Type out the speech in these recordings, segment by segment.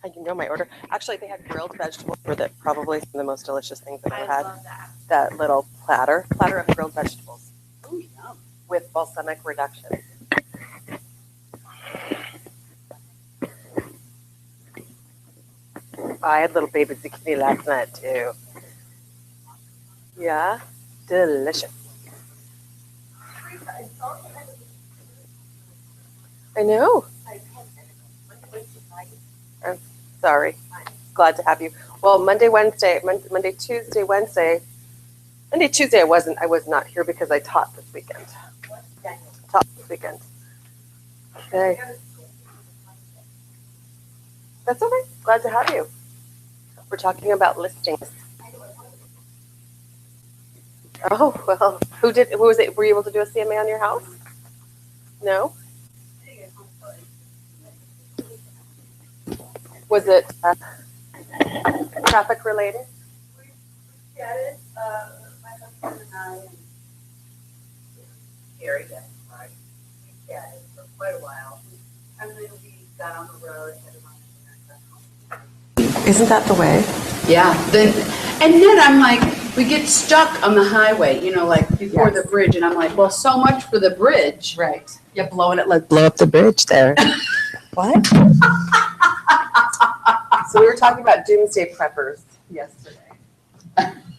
You know my order. Actually, they had grilled vegetables were probably some of the most delicious things I've ever had. love that. That little platter of grilled vegetables. Oh, yum. With balsamic reduction. I had little baby zucchini last night too. Yeah, delicious. I know. I'm sorry. Glad to have you. Well, Monday, Tuesday, Wednesday. Monday, Tuesday, I was not here because I taught this weekend. Okay. That's okay. Glad to have you. We're talking about listings. Oh, well, who was it? Were you able to do a CMA on your house? No? Was it traffic related? We got it, my husband and I, and Gary, that's right. We got it for quite a while. And then we got on the road, had to run home. Isn't that the way? Yeah. And then I'm like, we get stuck on the highway, like before the bridge. And I'm like, well, so much for the bridge. Right. You're blowing it like blow up the bridge there. What? So we were talking about doomsday preppers yesterday.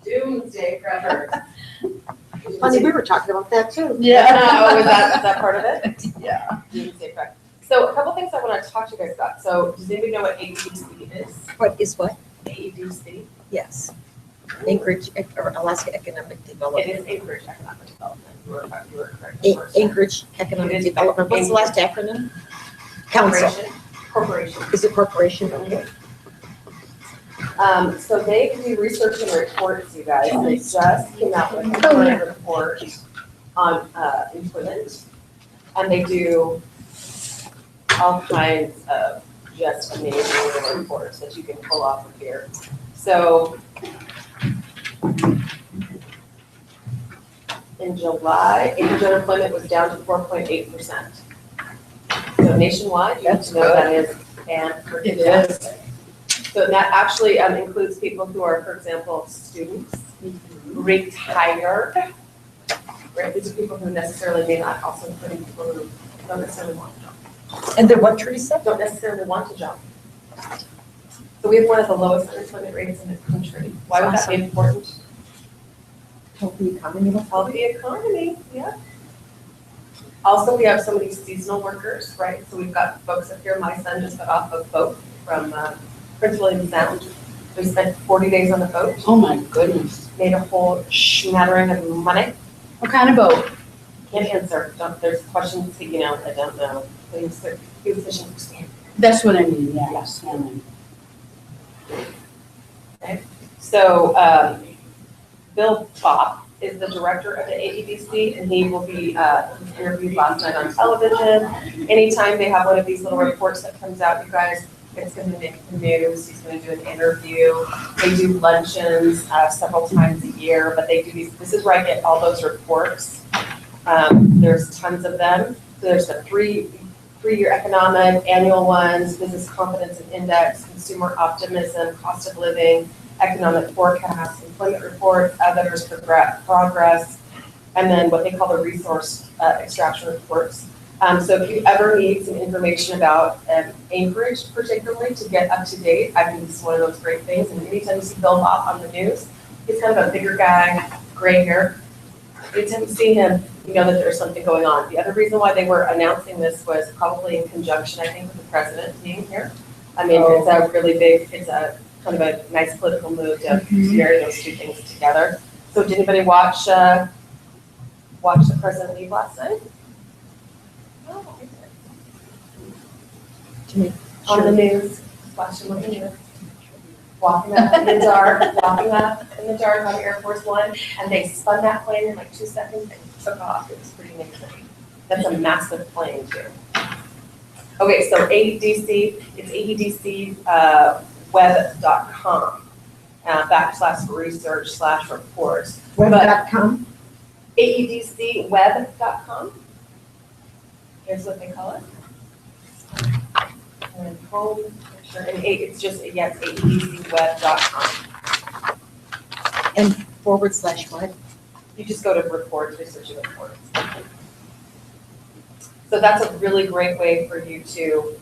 Doomsday preppers. Funny, we were talking about that too. Yeah. Oh, is that part of it? Yeah. Doomsday prep. So a couple things I want to talk to you guys about. So does anybody know what AEDC is? What is what? AEDC? Yes. Anchorage, or Alaska Economic Development. It is Anchorage Economic Development. You were correct. Anchorage Economic Development. What's the last acronym? Council. Corporation. Is it corporation? Okay. So they do research and reports, you guys. They just came out with a current report on employment, and they do all kinds of just amazing reports that you can pull off of here. So in July, Anchorage unemployment was down to 4.8%. So nationwide, you have to know that is fantastic. So that actually includes people who are, for example, students, retired, right? These are people who necessarily may not, also including people who don't necessarily want a job. And then what, Teresa? Don't necessarily want a job. So we have one of the lowest unemployment rates in the country. Why would that be important? Help the economy. Help the economy, yeah. Also, we have some of these seasonal workers, right? So we've got folks up here. My son just got off a boat from Prince William Sound. We spent 40 days on the boat. Oh my goodness. Made a whole smattering of money. What kind of boat? Can't answer. There's questions, I don't know. He was fishing for salmon. That's what I mean, yes. Okay. So Bill Bopp is the director of the AEDC, and he will be interviewed last night on television. Anytime they have one of these little reports that comes out, you guys, it's going to make the news. He's going to do an interview. They do luncheons several times a year, but they do these. This is where I get all those reports. There's tons of them. There's the three-year economic, annual ones, business confidence and index, consumer optimism, cost of living, economic forecasts, employment reports, others, progress, and then what they call the resource extraction reports. So if you ever need some information about Anchorage, particularly, to get up to date, I think this is one of those great things. And anytime you see Bill Bopp on the news, he's kind of a bigger guy, gray hair. Anytime you see him, you know that there's something going on. The other reason why they were announcing this was probably in conjunction, I think, with the president being here. I mean, it's a really big, it's a kind of a nice political move to marry those two things together. So did anybody watch the president leave last night? No, I didn't. On the news, watching on the news. Walking up in the dark on Air Force One, and they spun that plane in like 2 seconds and took off. It was pretty amazing. That's a massive plane too. Okay, so AEDC, it's AEDC web.com/research/reports. Web.com? AEDCweb.com. Here's what they call it. And home Sure, and it's just, yes, aebcweb.com. And / what? You just go to reports, research and reports. So that's a really great way for you to,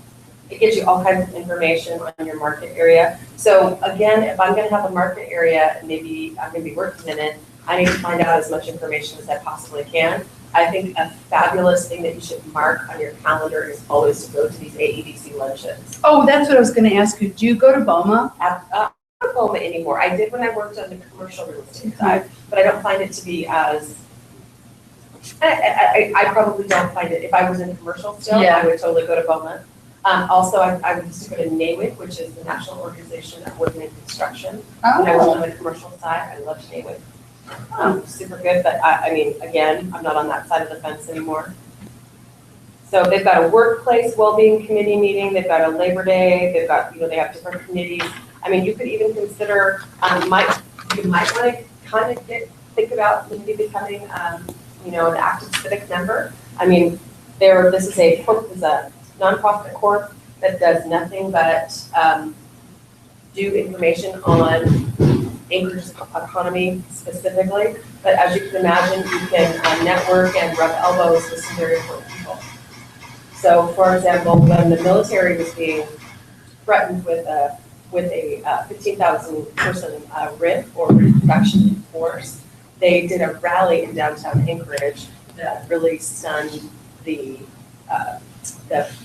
it gives you all kinds of information on your market area. So again, if I'm gonna have a market area, and maybe I'm gonna be working in it, I need to find out as much information as I possibly can. I think a fabulous thing that you should mark on your calendar is always to go to these AEDC luncheons. Oh, that's what I was gonna ask you. Do you go to BOMA? At, not Oklahoma anymore. I did when I worked on the commercial real estate side, but I don't find it to be as, I probably don't find it, if I was in commercial still, Yeah. I would totally go to BOMA. Also, I used to go to NAWIC, which is the National Organization of Women in Construction. When I worked on the commercial side, I loved NAWIC. Super good, but I mean, again, I'm not on that side of the fence anymore. So they've got a workplace well-being committee meeting, they've got a Labor Day, they've got, they have different committees. I mean, you could even consider, you might want to kind of think about maybe becoming, an active civic member. I mean, this is a nonprofit corp that does nothing but do information on Anchorage's economy specifically. But as you can imagine, you can network and rub elbows with some very important people. So, for example, when the military was being threatened with a 15,000 person RIF or reduction in force, they did a rally in downtown Anchorage that really stunned the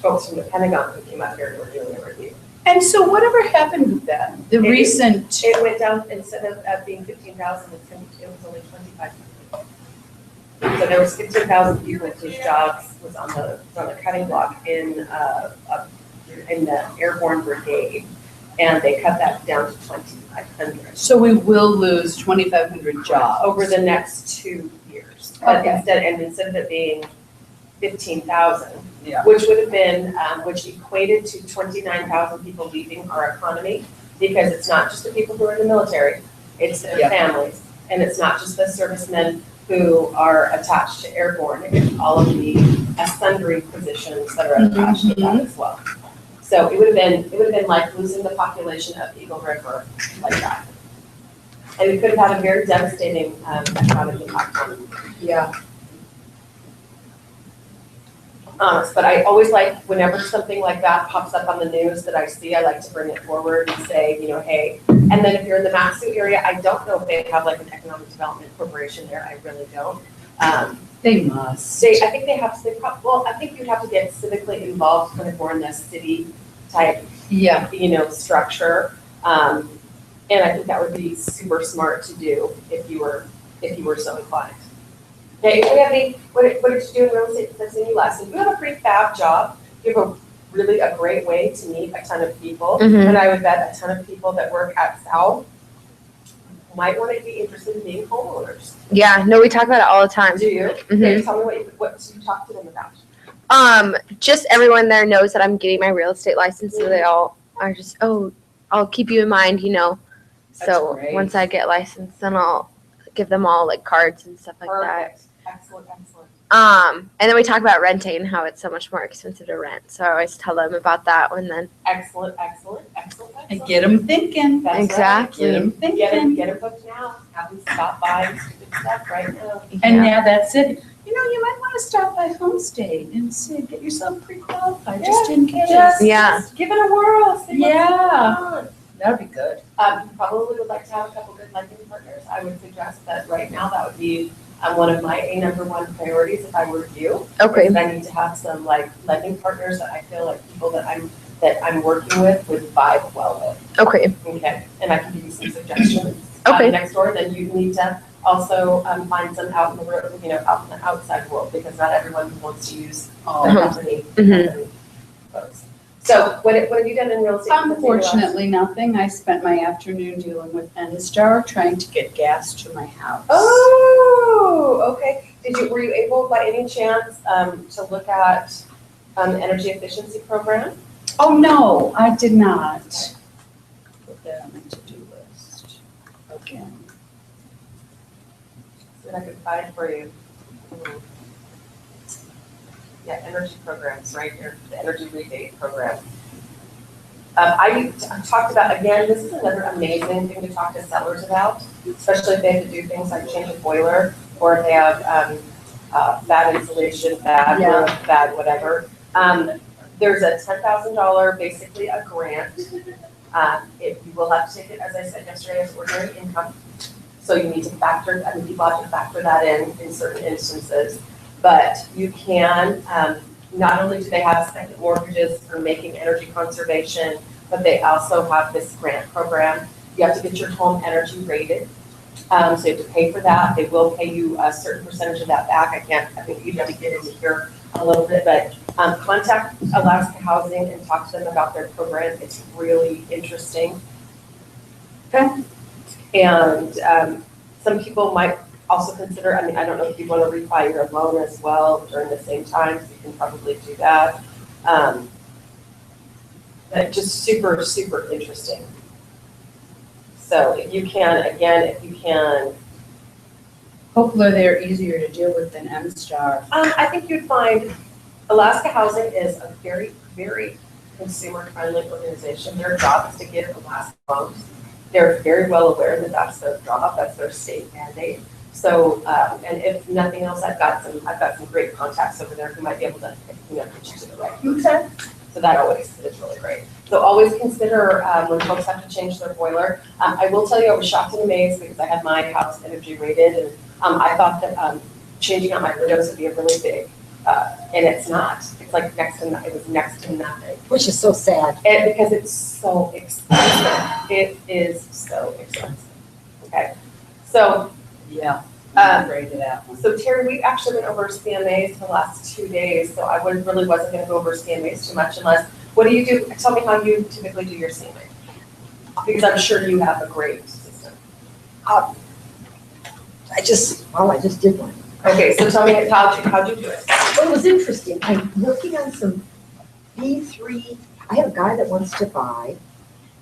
folks from the Pentagon who came out here and were doing a review. And so whatever happened with that? It went down, instead of being 15,000, it was only 2,500. So there was 15,000 people whose jobs was on the cutting block in the airborne brigade, and they cut that down to 2,500. So we will lose 2,500 jobs over the next 2 years. But Okay. instead of it being 15,000, Yeah. which would have been, which equated to 29,000 people leaving our economy, because it's not just the people who are in the military, it's their Yeah. families, and it's not just the servicemen who are attached to airborne, it's all of the sundry positions that are attached to that as well. So it would have been like losing the population of Eagle River like that. And it could have had a very devastating economic impact on them. Yeah. But I always like, whenever something like that pops up on the news that I see, I like to bring it forward and say, hey, and then if you're in the Matsu area, I don't know if they have like an economic development corporation there, I really don't. They must. I think they have, I think you'd have to get civically involved kind of more in the city type, Yeah. structure. And I think that would be super smart to do if you were so inclined. Okay, if we have what did you do in real estate that's in your lesson? You have a pretty fab job. You have a great way to meet a ton of people. Mhm. And I would bet a ton of people that work at South might want to be interested in being homeowners. Yeah, no, we talk about it all the time. Do you? Mhm. Okay, tell me what you talk to them about. Just everyone there knows that I'm getting my real estate license, so they all are just, I'll keep you in mind, So That's great. once I get licensed, then I'll give them all like cards and stuff like that. Perfect. Excellent. And then we talk about renting and how it's so much more expensive to rent. So I always tell them about that one then. Excellent. And get them thinking. That's right. Exactly. Get them thinking. Get them booked now. Have them stop by and do good stuff right now. And Yeah. now that's it. You might want to stop by Homestay and see, get yourself pre-qualified just in case. Yeah. Just give it a whirl. See what's Yeah. going on. That'd be good. You probably would like to have a couple good lending partners. I would suggest that right now that would be one of my number one priorities if I were you. Okay. Is I need to have some like lending partners that I feel like people that I'm working with would vibe well with. Okay. Okay, and I can give you some suggestions. Okay. Next door, then you need to also find some out in the road, out in the outside world, because not everyone wants to use the Oh, company Mhm. folks. So what have you done in real estate? unfortunately, nothing. I spent my afternoon dealing with N-Star, trying to get gas to my house. Oh, okay. Were you able by any chance to look at the energy efficiency program? Oh, no, I did not. Put that on my to-do list again. See what I could find for you. Yeah, energy programs right here, the energy rebate program. talked about, again, this is another amazing thing to talk to sellers about, especially if they have to do things like change a boiler, or if they have, bad insulation, bad roof, bad whatever. There's a $10,000, basically a grant. You will have to take it, as I said yesterday, as ordinary income. So you need to factor, people have to factor that in certain instances. But you can, not only do they have second mortgages for making energy conservation, but they also have this grant program. You have to get your home energy rated. So you have to pay for that. They will pay you a certain percentage of that back. I think you'd have to get into here a little bit, but contact Alaska Housing and talk to them about their program. It's really interesting. Okay. And some people might also consider, I don't know if you want to refi your loan as well during the same time, so you can probably do that. But just super, super interesting. So if you can. Hopefully they're easier to deal with than M-Star. I think you'd find Alaska Housing is a very, very consumer-friendly organization. Their job is to give Alaska loans. They're very well aware that that's their job, that's their state mandate. So, and if nothing else, I've got some great contacts over there who might be able to, get you to the right person. So that always is really great. So always consider when folks have to change their boiler. I will tell you, I was shocked and amazed because I had my house energy rated, and I thought that changing out my windows would be a really big, and it's not. It's like it was next to nothing. Which is so sad. And because it's so expensive. It is so expensive. Okay. So, Yeah. Rated that one. so Terry, we actually went over CMAs the last 2 days, so I really wasn't gonna go over CMAs too much unless, what do you do? Tell me how you typically do your CMA. Because I'm sure you have a great system. I just did one. Okay, so tell me, how'd you do it? Well, it was interesting. I'm working on some B3. I have a guy that wants to buy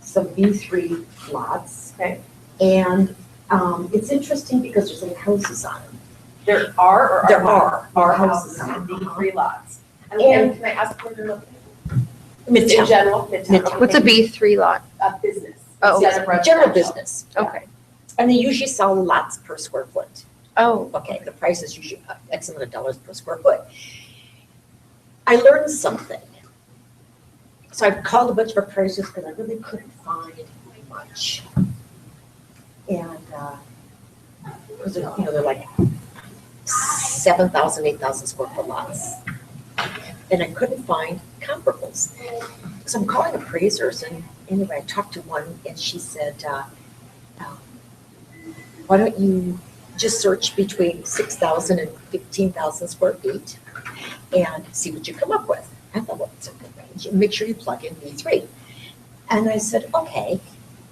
some B3 lots. Okay. And it's interesting because there's like houses on them. There are There are houses houses on in them. B3 lots. And And- can I ask where you're located? In Midtown. general, Midtown. Midtown. What's a B3 lot? Business. Oh. Instead of General residential. business. Okay. And they usually sell lots per square foot. Oh, Okay, the price is usually X amount of dollars per square foot. I learned something. So I've called a bunch of appraisers because I really couldn't find much. And, because they're like 7,000, 8,000 square foot lots. And I couldn't find comparables. So I'm calling appraisers, and anyway, I talked to one and she said, why don't you just search between 6,000 and 15,000 square feet and see what you come up with. I thought, well, it's a good range. And make sure you plug in B3. And I said, okay.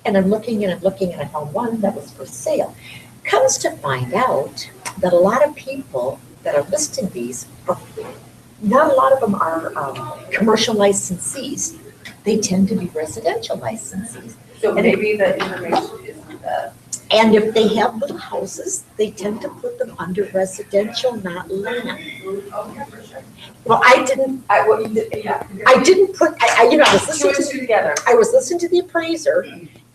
And I'm looking and I found one that was for sale. Comes to find out that a lot of people that are listing these not a lot of them are commercial licensees. They tend to be residential licensees. So maybe the information isn't the. And if they have little houses, they tend to put them under residential, not land. Oh, yeah, for sure. Well, I didn't put, I was Two listening and to, two together. I was listening to the appraiser,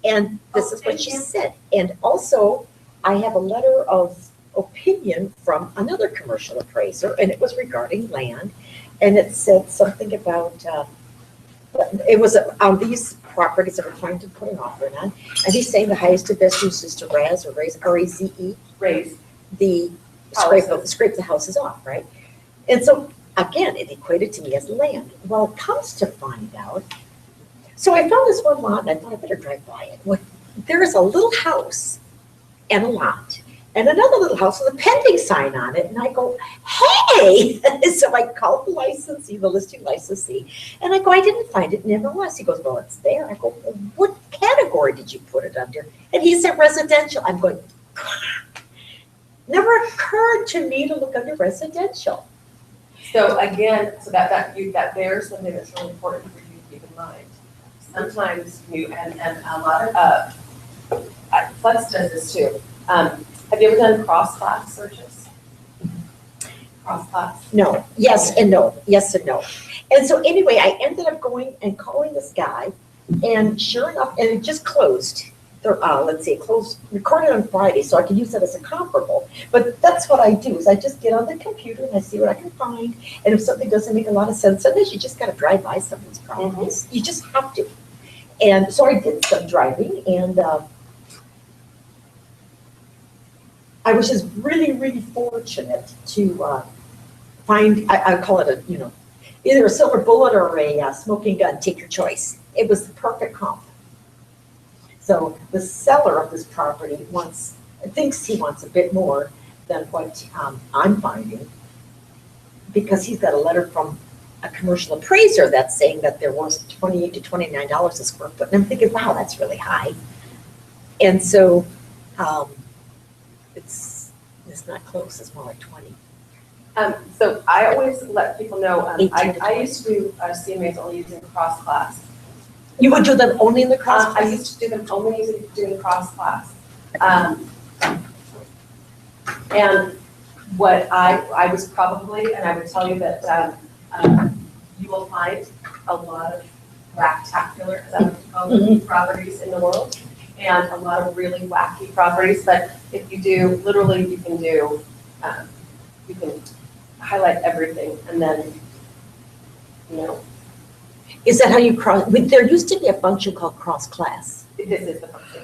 and this is what she said. And also, I have a letter of opinion from another commercial appraiser, and it was regarding land. And it said something about, it was on these properties that we're trying to put an offer on. And he's saying the highest and best use is to raze, R-A-Z-E, Raise. the scrape the houses off, right? And so, again, it equated to me as land. Well, it comes to find out, so I found this one lot and I thought I better drive by it. Well, there is a little house and a lot and another little house with a pending sign on it. And I go, hey! So I called the licensee, the listing licensee, and I go, I didn't find it, never was. He goes, well, it's there. I go, well, what category did you put it under? And he said residential. I'm going, never occurred to me to look under residential. So again, so that there's something that's really important for you to keep in mind. Sometimes and a lot of, Flex does this too. Have you ever done cross-class searches? Cross-class? No, yes and no, yes and no. And so anyway, I ended up going and calling this guy And sure enough, and it just closed. Let's see, it closed, recorded on Friday, so I can use that as a comparable. But that's what I do, is I just get on the computer and I see what I can find. And if something doesn't make a lot of sense, sometimes you just gotta drive by some of these properties. You just have to. And so I did some driving, and I was just really, really fortunate to find, I call it either a silver bullet or a smoking gun, take your choice. It was the perfect comp. So the seller of this property thinks he wants a bit more than what I'm finding, because he's got a letter from a commercial appraiser that's saying that they're worth $28 to $29 a square foot. And I'm thinking, wow, that's really high. And so it's not close, it's more like 20. So I always let people know, 18 to I 20. used to do CMAs only using cross class. You would do them only in the cross I class? used to do them only doing cross class. And what I was probably, and I would tell you that you will find a lot of whacktacular, as I would call them, properties in the world, and a lot of really wacky properties. But if you do, literally, you can highlight everything, and then, Is that how you cross? There used to be a function called cross class. this is the function.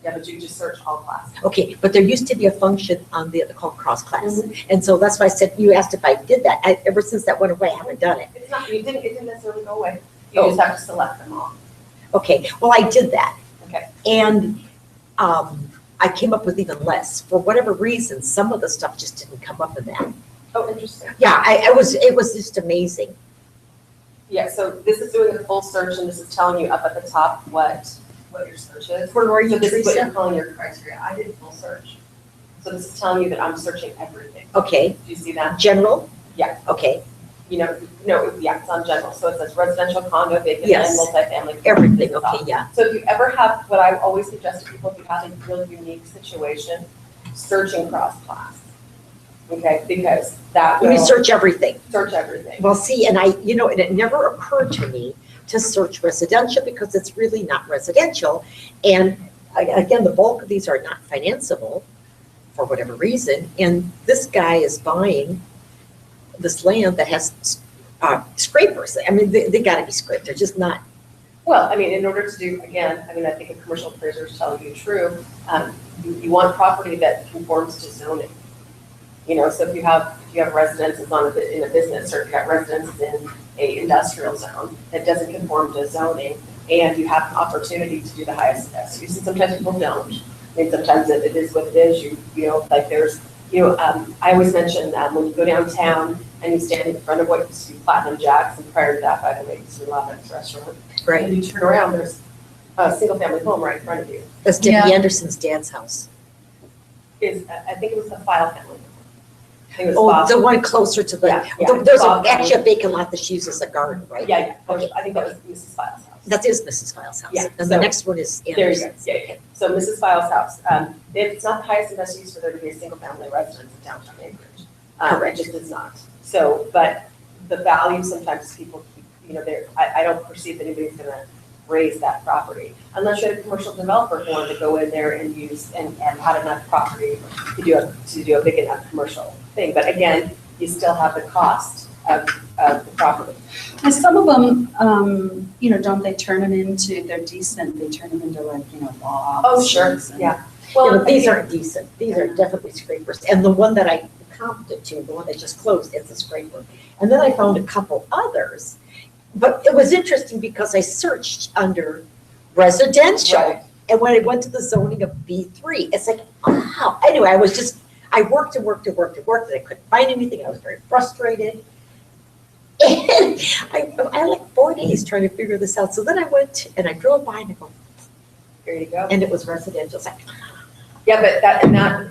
Yeah, but you just search all classes. Okay, but there used to be a function on called cross class. And so that's why I said, you asked if I did that. Ever since that went away, I haven't done it. It's not, it didn't necessarily go away. You just have to select them all. Okay, well, I did that. Okay. And I came up with even less. For whatever reason, some of the stuff just didn't come up in that. Oh, interesting. Yeah, it was just amazing. Yeah, so this is doing a full search, and this is telling you up at the top what your search is. Where are you, So this is what Teresa? you're calling your criteria. I did full search. So this is telling you that I'm searching everything. Okay, Do you see that? general? Yeah. Okay, No, it's on general. So it says residential, condo, vacant, Yes. and multifamily. everything, This is all. okay, yeah. So if you ever have, what I always suggest to people, if you have a really unique situation, searching cross-class. Okay, because that You will search everything. search everything. Well, see, and and it never occurred to me to search residential because it's really not residential. And again, the bulk of these are not financeable for whatever reason. And this guy is buying this land that has scrapers. I mean, they gotta be scraped. They're just not. Well, I mean, in order to do, again, I mean, I think if commercial appraisers tell you true, you want property that conforms to zoning. So if you have residences in a business, or if you got residences in a industrial zone that doesn't conform to zoning, and you have an opportunity to do the highest best use, and sometimes people don't. I mean, sometimes it is what it is. Like there's, I always mention when you go downtown and you stand in front of what used to be Platinum Jack's, and prior to that, by the way, used to be Lavin's restaurant. Right. And you turn around, there's a single family home right in front of you. That's Debbie Anderson's dad's house. I think it was the File family. I think it was Oh, Bob. the one closer to the, Yeah, there's Bob actually family. a vacant lot that she uses as a garden, right? Yeah. I think that was Mrs. File's house. That is Mrs. File's house. Yeah, And the so- next one is There you go. Anderson's. Yeah. So Mrs. File's house, it's not the highest and best use for there to be a single family residence in downtown Anchorage. Correct. It just is not. So, but the value sometimes people keep, I don't perceive that anybody's gonna raise that property unless you had a commercial developer who wanted to go in there and use and had enough property to do a big enough commercial thing. But again, you still have the cost of the property. And some of them, don't they turn them into, they're decent, they turn them into lofts. Oh, sure, and- yeah. Yeah, but these I aren't decent. These are definitely scrapers. And the one that I comped it to, the one that just closed, it's a scraper. And then I found a couple others. But it was interesting because I searched under residential. Right. And when I went to the zoning of B3, it's like, wow. Anyway, I worked and I couldn't find anything. I was very frustrated. And I had like 4 days trying to figure this out. So then I went and I drove by and I go, There you go. and it was residential. It's like, Yeah, but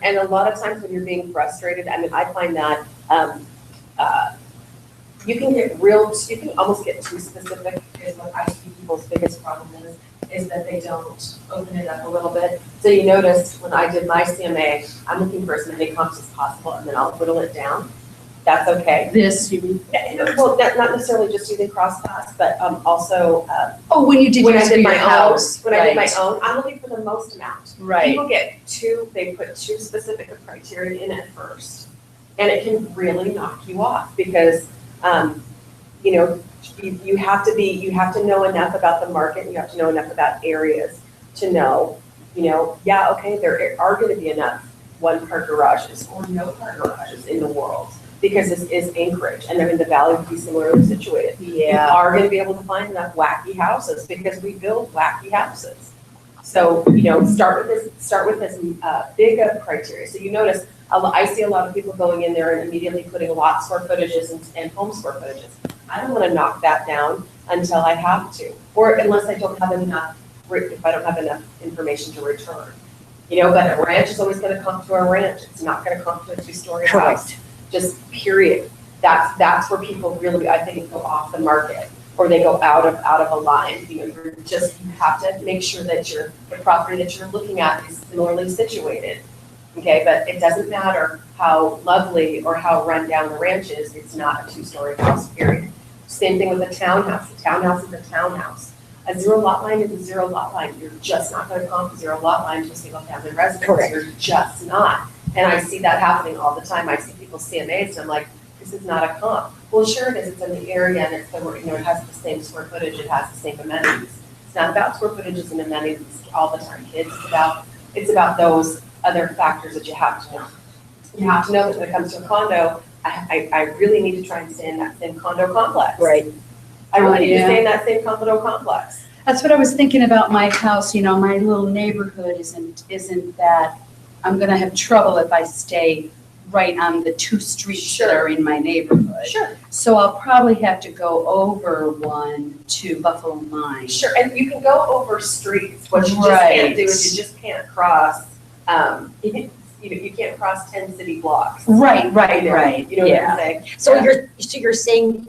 and a lot of times when you're being frustrated, I mean, I find that, you can almost get too specific, is what I see people's biggest problem is that they don't open it up a little bit. So you notice when I did my CMA, I'm looking for as many comps as possible, and then I'll whittle it down. that's okay. This, you mean? Well, not necessarily just using cross-class, but also, Oh, when you did when I yours did for my your own, house. when I did my Right. own, I'm looking for the most amount. Right. People get they put two specific criteria in at first, and it can really knock you off because, you know, you have to know enough about the market, you have to know enough about areas to know, you know, yeah, okay, there are gonna be enough one-car garages or no-car garages in the world, because this is Anchorage, and they're in the valley would be similarly situated. You Yeah. are gonna be able to find enough wacky houses, because we build wacky houses. So, you know, start with this big of criteria. So you notice, I see a lot of people going in there and immediately putting lot square footages and home square footages. I don't wanna knock that down until I have to, or unless I don't have enough, if I don't have enough information to return. You know, but a ranch is always gonna come to a ranch, it's not gonna come to a two-story house. Correct. Just period. That's where people really, I think, go off the market, or they go out of a line. You know, you have to make sure that the property that you're looking at is similarly situated. Okay, but it doesn't matter how lovely or how run down the ranch is, it's not a two-story house, period. Same thing with a townhouse. A townhouse is a townhouse. A zero lot line is a zero lot line. You're just not gonna comp a zero lot line to a single family residence. Correct. You're just not. And I see that happening all the time. I see people CMAs and I'm like, this is not a comp. Well, sure it is. It's in the area and it's you know, it has the same square footage. It has the same amenities. It's not about square footages and amenities all the time, kids. It's about those other factors that you have to know. You have to know that when it comes to a condo, I really need to try and stay in that same condo complex. Right. I really need to Yeah. stay in that same condo complex. That's what I was thinking about my house, you know, my little neighborhood isn't that, I'm gonna have trouble if I stay right on the two streets that are in my neighborhood. Sure. So I'll probably have to go over one to Buffalo Mine. Sure, and you can go over streets, what you just can't do is you just can't cross, you can't cross 10 city blocks. Right, You know right, what yeah. I'm saying? So Yeah. you're saying,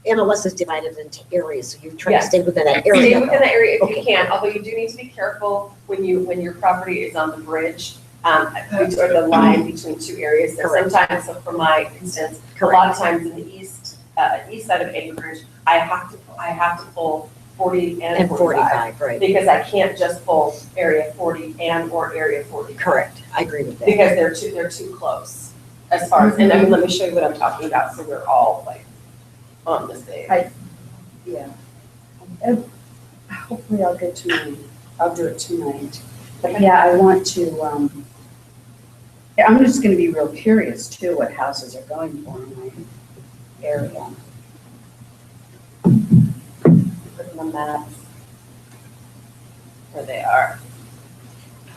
MLS is divided into areas, so you're trying Yeah. to stay within that Stay area. within that area if you Okay. can, although you do need to be careful when your property is on the bridge, or the line between two areas. So Correct. sometimes, so for my instance, a lot of times in the east side of Anchorage, I have to pull 40 and And 45. 45, right. Because I can't just pull area 40 or area 40. Correct, I agree with that. Because they're too close as far as, and I mean, let me show you what I'm talking about, so we're all like on the same. Yeah. Hopefully I'll do it tonight. But yeah, I want to, yeah, I'm just gonna be real curious too, what houses are going for in my area. Put the maps where they are.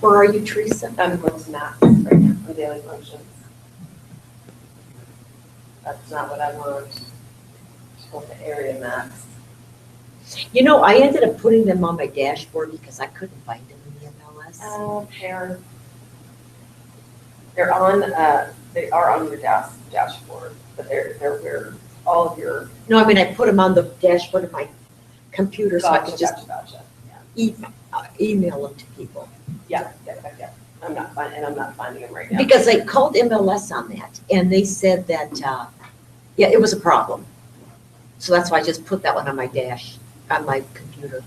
Where are you, Teresa? I'm going to maps right now for daily functions. That's not what I want. Just want the area maps. You know, I ended up putting them on my dashboard because I couldn't find them in the MLS. They are on your dashboard, but they're where all of your. No, I mean, I put them on the dashboard of my computer so I could just Gotcha. email them to people. Yeah. I'm not finding them right now. Because I called MLS on that, and they said that, yeah, it was a problem. So that's why I just put that one on on my computer.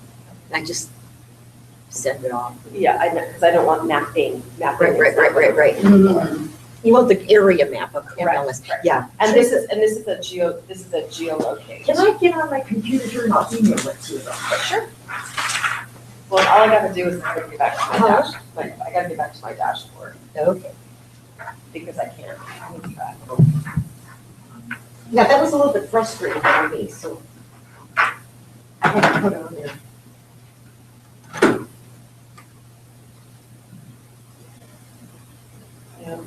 I just send it off. Yeah, I know, because I don't want mapping. Right. Mhm. You want the area map of Correct, MLS, correct. yeah. And this is a geolocation. Can I get on my computer here and I'll email it to you? Sure. Well, all I gotta do is I gotta get back to Huh? I gotta get back to my dashboard, Okay. because I can't lose track. Yeah, that was a little bit frustrating for me, so I had to put it on there. Yeah.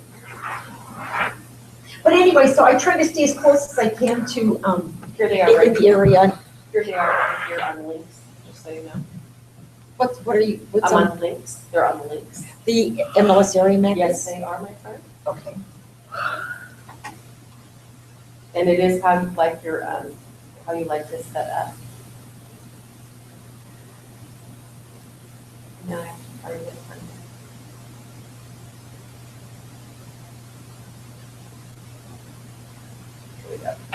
But anyway, so I try to stay as close as I can to, Here they are, in right the area. here they are, right here on links, just so you know. What are you, what's I'm on on links, they're on the links. the MLS area map? Yes, they are, my friend. Okay. And it is how you like how you like this set up. No, I have to find it.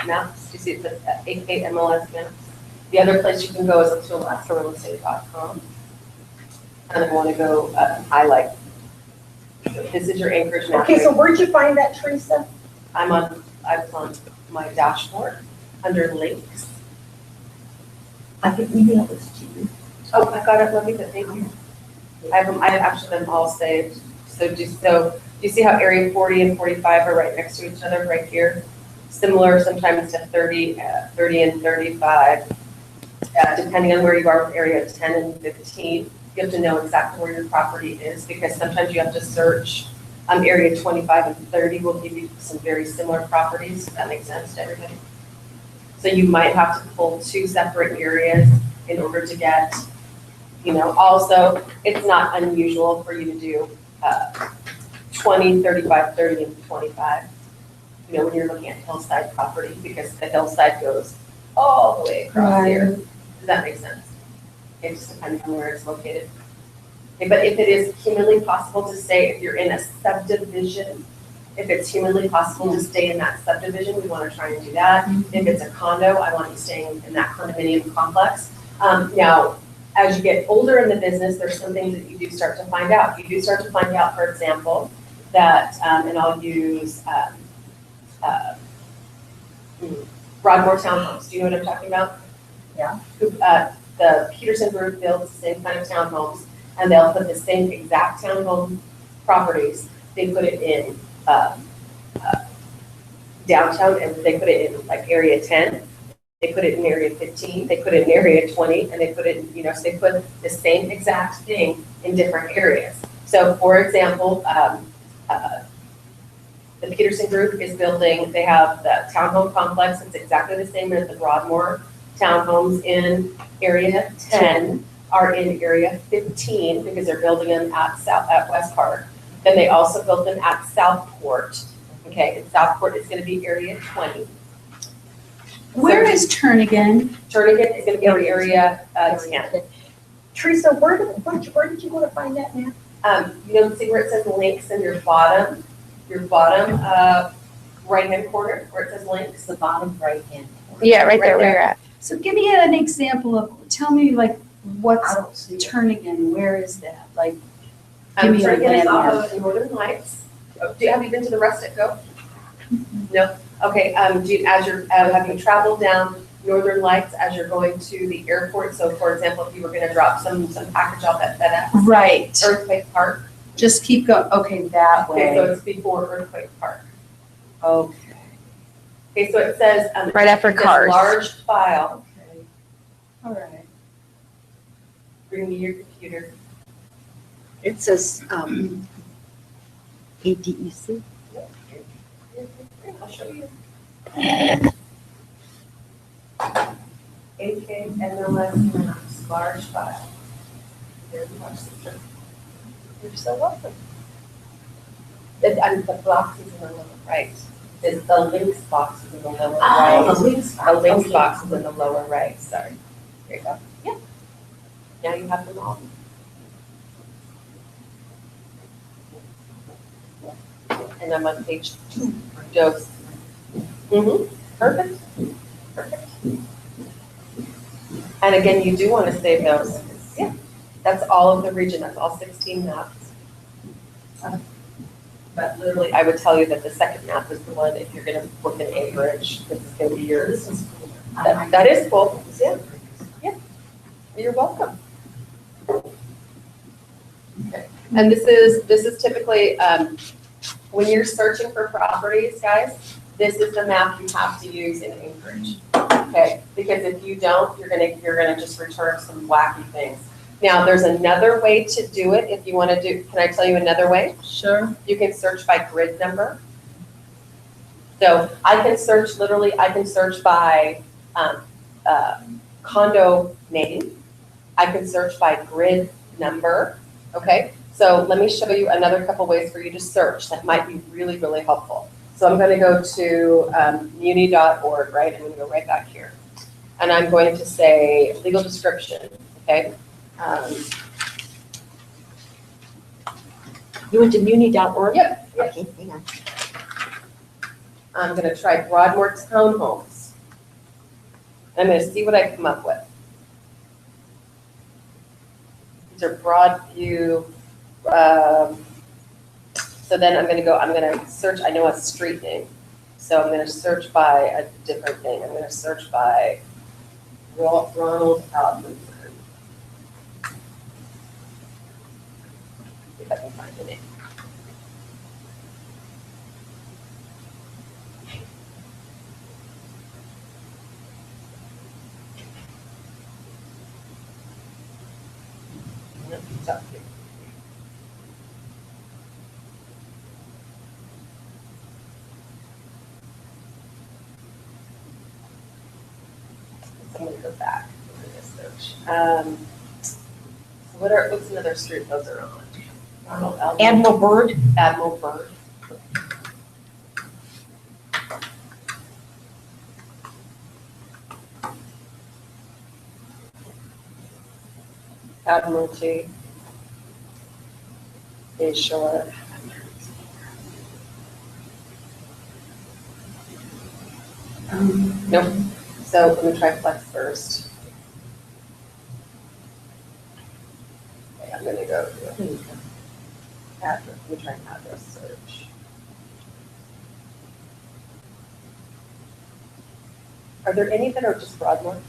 maps. You see it's at 88 MLS maps. The other place you can go is to alaskarealestate.com. And I want to go highlight. So this is your Anchorage map. Okay, so where'd you find that, Teresa? I was on my dashboard under links. I can email this to you. Oh, I got it. Let me thank you. I have actually them all saved. So do you see how area 40 and 45 are right next to each other right here? Similar sometimes to 30 and 35. Depending on where you are with area 10 and 15, you have to know exactly where your property is because sometimes you have to search. Area 25 and 30 will give you some very similar properties. If that makes sense to everybody. So you might have to pull two separate areas in order to get, also it's not unusual for you to do 20, 35, 30, and 25. When you're looking at hillside property because the hillside goes all the way across here. Does that make sense? It just depends on where it's located. Okay, but if it is humanly possible to stay, if you're in a subdivision, if it's humanly possible to stay in that subdivision, we want to try and do that. If it's a condo, I want you staying in that condominium complex. Now, as you get older in the business, there's some things that you do start to find out. You do start to find out, for example, that, and I'll use Broadmoor Townhomes. Do you know what I'm talking about? Yeah. The Peterson Group builds the same kind of townhomes, and they'll put the same exact townhome properties. They put it in downtown, and they put it in like area 10. They put it in area 15. They put it in area 20, and they put it in, so they put the same exact thing in different areas. So, for example, the Peterson Group is building. They have the townhome complex. It's exactly the same as the Broadmoor townhomes in area 10 are in area 15 because they're building them at West Park. Then they also built them at Southport. Okay, and Southport is going to be area 20. Where is Turnagain? Turnagain is going to be Area 10. Teresa, where did you go to find that map? See where it says links in your bottom right-hand corner where it says links? The bottom right-hand corner. Yeah, right there Right where you're at. So give me an example of, tell me like, what's I don't see it. Turnagain? Where is that? Like, give me a Turnagain is off landmark. of Northern Lights. Have you been to the Rustic Go? No? Okay, have you traveled down Northern Lights as you're going to the airport? So for example, if you were gonna drop some package off at FedEx, Right. Earthquake Park. Just keep going. Okay, that Okay, so way. it's before Earthquake Park. Okay. Okay, so it says. Right after this Cars. large file, Okay. All right. bring me your computer. It says, ADEC. I'll show you. AK MLS maps, large file. There's the large system. You're so welcome. The box is in the lower right. The links box is in the lower right. the links The links box is in the lower right, sorry. There you go. Yeah. Now you have them all. And I'm on page 2, dose. Perfect. Perfect. And again, you do want to save those. Yeah. That's all of the region. That's all 16 maps. But literally, I would tell you that the second map is the one, if you're going to book an Anchorage, this is going to be yours. That is cool. Yeah. Yeah. You're welcome. Okay. And this is typically, when you're searching for properties, guys, this is the map you have to use in Anchorage. Okay, because if you don't, you're gonna just return some wacky things. Now, there's another way to do it if you want to do, can I tell you another way? Sure. You can search by grid number. So I can search, literally, I can search by condo name. I can search by grid number, okay? So let me show you another couple ways for you to search that might be really, really helpful. So I'm gonna go to muni.org, right? I'm gonna go right back here. And I'm going to say legal description, okay? You went to muni.org? Yep. Okay, hang on. I'm gonna try Broadmoor Townhomes. I'm gonna see what I come up with. These are Broadview, so then I'm gonna search, I know a street name. So I'm gonna search by a different thing. I'm gonna search by Ronald Alvinson. See if I can find the name. Nope, it's up here. I'm gonna go back to this search. So what's another street those are on? Ronald Alvinson. Admiral Byrd, Admiral Byrd. Admiralty. Is shore. Nope. So let me try Flex first. Okay, I'm gonna go to address. Let me try an address search. Are there any that are just Broadmoor?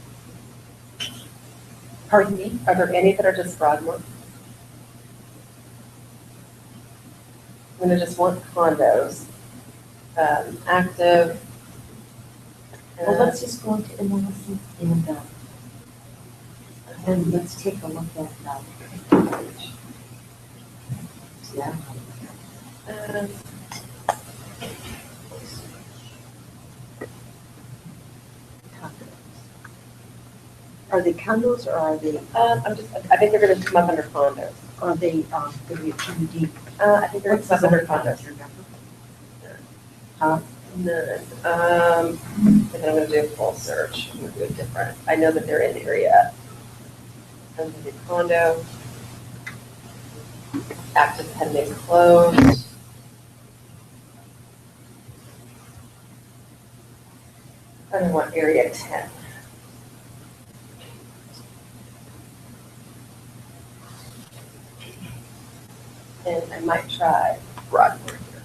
pardon me, Are there any that are just Broadmoor? I'm gonna just want condos. Active. well, let's just go into analysis and let's take a look at, yeah. Are they condos or are they, I think they're gonna come up under condos. are they, gonna be a PUD? I think they're gonna come up under condos. Huh? None. And then I'm gonna do a full search. I'm gonna do it different. I know that they're in the area. I'm gonna do condo. Active pending closed. And I want area 10. And I might try Broadmoor here.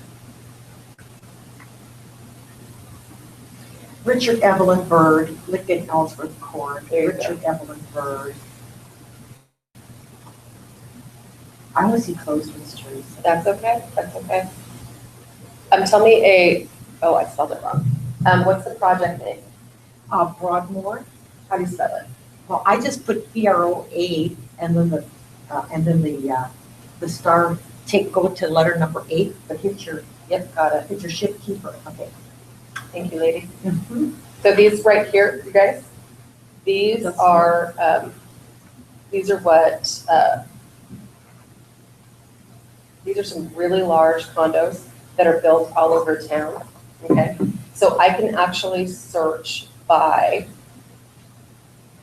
Richard Evelyn Byrd, Licton Ellsworth Court, There you go. Richard Evelyn Byrd. I was he closed with Teresa. That's okay, that's okay. Tell me oh, I spelled it wrong. What's the project name? Broadmoor, How do you spell it? well, I just put BROA and then the star, go to letter number 8, but hit your Got it. hit your shift keeper, okay. Thank you, lady. Mm-hmm. So these right here, you guys, these are what, these are some really large condos that are built all over town, okay? So I can actually search by,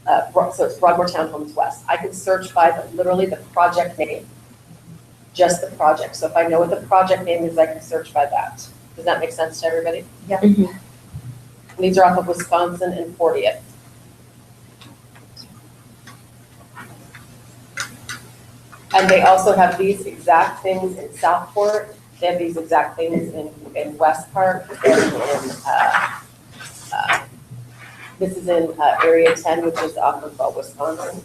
so it's Broadmoor Townhomes West. I can search by literally the project name, just the project. So if I know what the project name is, I can search by that. Does that make sense to everybody? Yeah. Mhm. And these are off of Wisconsin and 40th. And they also have these exact things in Southport. They have these exact things in West Park and this is in area 10, which is off of Wisconsin.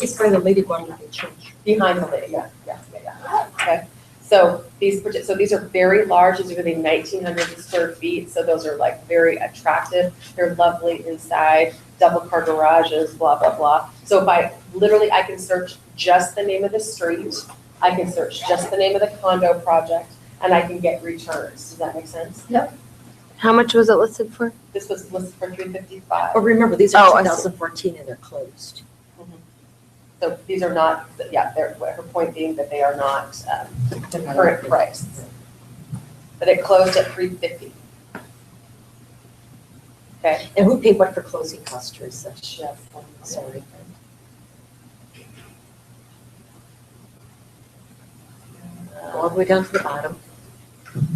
It's by the Lady Guadalupe Church. Behind the lady, yeah. Okay, so these are very large, these are gonna be 1,900 square feet, so those are like very attractive. They're lovely inside, double car garages, blah, blah, blah. So if I can search just the name of the street, I can search just the name of the condo project, and I can get returns. Does that make sense? How much was it listed for? This was listed for $355. Oh, remember, these are Oh, I see. 2014 and they're closed. So these are not, her point being that they are not current price. But it closed at $350. Okay. And who paid what for closing costs, Teresa? Just one Sorry. All the way down to the bottom.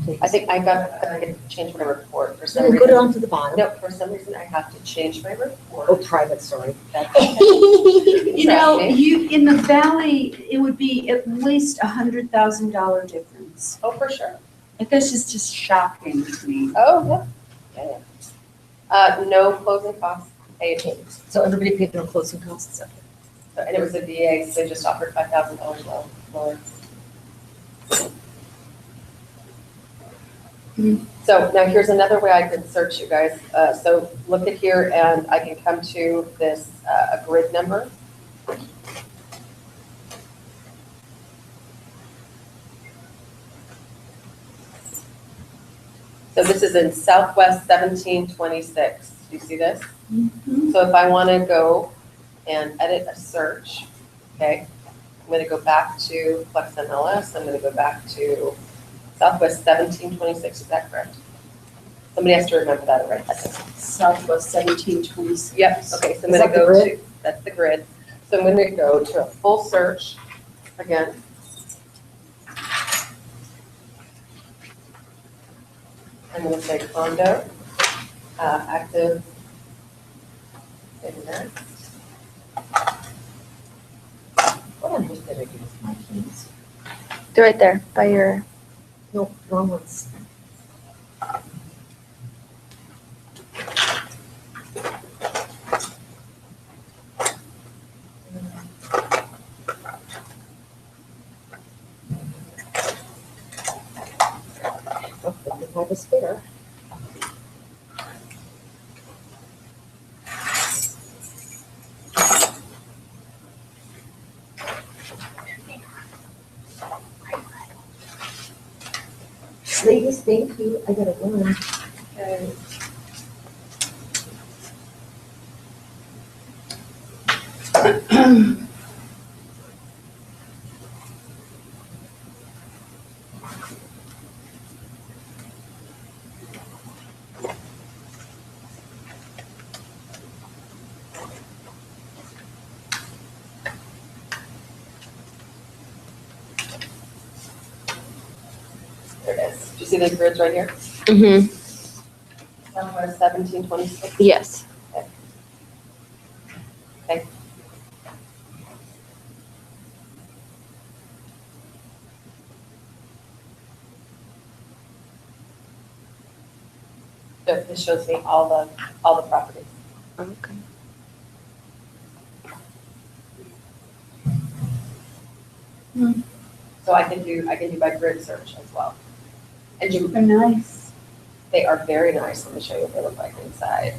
please. I think I gotta change my report for some Go reason. down to the bottom. No, for some reason I have to change my report. Oh, private, sorry. That's okay. You know, Trust me. you, in the valley, it would be at least $100,000 difference. Oh, for sure. Like, this is just shocking to me. Oh, yeah. No closing costs paid. Okay, so everybody paid their closing costs. Okay. So, and it was a VA, so they just offered $5,000 lower. So now here's another way I could search you guys. So look at here and I can come to this, a grid number. So this is in Southwest 1726. Do you see this? So if I want to go and edit a search, okay, I'm going to go back to Flex MLS. I'm going to go back to Southwest 1726. Is that correct? Somebody has to remember that right. Southwest 1726. Yep. Okay. So I'm Is going that to the go grid? to, that's the grid. So I'm going to go to a full search again. I'm going to say condo, active, and next. What on earth did I do with my keys? They're right there by your. No, wrong ones. Oh, if I was spare. Ladies, thank you. I gotta run. Okay. There it is. Do you see those grids right here? Mm-hmm. Southwest 1726. Yes. Okay. So this shows me all the properties. Okay. So I can do by grid search as well. And you, Super nice. they are very nice. Let me show you what they look like inside.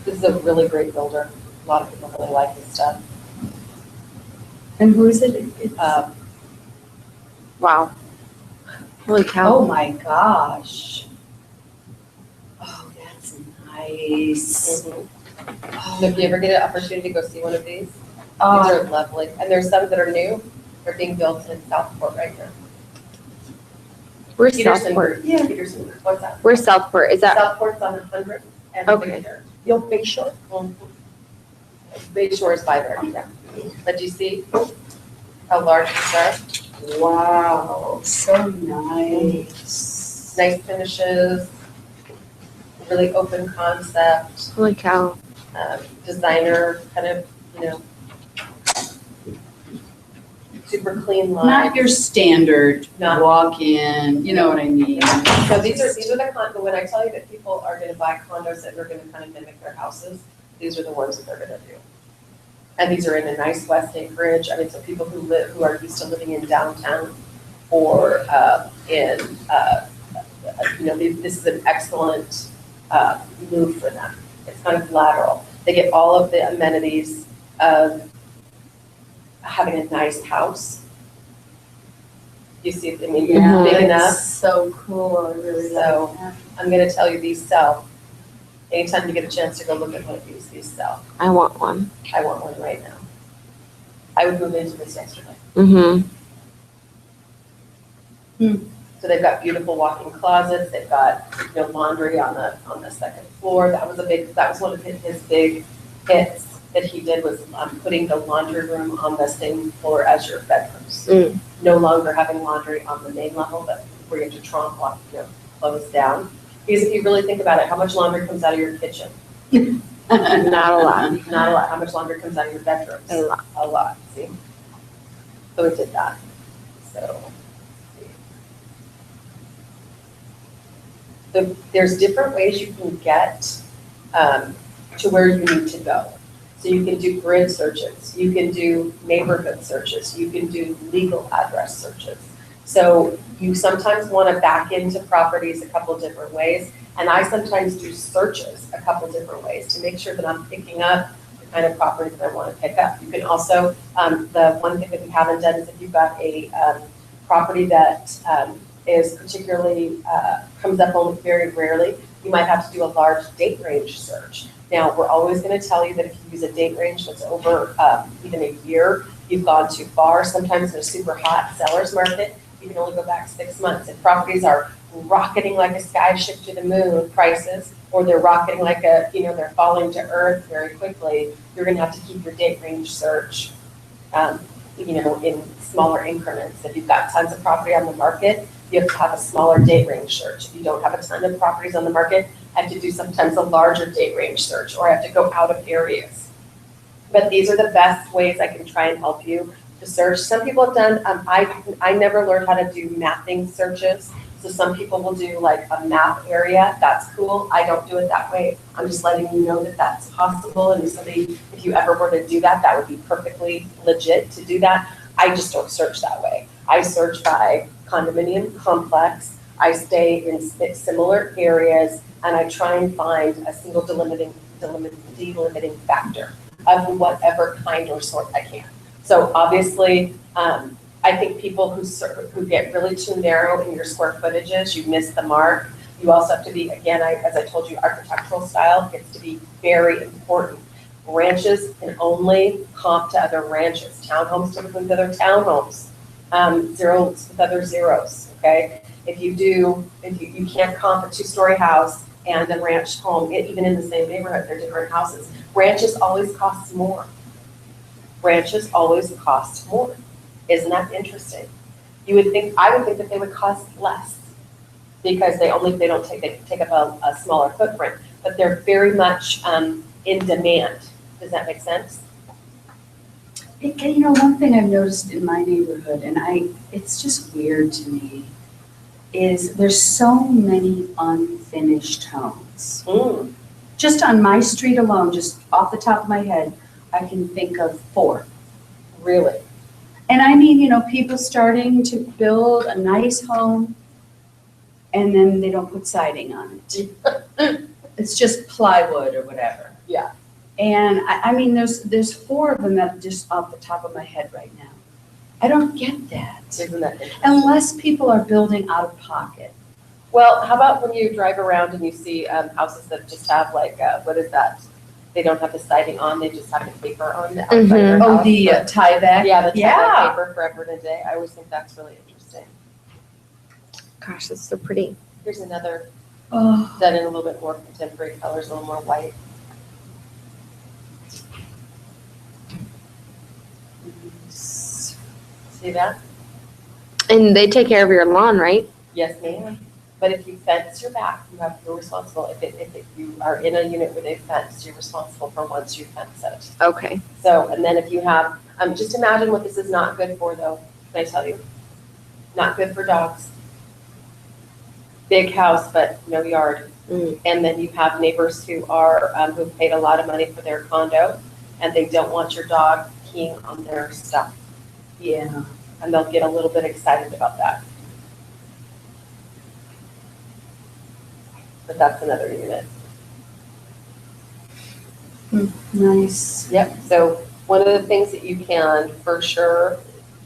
This is a really great builder. A lot of people really like this stuff. And who is it? It's- Wow. Holy cow. Oh my gosh. Oh, that's nice. So if you ever get an opportunity to go see one of these Oh, are lovely. And there's some that are new. They're being built in Southport right now. Where's Peterson Southport? Group. Yeah. Peterson Group. What's that? Where's Southport? Is that Southport's on 100 and Okay. Bayshore. The old Bay Shore? Bayshore is by there, yeah. But do you see how large these are? wow, so nice. Nice finishes, really open concept, holy cow. designer kind of, super clean Not lines. your standard Not- walk-in, you know what I mean? So these are the when I tell you that people are gonna buy condos that are gonna kind of mimic their houses, these are the ones that they're gonna do. And these are in a nice West Anchorage. I mean, so people who are used to living in downtown or this is an excellent move for them. It's kind of lateral. They get all of the amenities of having a nice house. You see, I mean, Yeah, big enough. that's so cool, I really So- like that. I'm gonna tell you, these sell. Anytime you get a chance to go look at one of these sell. I want one. I want one right now. I would move into this yesterday. Mm-hmm. So they've got beautiful walk-in closets, they've got, laundry on the second floor. That was one of his big hits. that he did was putting the laundry room on the same floor as your bedrooms. Mm. No longer having laundry on the main level, but where you have to trunk lock, close down. Because if you really think about it, how much laundry comes out of your kitchen? Not a lot. Not a lot. How much laundry comes out of your bedrooms? A lot. A lot, see? So we did that, so. There's different ways you can get to where you need to go. So you can do grid searches, you can do neighborhood searches, you can do legal address searches. So you sometimes want to back into properties a couple different ways, and I sometimes do searches a couple different ways to make sure that I'm picking up the kind of properties that I want to pick up. You can also, the one thing that we haven't done is if you've got a property that is particularly, comes up only very rarely, you might have to do a large date range search. Now, we're always going to tell you that if you use a date range that's over even a year, you've gone too far. Sometimes in a super hot seller's market, you can only go back 6 months. If properties are rocketing like a sky ship to the moon prices, or they're rocketing like a, they're falling to earth very quickly, you're going to have to keep your date range search, in smaller increments. If you've got tons of property on the market, you have to have a smaller date range search. If you don't have a ton of properties on the market, I have to do sometimes a larger date range search, or I have to go out of areas. But these are the best ways I can try and help you to search. Some people have done, I never learned how to do mapping searches. So some people will do like a map area. That's cool. I don't do it that way. I'm just letting you know that that's possible. And if you ever were to do that, that would be perfectly legit to do that. I just don't search that way. I search by condominium complex. I stay in similar areas, and I try and find a single delimiting factor of whatever kind or sort I can. So obviously, I think people who get really too narrow in your square footages, you miss the mark. You also have to be, again, as I told you, architectural style gets to be very important. Ranches can only comp to other ranches. Townhomes typically with other townhomes. Zeros with other zeros, okay? If you can't comp a 2-story house and a ranch home, even in the same neighborhood, they're different houses. Ranches always cost more. Ranches always cost more. Isn't that interesting? I would think that they would cost less because they take up a smaller footprint, but they're very much in demand. Does that make sense? One thing I've noticed in my neighborhood, and it's just weird to me, is there's so many unfinished homes. Mm. Just on my street alone, just off the top of my head, I can think of 4. Really? And I mean, people starting to build a nice home and then they don't put siding on it. It's just plywood or whatever. Yeah. And I mean, there's 4 of them that just off the top of my head right now. I don't get that. Isn't that interesting? Unless people are building out of pocket. Well, how about when you drive around and you see houses that just have like, what is that? They don't have the siding on, they just have the paper on the outside of their house. Oh, the tie-back? Yeah, the tie-back Yeah. paper forever and a day. I always think that's really interesting. Gosh, that's so pretty. Here's another Oh, done in a little bit more contemporary colors, a little more white. See that? And they take care of your lawn, right? Yes, ma'am. But if you fence your back, you're responsible. If you are in a unit with a fence, you're responsible for once you fence it. Okay. So, and then if you have, just imagine what this is not good for though, can I tell you? Not good for dogs. Big house, but no yard. Mm. And then you have neighbors who are, who've paid a lot of money for their condo, and they don't want your dog peeing on their stuff. yeah. And they'll get a little bit excited about that. But that's another unit. Nice. Yep, so one of the things that you can for sure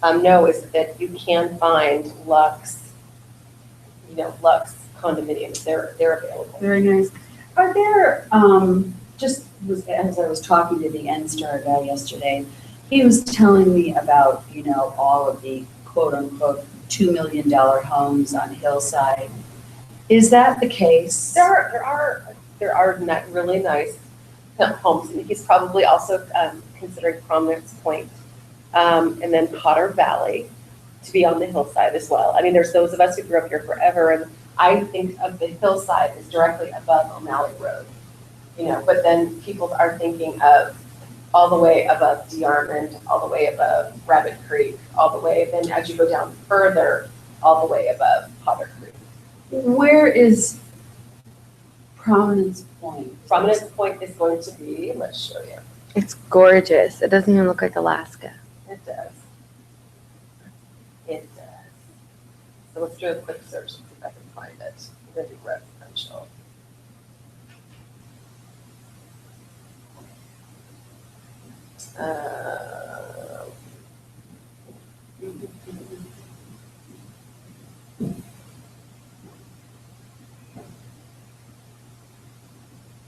know is that you can find Lux condominiums. They're available. Very nice. Are there, as I was talking to the NSTAR guy yesterday, he was telling me about, all of the quote unquote $2 million homes on Hillside. Is that the case? There are really nice homes. And he's probably also considering Prominence Point, and then Potter Valley to be on the hillside as well. I mean, there's those of us who grew up here forever, and I think of the hillside as directly above O'Malley Road, but then people are thinking of all the way above DeArmond, all the way above Rabbit Creek, all the way, then as you go down further, all the way above Potter Creek. Where is Prominence Point? Prominence Point is going to be, let's show you. It's gorgeous. It doesn't even look like Alaska. It does. It does. So let's do a quick search and see if I can find it. We're going to do residential.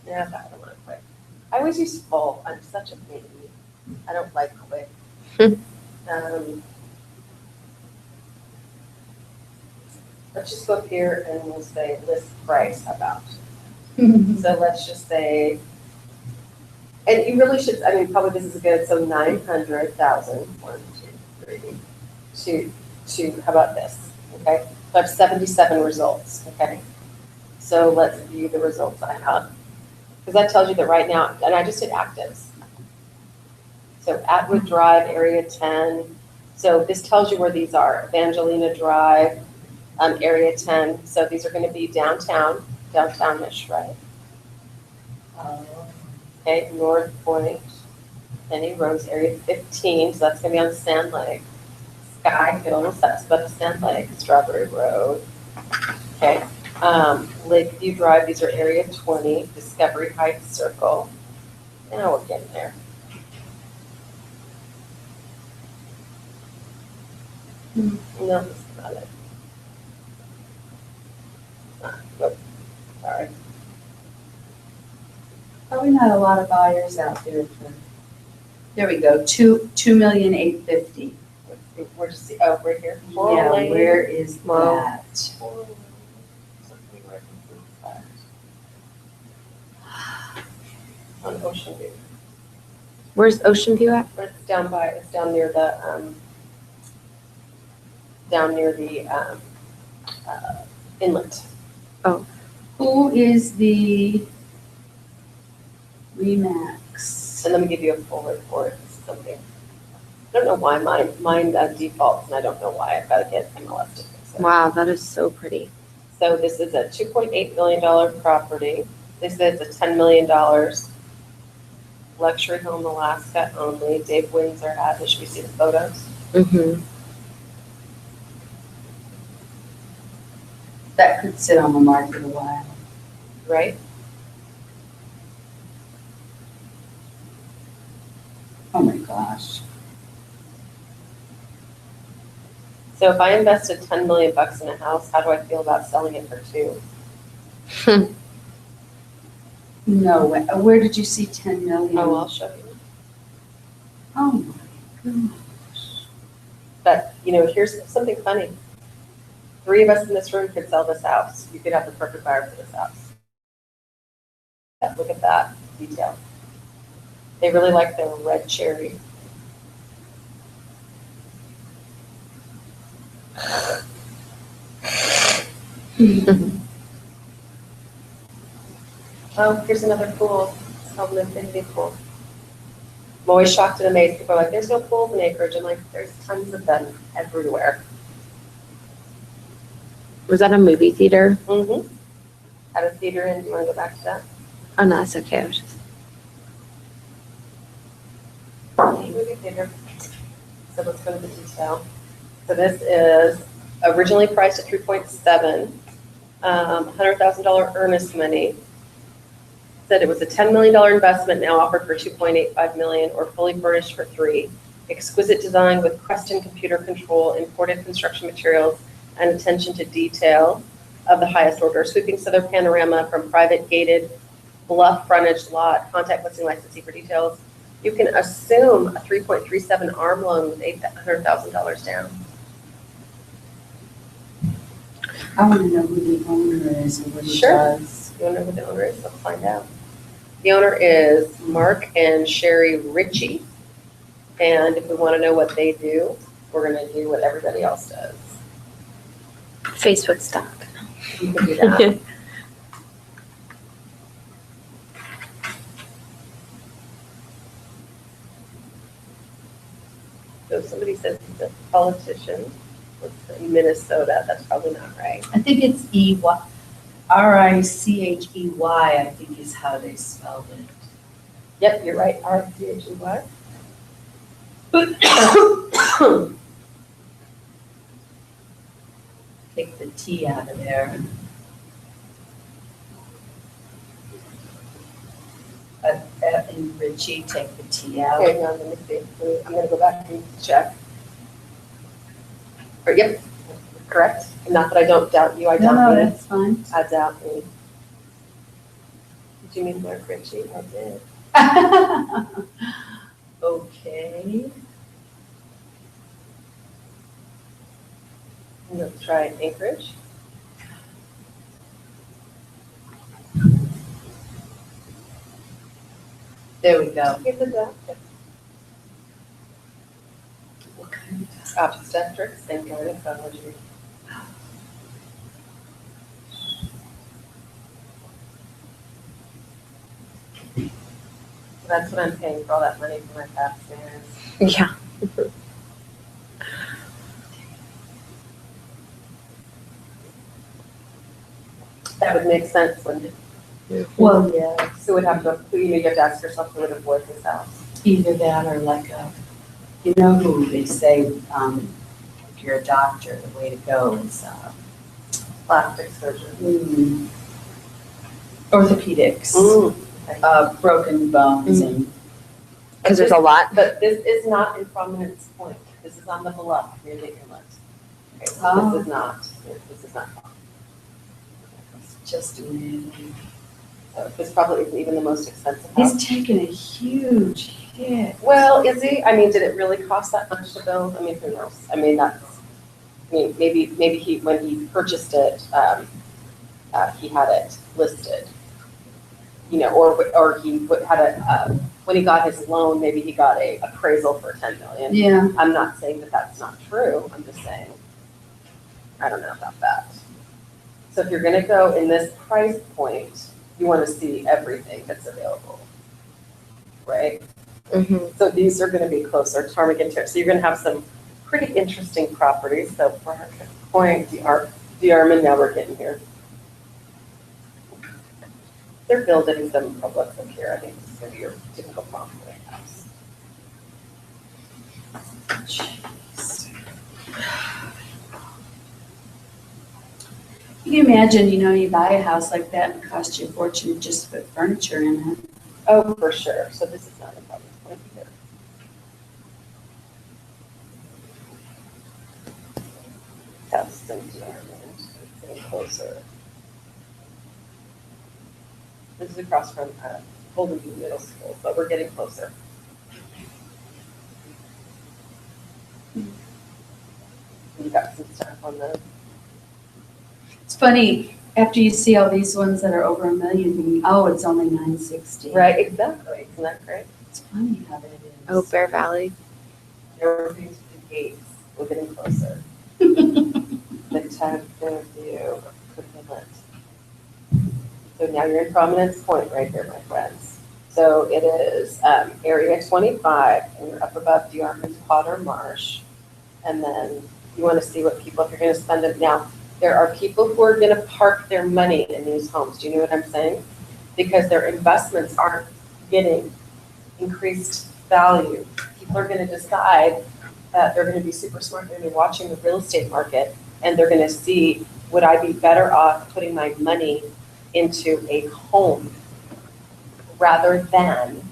Yeah, that one quick. I always use full. I'm such a baby. I don't like quick. Let's just go up here and we'll say list price about. So let's just say, and you really should, I mean, probably this is good, so 900,000, 1, 2, 3, 2, how about this, okay? So I have 77 results, okay? So let's view the results I have. Because that tells you that right now, and I just did actives. So Atwood Drive, Area 10. So this tells you where these are. Evangelina Drive, Area 10. So these are going to be downtown, downtown-ish, right? Okay, North Point, Penny Rose, Area 15. So that's going to be on Sand Lake. Sky Hills, that's above Sand Lake. Strawberry Road. Okay. Lakeview Drive, these are Area 20. Discovery Heights Circle. And we're getting there. No, that's not it. Nope. Sorry. Probably not a lot of buyers out there for, there we go, 2,850,000. Where's the, oh, right here. Yeah, where is Wow. that? On Ocean View. Where's Ocean View at? It's down by, it's down near the, inlet. Who is the Remax? And let me give you a full report, something. I don't know why mine defaults, and I don't know why. I've got to get MLS to fix it. Wow, that is so pretty. So this is a $2.8 million property. They said it's a $10 million luxury home, Alaska only. Dave Windsor has it. Should we see the photos? Mm-hmm. That could sit on the market a while. Right? Oh my gosh. So if I invested 10 million bucks in a house, how do I feel about selling it for 2? No way. Where did you see 10 million? Oh, I'll show you. Oh my gosh. But, here's something funny. 3 of us in this room could sell this house. You could have the perfect buyer for this house. Yeah, look at that detail. They really like their red cherry. Oh, here's another pool. It's called an infinity pool. I'm always shocked and amazed. People are like, there's no pools in Acreage. I'm like, there's tons of them everywhere. Was that a movie theater? Mm-hmm. At a theater, and do you want to go back to that? Oh, no, that's okay. I was just... Movie theater. So let's go to the detail. So this is originally priced at 3.7, $100,000 earnest money. Said it was a $10 million investment, now offered for $2.85 million, or fully furnished for $3 million. Exquisite design with Creston computer control, imported construction materials, and attention to detail of the highest order. Sweeping southern panorama from private gated bluff frontage lot. Contact listing licensee for details. You can assume a 3.37 arm loan with $800,000 down. I want to know who the owner is and what he Sure. does. You want to know who the owner is? Let's find out. The owner is Mark and Sherry Ritchie. And if we want to know what they do, we're going to do what everybody else does. Facebook stock. You can do that. So somebody says he's a politician. What's in Minnesota? That's probably not right. I think it's E-Y, R-I-C-H-E-Y, I think is how they spelled it. Yep, you're right. R-C-H-E-Y. Take the T out of there. In Richie, take the T out. Okay, hang on, let me see. I'm gonna go back and check. Or, yep, correct. Not that I don't doubt you, I No, doubt me. that's fine. I doubt me. Did you mean Mark Ritchie? I did. Okay. Let's try Anchorage. There we go. Give it that. What kind of Obstetrics and gynecology. That's what I'm paying for all that money for my pap smears. Yeah. That would make sense, wouldn't it? Well, yeah, So we'd have to, you have to ask yourself who would avoid his house. either that or like you know who they say, if you're a doctor, the way to go is, Plastic surgeon. orthopedics, broken bones and. Because there's a lot. But this is not in Prominence Point. This is on the bluff near the inlet. Okay, so Oh. this is not. Just amazing. So this probably isn't even the most expensive house. He's taken a huge hit. Well, is he? I mean, did it really cost that much to build? I mean, who knows? I mean, maybe he, when he purchased it, he had it listed. You know, or he had a, when he got his loan, maybe he got a appraisal for 10 million. Yeah. I'm not saying that that's not true. I'm just saying, I don't know about that. So if you're gonna go in this price point, you wanna see everything that's available, right? Mm-hmm. So these are gonna be closer, Ptarmigan Terrace. So you're gonna have some pretty interesting properties. So Briar Point, Arman, now we're getting here. They're building some Publix up here. I think this is gonna be your typical farm house. Jeez. You can imagine, you buy a house like that and it costs you a fortune just to put furniture in it. Oh, for sure. So this is not a Publix Point either. House and Arman, getting closer. This is across from Golden View Middle School, but we're getting closer. You got some stuff on the, It's funny, after you see all these ones that are over $1 million, you think, oh, it's only 960. right, exactly, isn't that great? It's funny how that is. Oh, Bear Valley. Everything's to the gates, we're getting closer. The 10th View, equivalent. So now you're in Prominence Point right here, my friends. So it is area 25, and you're up above Arman's Potter Marsh. And then you want to see what people, if you're going to spend it now, there are people who are going to park their money in these homes. Do you know what I'm saying? Because their investments aren't getting increased value. People are going to decide that they're going to be super smart. They're going to be watching the real estate market, and they're going to see, would I be better off putting my money into a home rather than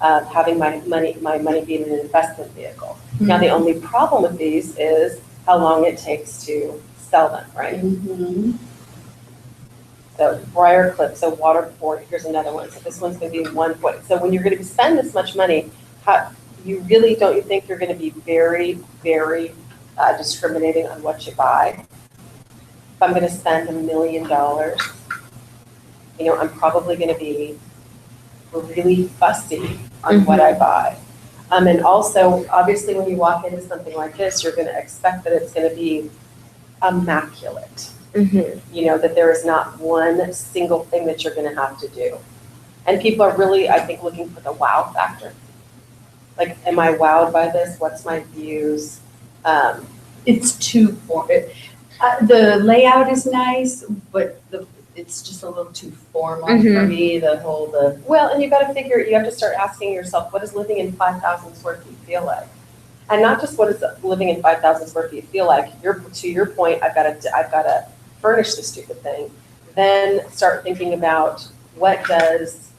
having my money being an investment vehicle. Mm-hmm. Now, the only problem with these is how long it takes to sell them, right? Mm-hmm. So Briar Cliff, so Waterport, here's another one. So this one's going to be 1 point. So when you're going to spend this much money, you really don't you think you're going to be very, very discriminating on what you buy? If I'm going to spend $1 million, I'm probably going to be really fussy on what I buy. And also, obviously, when you walk into something like this, you're gonna expect that it's gonna be immaculate. You know, that there is not one single thing that you're gonna have to do. And people are really, I think, looking for the wow factor. Like, am I wowed by this? What's my views? It's too the layout is nice, but it's just a little too formal for me, the Well, and you gotta figure, you have to start asking yourself, what does living in 5,000 square feet feel like? And not just what does living in 5,000 square feet feel like, to your point, I've gotta furnish the stupid thing. Then start thinking about what does,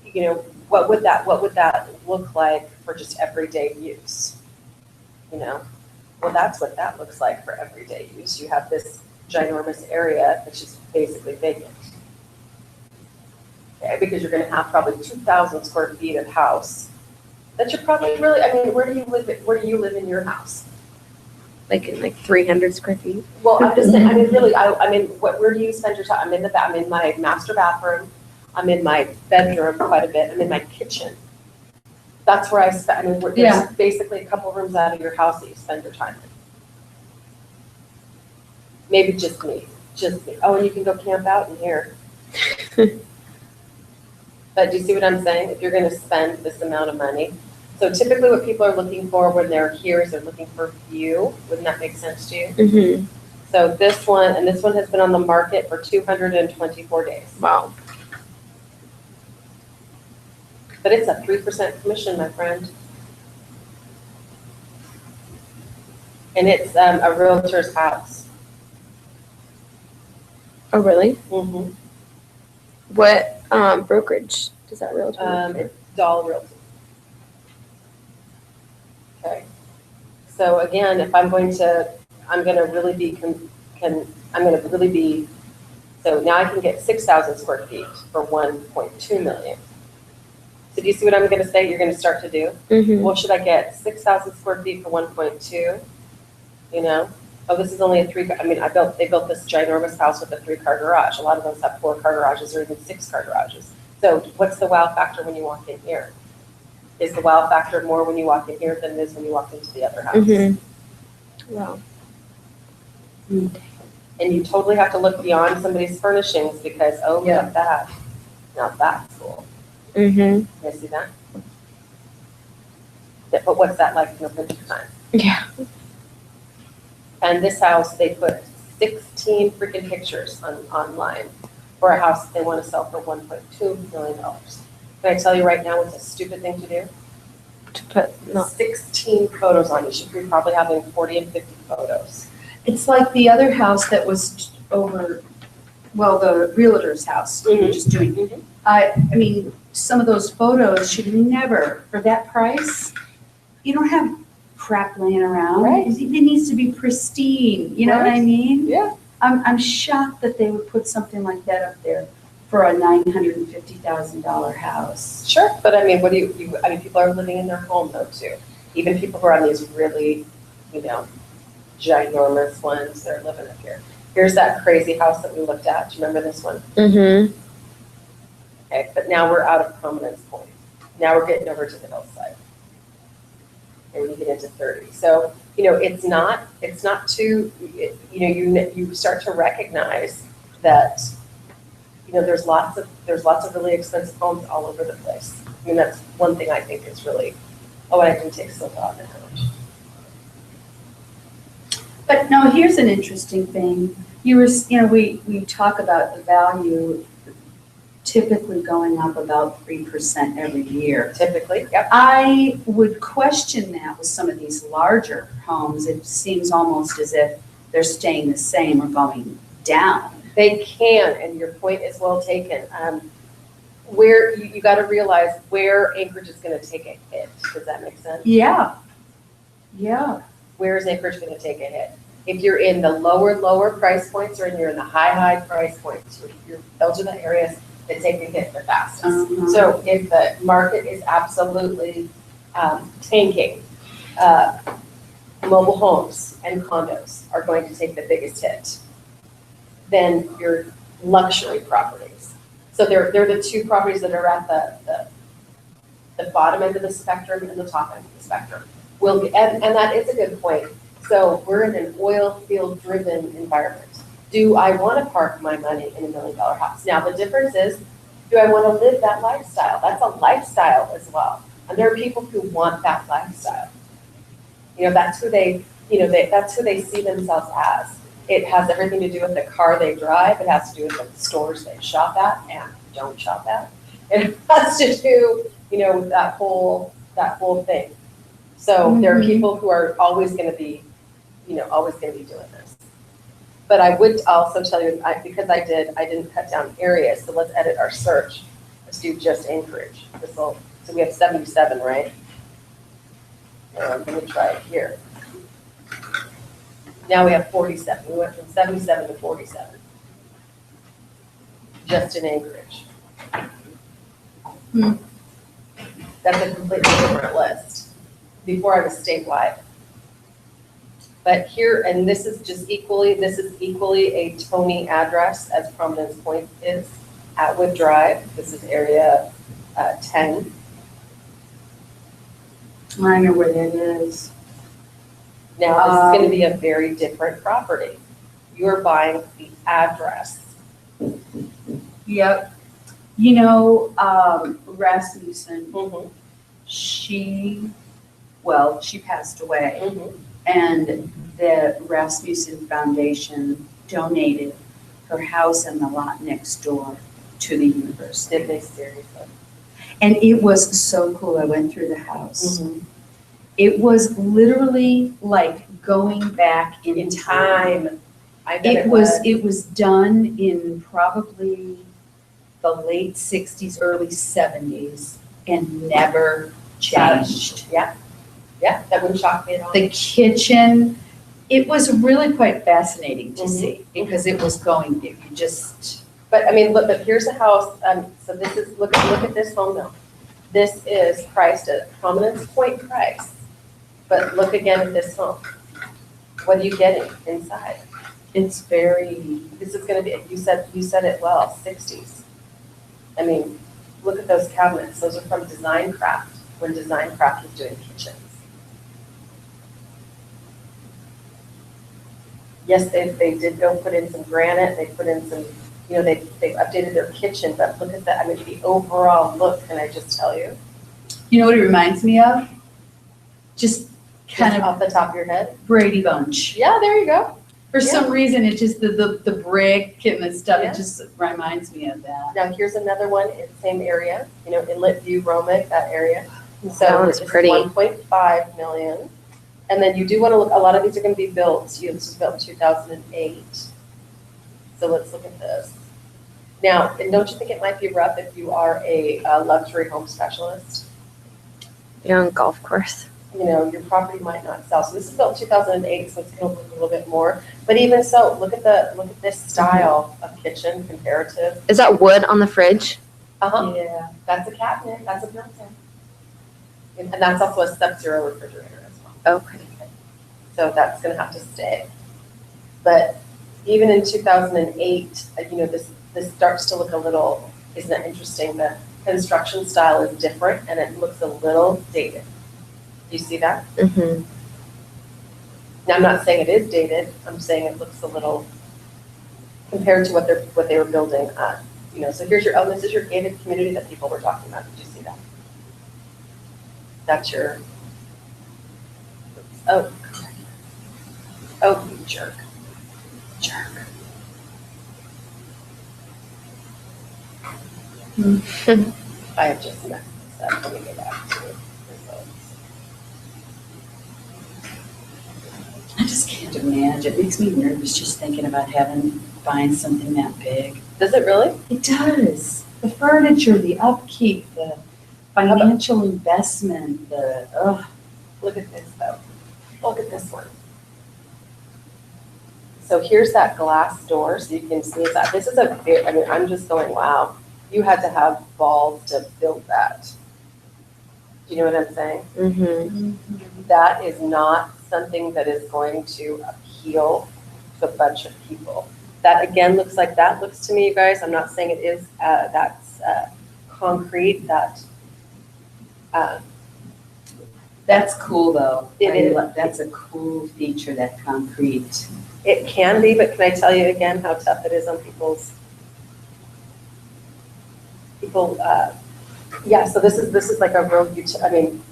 you know, what would that look like for just everyday use? You know, well, that's what that looks like for everyday use. You have this ginormous area that's just basically vacant. Okay, because you're gonna have probably 2,000 square feet of house that you're probably really, I mean, where do you live in your house? Like in like 300 square feet. Well, I'm just saying, I mean, really, I mean, where do you spend your time? I'm in my master bathroom, I'm in my bedroom quite a bit, I'm in my kitchen. That's where I spend, I mean, there's basically a couple rooms out of your house that you spend your time in. Maybe just me. Oh, and you can go camp out in here. But do you see what I'm saying? If you're gonna spend this amount of money. So typically what people are looking for when they're here is they're looking for view. Wouldn't that make sense to you? So this one has been on the market for 224 days. Wow. But it's a 3% commission, my friend. And it's a realtor's house. Oh, really? Mm-hmm. What brokerage does that realtor work for? It's Doll Realty. Okay. So again, if I'm going to really be, so now I can get 6,000 square feet for 1.2 million. So do you see what I'm gonna say you're gonna start to do? Well, should I get 6,000 square feet for 1.2? You know? Oh, this is only they built this ginormous house with a 3-car garage. A lot of those have 4-car garages or even 6-car garages. So what's the wow factor when you walk in here? Is the wow factor more when you walk in here than it is when you walk into the other house? Wow. And you totally have to look beyond somebody's furnishings because, oh, look at that. Now that's cool. You see that? But what's that like in the winter time? Yeah. And this house, they put 16 freaking pictures online for a house that they want to sell for $1.2 million. Can I tell you right now, it's a stupid thing to do? To put 16 photos on. You should be probably having 40 and 50 photos. It's like the other house that was over, well, the realtor's house you were just doing. I mean, some of those photos should never, for that price, you don't have crap laying around. Right. It needs to be pristine, you know what I mean? Yeah. I'm shocked that they would put something like that up there for a $950,000 house. Sure, but I mean, I mean, people are living in their home though too. Even people who are on these really, you know, ginormous ones, they're living up here. Here's that crazy house that we looked at. Do you remember this one? Okay, but now we're out of Prominence Point. Now we're getting over to the hillside. And we get into 30. So, you know, it's not too, you know, you start to recognize that, you know, there's lots of really expensive homes all over the place. I mean, that's one thing I think is really, oh, I can take silk off now. But no, here's an interesting thing. We talk about the value typically going up about 3% every year. Typically, yep. I would question that with some of these larger homes. It seems almost as if they're staying the same or going down. They can, and your point is well taken. Where you got to realize where Anchorage is going to take a hit. Does that make sense? Yeah. Where is Anchorage going to take a hit? If you're in the lower price points or you're in the high price points, those are the areas that take a hit the fastest. So if the market is absolutely tanking, mobile homes and condos are going to take the biggest hit. Then your luxury properties. So they're the two properties that are at the bottom end of the spectrum and the top end of the spectrum. And that is a good point. So we're in an oil field driven environment. Do I want to park my money in $1 million house? Now, the difference is, do I want to live that lifestyle? That's a lifestyle as well. And there are people who want that lifestyle. That's who that's who they see themselves as. It has everything to do with the car they drive. It has to do with the stores they shop at and don't shop at. It has to do, with that whole thing. So there are people who are always going to be, always going to be doing this. But I would also tell you, because I didn't cut down areas. So let's edit our search. Let's do just Anchorage. So we have 77, right? Let me try it here. Now we have 47. We went from 77 to 47. Just in Anchorage. That's a completely different list. Before I was statewide. But here, and this is equally a Tony address as Providence Point is. Atwood Drive, this is area 10. I know where that is. Now, this is going to be a very different property. You're buying the address. Yep. Rasmussen, she passed away. And the Rasmussen Foundation donated her house and the lot next door to the university. Did they seriously? And it was so cool. I went through the house. It was literally like going back in time. I bet It was done in probably the late 60s, early 70s, and never changed. Yeah, that wouldn't shock me at all. The kitchen, it was really quite fascinating to see because it was going, you just. But I mean, look, but here's a house, so this is, look at this home now. This is priced at Providence Point price. But look again at this home. What are you getting inside? It's very. This is gonna be, you said it well, 60s. I mean, look at those cabinets. Those are from Design Craft, when Design Craft was doing kitchens. Yes, they did go put in some granite, they put in some, they've updated their kitchen, but look at that, I mean, the overall look, can I just tell you? You know what it reminds me of? Just kind of off the top of your head? Brady Bunch. Yeah, there you go. For some reason, it just, the brick and the stuff, Yeah. it just reminds me of that. Now, here's another one in the same area, Inlet View, Romick, that area. That So one's this is pretty. 1.5 million. And then you do want to look, a lot of these are going to be built, this was built in 2008. So let's look at this. Now, and don't you think it might be rough if you are a luxury home specialist? You're on golf course. Your property might not sell. So this is built in 2008, so it's going to look a little bit more. But even so, look at this style of kitchen comparative. Is that wood on the fridge? Yeah. That's a cabinet. That's a built-in. And that's also a sub-zero refrigerator as well. Okay. So that's going to have to stay. But even in 2008, this starts to look a little. Isn't that interesting? The construction style is different, and it looks a little dated. Do you see that? Mm-hmm. Now, I'm not saying it is dated. I'm saying it looks a little compared to what they were building. So here's this is your gated community that people were talking about. Did you see that? That's your. Oh, you jerk. I have just messed this up. Let me go back to results. I just can't imagine. It makes me nervous just thinking about buying something that big. Does it really? It does. The furniture, the upkeep, the financial investment, Look at this though. Look at this one. So here's that glass door, so you can see that. This is I'm just going, wow. You had to have balls to build that. Do you know what I'm saying? Mm-hmm. That is not something that is going to appeal to a bunch of people. That again looks like, that looks to me, you guys, I'm not saying it is, that's concrete, that, That's cool, though. It is. That's a cool feature, that concrete. it can be, but can I tell you again how tough it is on people, yeah, so this is like a real, I mean,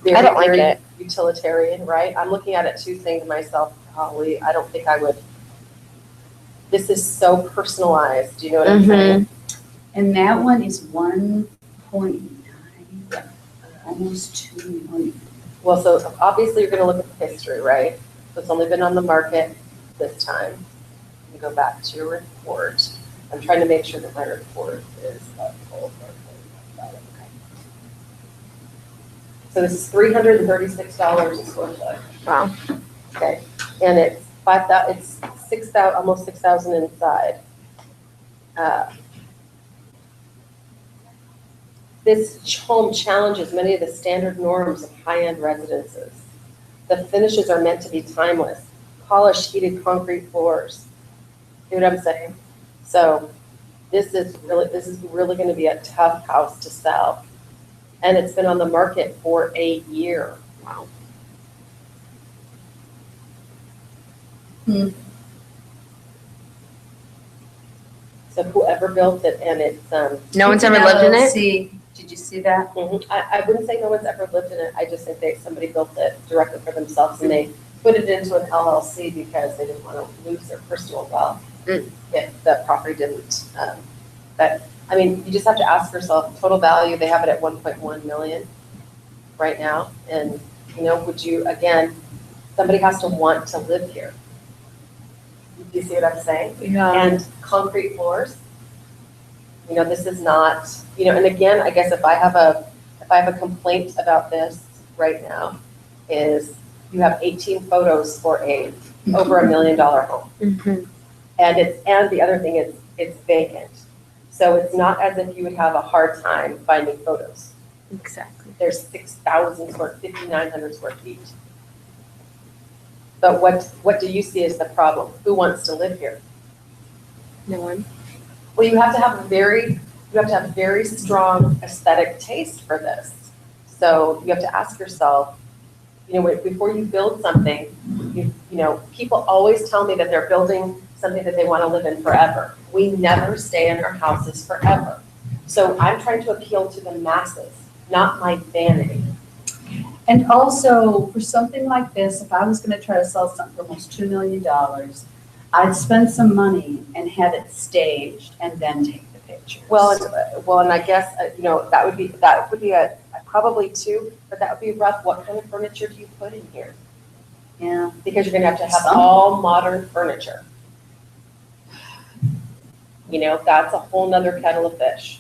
I don't like very it. utilitarian, right? I'm looking at it too, saying to myself, golly, I don't think I would, this is so personalized, do you know what I'm saying? And that one is 1.9, almost 2 million. Well, so obviously you're gonna look at the history, right? So it's only been on the market this time. You go back to your report. I'm trying to make sure that my report is up. So this is $336 a square foot. Wow. Okay, and it's 5,000. It's 6,000, almost 6,000 inside. This home challenges many of the standard norms of high-end residences. The finishes are meant to be timeless. Polished, heated concrete floors. See what I'm saying? So this is really going to be a tough house to sell. And it's been on the market for a year. Wow. So whoever built it, and it's No one's ever lived in it? LLC. Did you see that? I wouldn't say no one's ever lived in it. I just think somebody built it directly for themselves, and they put it into an LLC because they didn't want to lose their personal wealth if the property didn't. But I mean, you just have to ask yourself, total value, they have it at 1.1 million right now. And, you know, would you, again, somebody has to want to live here. Do you see what I'm saying? Yeah. And concrete floors, you know, this is not, you know, and again, I guess if I have a complaint about this right now, is you have 18 photos for a over $1 million home. Mm-hmm. And the other thing is it's vacant. So it's not as if you would have a hard time finding photos. Exactly. There's 5,900 square feet. But what do you see as the problem? Who wants to live here? No one. Well, you have to have very strong aesthetic taste for this. So you have to ask yourself, you know, before you build something, you know, people always tell me that they're building something that they want to live in forever. We never stay in our houses forever. So I'm trying to appeal to the masses, not my vanity. And also, for something like this, if I was gonna try to sell something for almost $2 million, I'd spend some money and have it staged and then take the pictures. Well, and I guess, you know, that would be a probably two, but that would be rough. What kind of furniture do you put in here? Yeah. Because you're gonna have Some. all modern furniture. You know, that's a whole nother kettle of fish.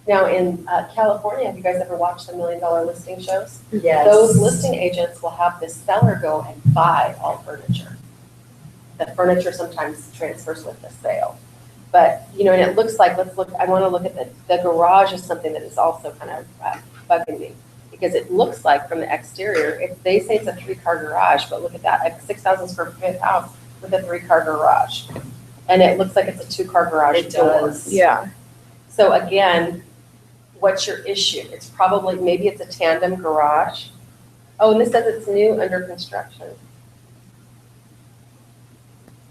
Now in California, have you guys ever watched the $1 Million Listing shows? Yes. Those listing agents will have the seller go and buy all furniture. The furniture sometimes transfers with the sale. But, you know, and it looks like, I want to look at the garage is something that is also kind of bugging me. Because it looks like from the exterior, they say it's a 3-car garage, but look at that, a 6,000 square foot house with a 3-car garage. And it looks like it's a 2-car garage. It does. Yeah. So again, what's your issue? It's probably, maybe it's a tandem garage. Oh, and this says it's new, under construction.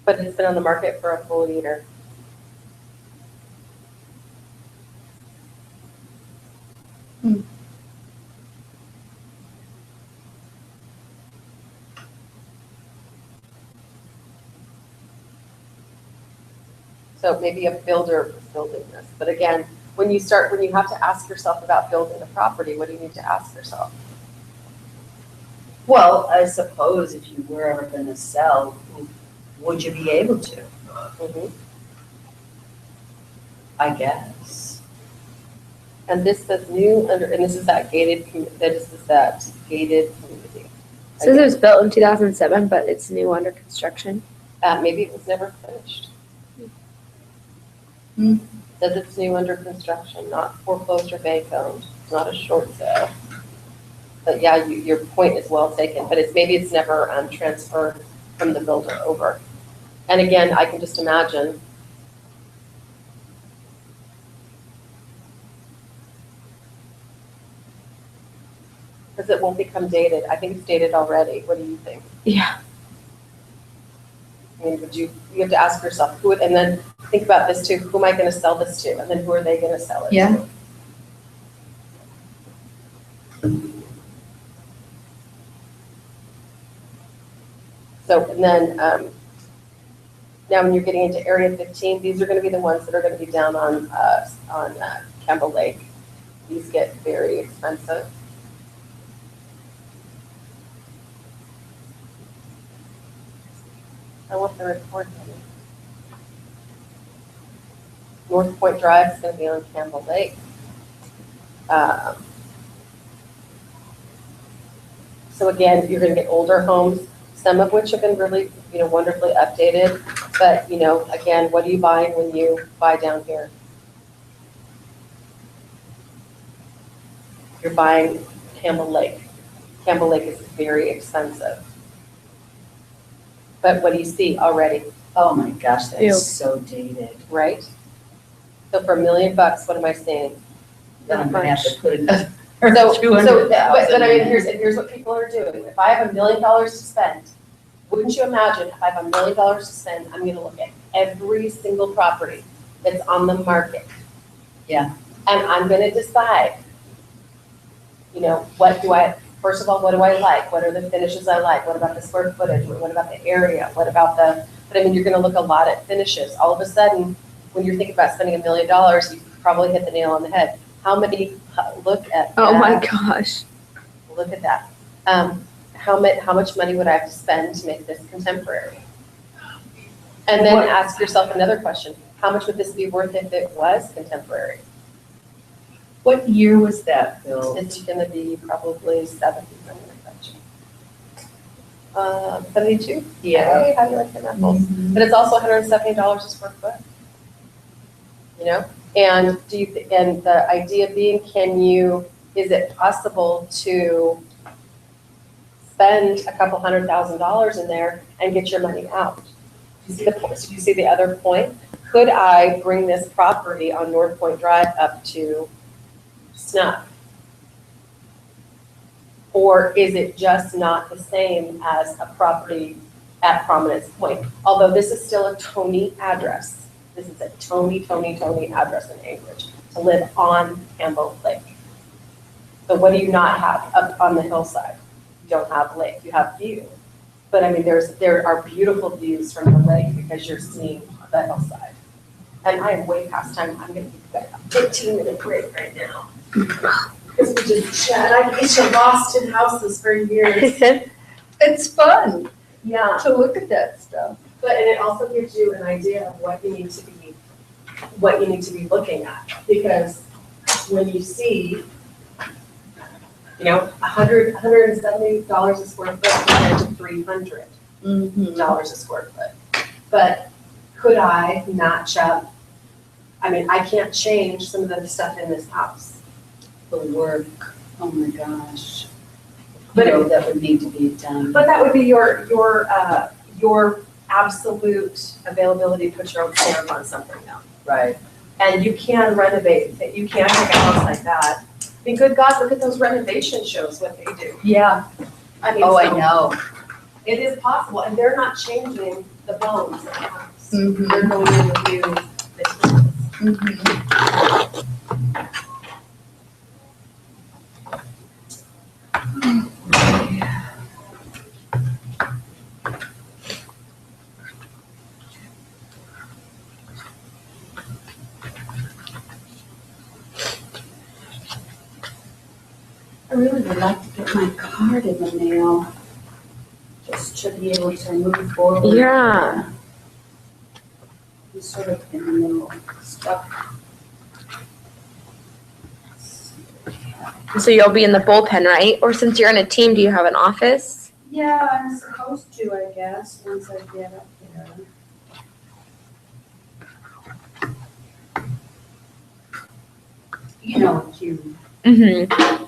But it's been on the market for a full year. So maybe a builder was building this. But again, when you have to ask yourself about building a property, what do you need to ask yourself? Well, I suppose if you were ever gonna sell, would you be able to? Mm-hmm. I guess. And this says new under, and this is that gated community. It says it was built in 2007, but it's new under construction. Maybe it was never finished. Hmm. Says it's new under construction, not foreclosed or bank owned. It's not a short sale. But yeah, your point is well taken, but maybe it's never transferred from the builder over. And again, I can just imagine Because it won't become dated. I think it's dated already. What do you think? Yeah. I mean, you have to ask yourself, and then think about this too, who am I gonna sell this to? And then who are they gonna sell it to? Yeah. So, and then, now when you're getting into Area 15, these are gonna be the ones that are gonna be down on Campbell Lake. These get very expensive. I want the report. North Point Drive is gonna be on Campbell Lake. So again, you're gonna get older homes, some of which have been really, wonderfully updated. But, again, what are you buying when you buy down here? You're buying Campbell Lake. Campbell Lake is very expensive. But what do you see already, Oh my gosh, Ew. that's so dated. right? So for $1 million, what am I saying? Then I'm gonna have to put another So, 200,000 but I mean, in. here's what people are doing. If I have $1 million to spend, wouldn't you imagine if I have $1 million to spend, I'm gonna look at every single property that's on the market. Yeah. And I'm gonna decide, first of all, what do I like? What are the finishes I like? What about the square footage? What about the area? What about but I mean, you're gonna look a lot at finishes. All of a sudden, when you're thinking about spending $1 million, you probably hit the nail on the head. How many, look at that. Oh my gosh. Look at that. How much money would I have to spend to make this contemporary? And then ask yourself another question. How much would this be worth if it was contemporary? What year was that, Bill? It's gonna be probably 70, I'm gonna bet you. 72? Yeah. Hey, how do you like the apples? Mhm. But it's also $170 a square foot. And and the idea being, is it possible to spend a couple $100,000 in there and get your money out? Do you see the other point? Could I bring this property on North Point Drive up to snuff? Or is it just not the same as a property at Prominence Point? Although this is still a Tony address. This is a Tony address in Anchorage, to live on Campbell Lake. So what do you not have up on the hillside? You don't have lake, you have view. But I mean, there are beautiful views from the lake because you're seeing the hillside. And I am way past time. I'm gonna take a 15-minute break right now. Because we just chat. I've been to Boston houses for years. It's fun Yeah. to look at that stuff. And it also gives you an idea of what you need to be looking at. Because when you see, $170 a square foot compared to $300 a square foot. But could I match up? I mean, I can't change some of the stuff in this house. The work, oh my gosh. But That would need to be done. But that would be your absolute availability to put your own stamp on something now. Right. And you can renovate, you can take a house like that. I mean, good God, look at those renovation shows, what they do. Yeah. I mean, Oh, I so know. it is possible, and they're not changing the bones of the house. Mhm. They're going in with new materials. I really would like to get my card in the mail, just to be able to move forward. Yeah. I'm sort of in the middle of stuff. So you'll be in the bullpen, right? Or since you're in a team, do you have an office? Yeah, I'm supposed to, I guess, once I get up there. You. Mm-hmm.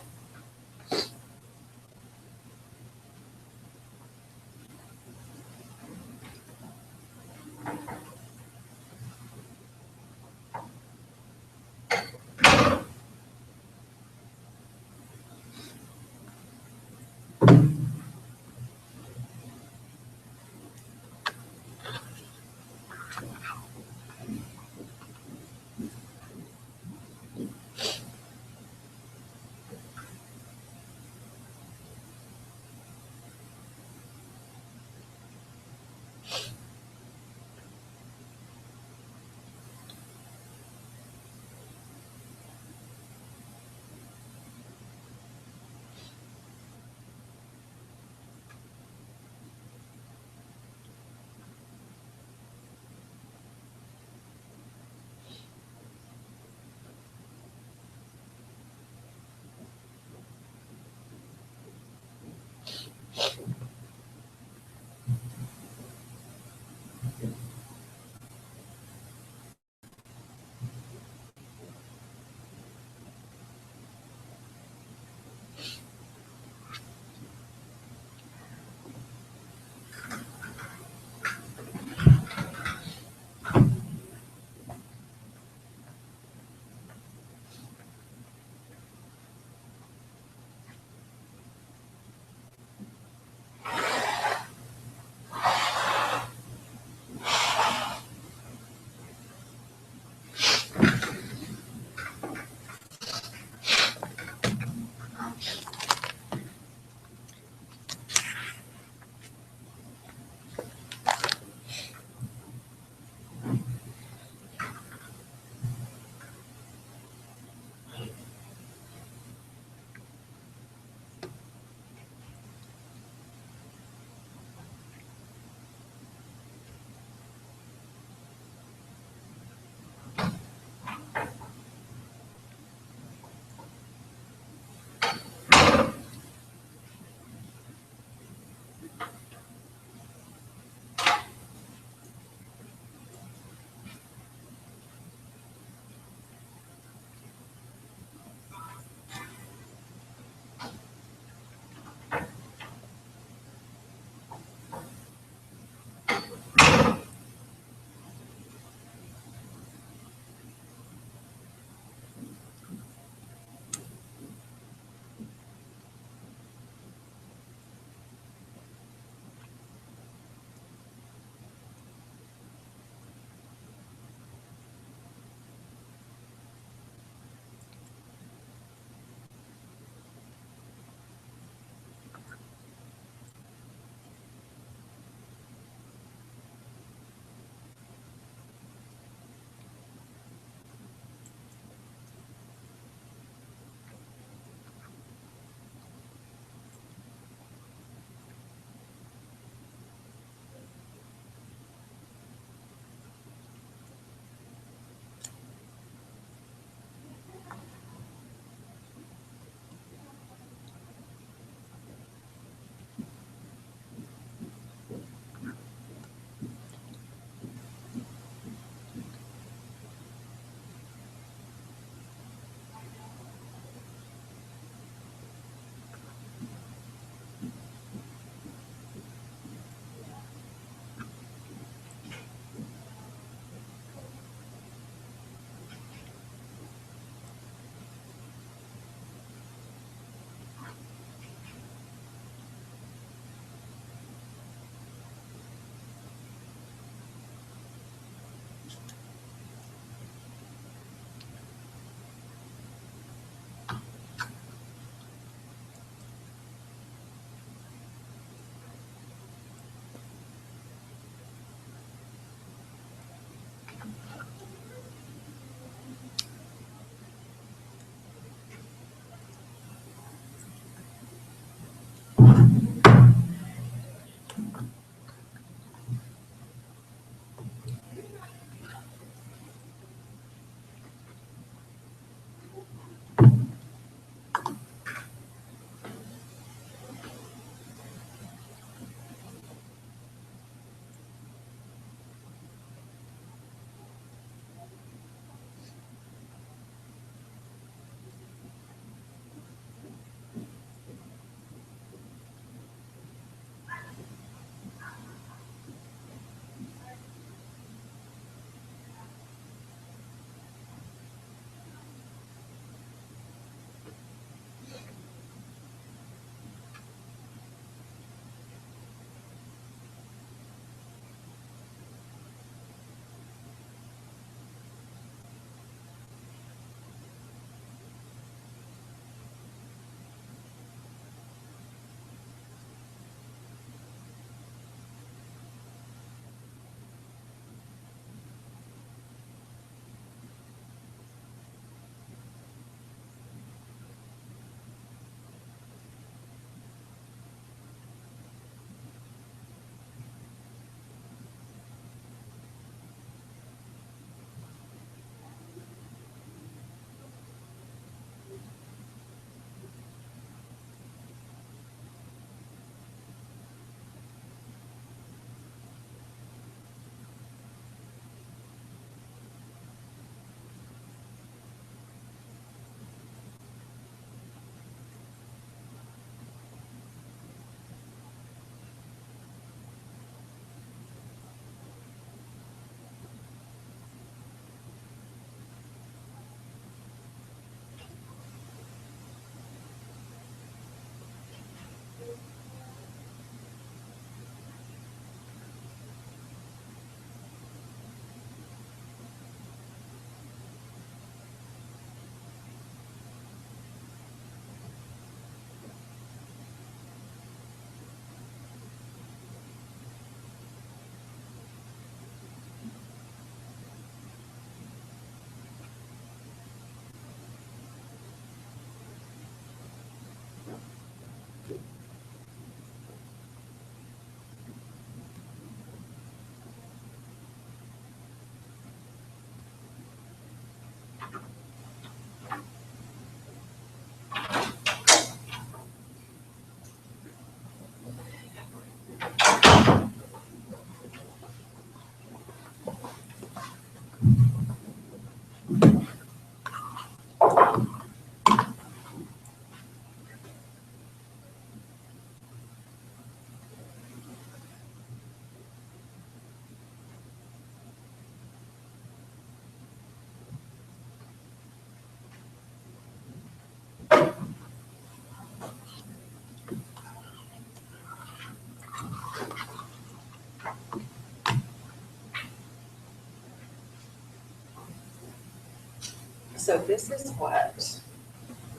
So this is what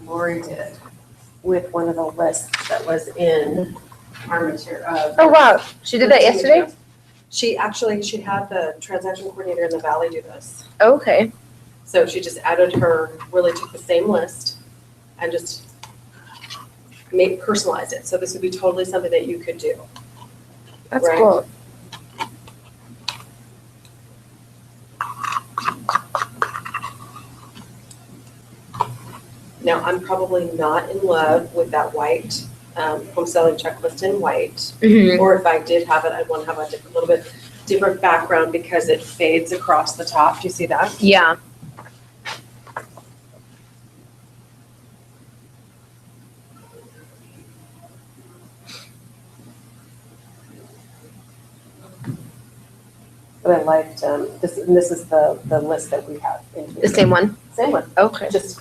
Lori did with one of the lists that was in our material. Oh, wow. She did that yesterday? She had the transaction coordinator in the Valley do this. Okay. So she just really took the same list and just personalized it. So this would be totally something that you could do. That's Right. cool. Now, I'm probably not in love with that white home selling checklist in white. Mhm. Or if I did have it, I'd want to have a little bit different background because it fades across the top. Do you see that? Yeah. But I liked this, and this is the list that we have. The same one? Same one, Okay. just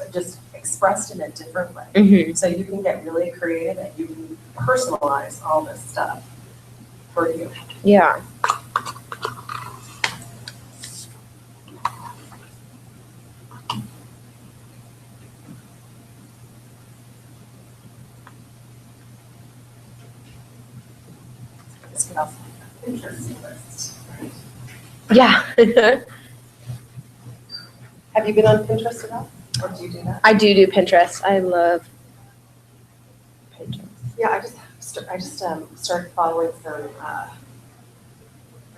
expressed in a different way. Mm-hmm. So you can get really creative and you can personalize all this stuff for you. Yeah. This could also be an interesting list. Yeah. Have you been on Pinterest at all? Or do you do that? I do Pinterest. I love Pinterest. Yeah, I just started following some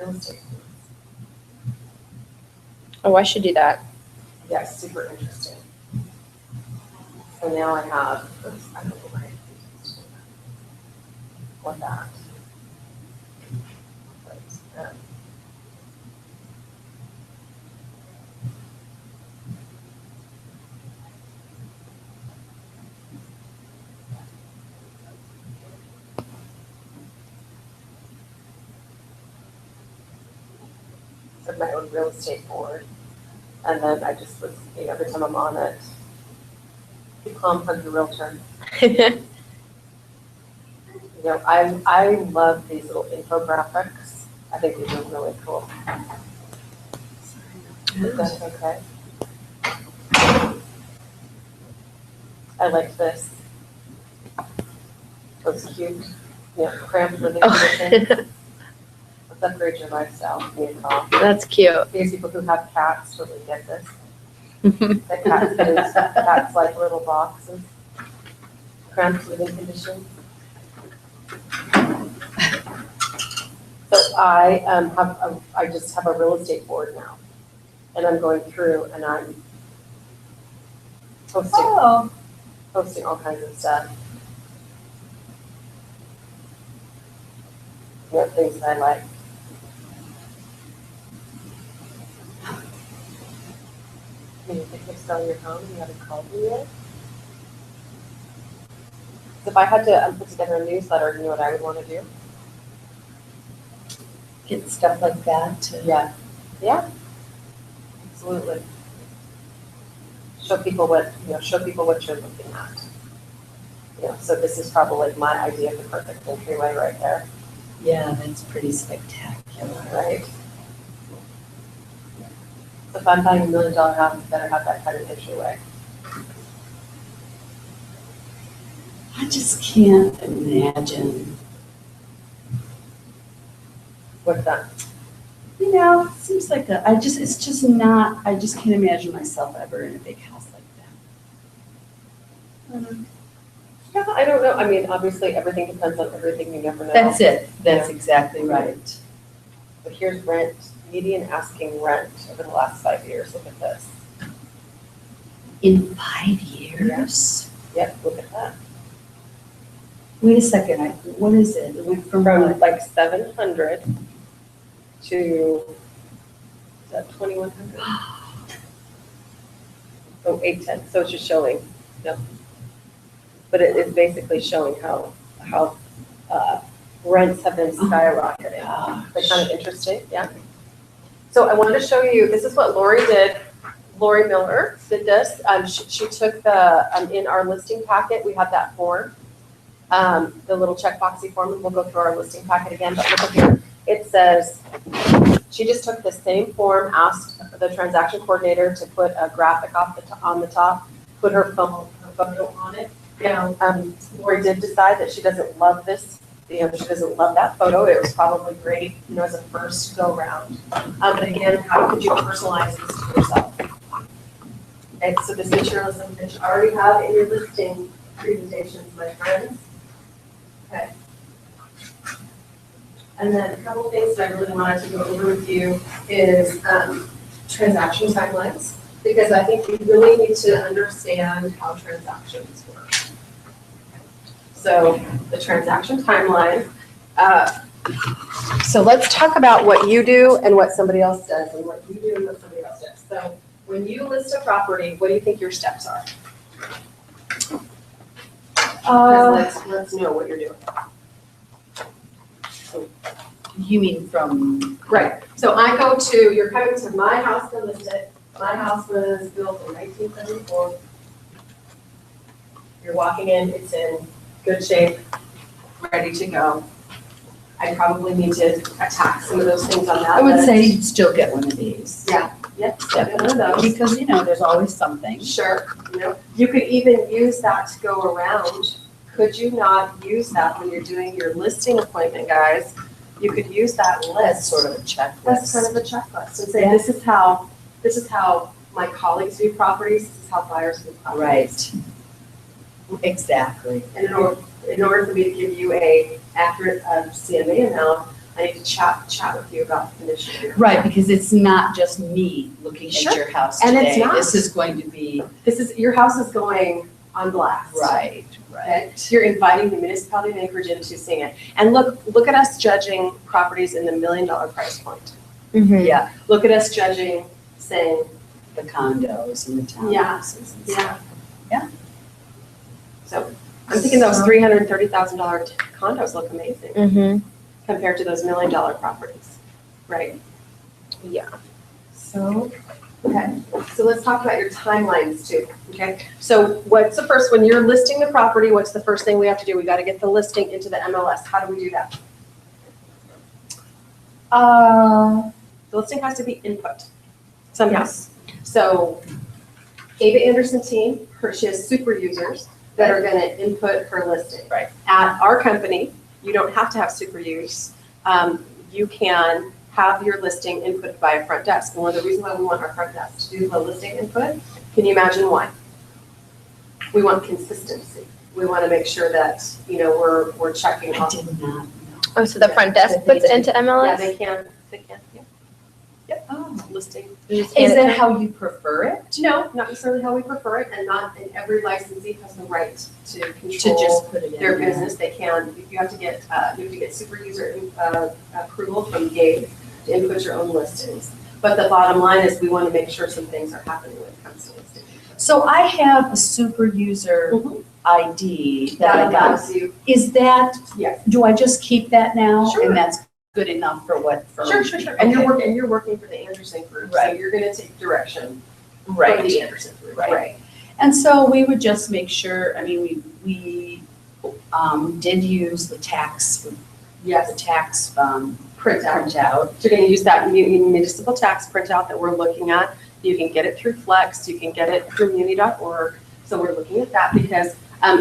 real estate. Oh, I should do that. Yeah, super interesting. So now I have, I don't know where I what that. But, of my own real estate board. And then I just was, every time I'm on it, become a realtor. I love these little infographics. I think these are really cool. Is that okay? I like this. Looks cute. Cramped living conditions. Oh. Let's upgrade your lifestyle. Give me a call. That's cute. These people who have cats totally get this. The cats like little boxes. Cramped living conditions. So I just have a real estate board now, and I'm going through and I'm posting all kinds of stuff. Things that I like. You think of selling your home? You haven't called me yet. So if I had to put together a newsletter, you know what I would want to do? Get stuff like that. Yeah, absolutely. Show people what you're looking at. So this is probably my idea of the perfect entryway right there, Yeah, that's pretty spectacular. right? So if I'm buying $1 million house, I better have that kind of entryway. I just can't imagine. What's that? It seems like it's just not, I just can't imagine myself ever in a big house like that. Yeah, I don't know. I mean, obviously, everything depends on everything. You never know. That's it. That's exactly right. But here's rent, median asking rent over the last 5 years. Look at this. In 5 years? Yep, look at that. Wait a second, what is it? It went from From like 700 to, is that 2,100? Oh, 810. So it's just showing. No. But it is basically showing how rents have been skyrocketing. That's kind of interesting, yeah. So I wanted to show you, this is what Lori did. Lori Miller did this. She took in our listing packet, we have that form, the little checkboxy form, and we'll go through our listing packet again, but look up here. It says, she just took the same form, asked the transaction coordinator to put a graphic on the top, put her photo on it. Now, Lori did decide that she doesn't love this, she doesn't love that photo. It was probably great, as a first go round. But again, how could you personalize this to yourself? Okay, so this materialism that you already have in your listing presentations, my friends. Okay. And then a couple things that I really wanted to go over with you is transaction timelines, because I think you really need to understand how transactions work. So the transaction timeline. So let's talk about what you do and what somebody else does, and what you do and what somebody else does. So when you list a property, what do you think your steps are? Let's know what you're doing. You mean from? Right. So you're coming to my house to list it. My house was built in 1974. You're walking in, it's in good shape, ready to go. I probably need to attack some of those things on that. I would list. say you'd still get one of these. Yeah, yep, get one of those. Because, there's always something. Sure, you could even use that to go around. Could you not use that when you're doing your listing appointment, guys? You could use that list. That's sort of a checklist. That's kind of a checklist, and say, this is how my colleagues view properties, this is how buyers view properties. Right. Exactly. And in order for me to give you a accurate CMA amount, I need to chat with you about the condition of your home. Right, because it's not just me looking at Sure. your house And today. it's not. This is going to be. Your house is going on blast. Right. Okay? You're inviting the municipality of Anchorage into seeing it. And look at us judging properties in the $1 million price point. Mhm. Yeah, Look at us judging, saying, the condos and the townhouses. and stuff. yeah. Yeah. So I'm thinking those $330,000 condos look amazing Mhm. compared to those $1 million properties, right? Yeah. So, okay, so let's talk about your timelines too, okay? So what's the first, when you're listing the property, what's the first thing we have to do? We got to get the listing into the MLS. How do we do that? The listing has to be input somehow. So Ava Anderson team, she has super users that are going to input her listing. Right. At our company, you don't have to have super use. You can have your listing input by a front desk. And one of the reasons why we want our front desk to do the listing input, can you imagine why? We want consistency. We want to make sure that, we're checking I off. did not know. Oh, so the front desk puts it into Yeah, MLS? they can, yeah. Oh. Listing. You just Is hand it that to- how you prefer it? No, not necessarily how we prefer it, and every licensee has the right to To control just put it in their there? business. They can, you have to get super user approval from Gabe to input your own listings. But the bottom line is we want to make sure some things are happening when it comes to listing. So I have a super user Mhm. ID that I That got. allows you, Is that, yes. do I just keep that now? Sure. And that's good enough for what firm? Sure. And Okay. you're working for the Anderson group, so Right. you're going to take direction from Right. the Anderson group. Right. And so we would just make sure, we did use the tax Yes, printout. printout. You're going to use that municipal tax printout that we're looking at. You can get it through Flex, you can get it through muni.org. So we're looking at that because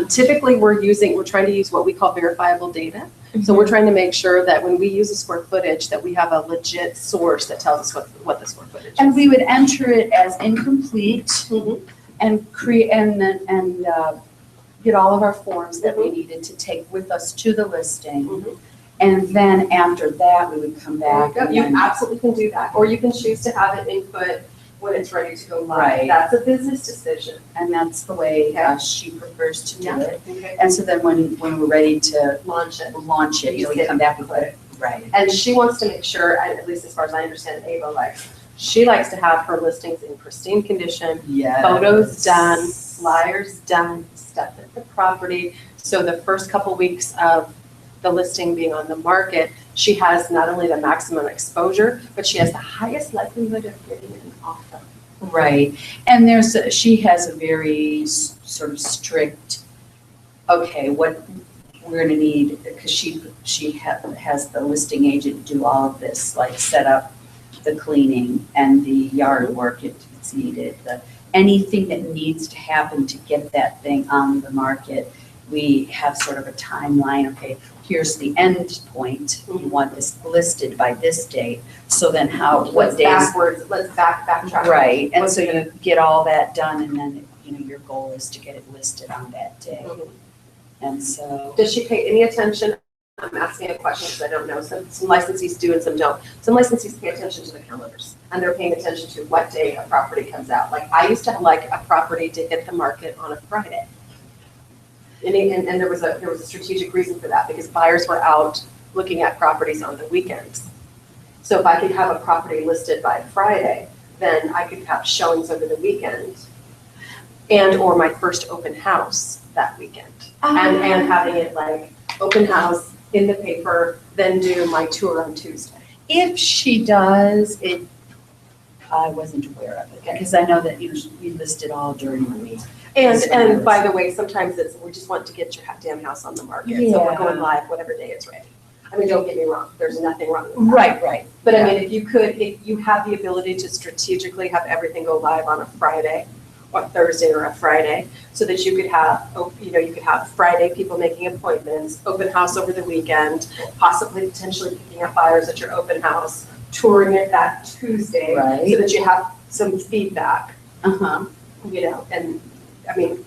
typically we're trying to use what we call verifiable data. So we're trying to make sure that when we use a square footage, that we have a legit source that tells us what the square footage is. And we would enter it as incomplete Mhm. and create, and get all of our forms that we needed to take with us to the listing. Mhm. And then after that, we would come back. and You then- absolutely can do that, or you can choose to have it input when it's ready to go live. Right. That's a business decision. And that's the way Okay. she prefers to do Yeah. it. Okay. And so then when we're ready to Launch it. launch it, You we just come back with put it. Right. And she wants to make sure, at least as far as I understand, Ava likes, she likes to have her listings in pristine condition, Yeah. photos done, flyers done, stuff at the property. So the first couple weeks of the listing being on the market, she has not only the maximum exposure, but she has the highest likelihood of getting an offer. Right. And she has a very sort of strict, okay, what we're gonna need, because she has the listing agent do all of this, like set up the cleaning and the yard work if it's needed, anything that needs to happen to get that thing on the market. We have sort of a timeline, okay, here's the end point, you want this listed by this date, so then what Let's days? backwards, let's backtrack. Right, and What's so gonna- you get all that done, and then, your goal is to get it listed on that day, Mhm. and so. Does she pay any attention? I'm asking a question because I don't know. Some licensees do and some don't. Some licensees pay attention to the calendars and they're paying attention to what day a property comes out. Like I used to like a property to hit the market on a Friday. And there was a strategic reason for that because buyers were out looking at properties on the weekends. So if I could have a property listed by Friday, then I could have showings over the weekend and or my first open house that weekend. And having it like open house in the paper, then do my tour on Tuesday. If she does, I wasn't aware of it, because I know that, we list it all during the week. And by the way, sometimes we just want to get your damn house on the market. So we're going Yeah. live whatever day it's ready. I mean, don't get me wrong, there's nothing wrong with that. Right. But I mean, if you have the ability to strategically have everything go live on a Friday or Thursday or a Friday, so that you could have, you could have Friday people making appointments, open house over the weekend, possibly potentially picking up buyers at your open house, touring it that Tuesday, Right. so that you have some feedback, Uh-huh. and I mean,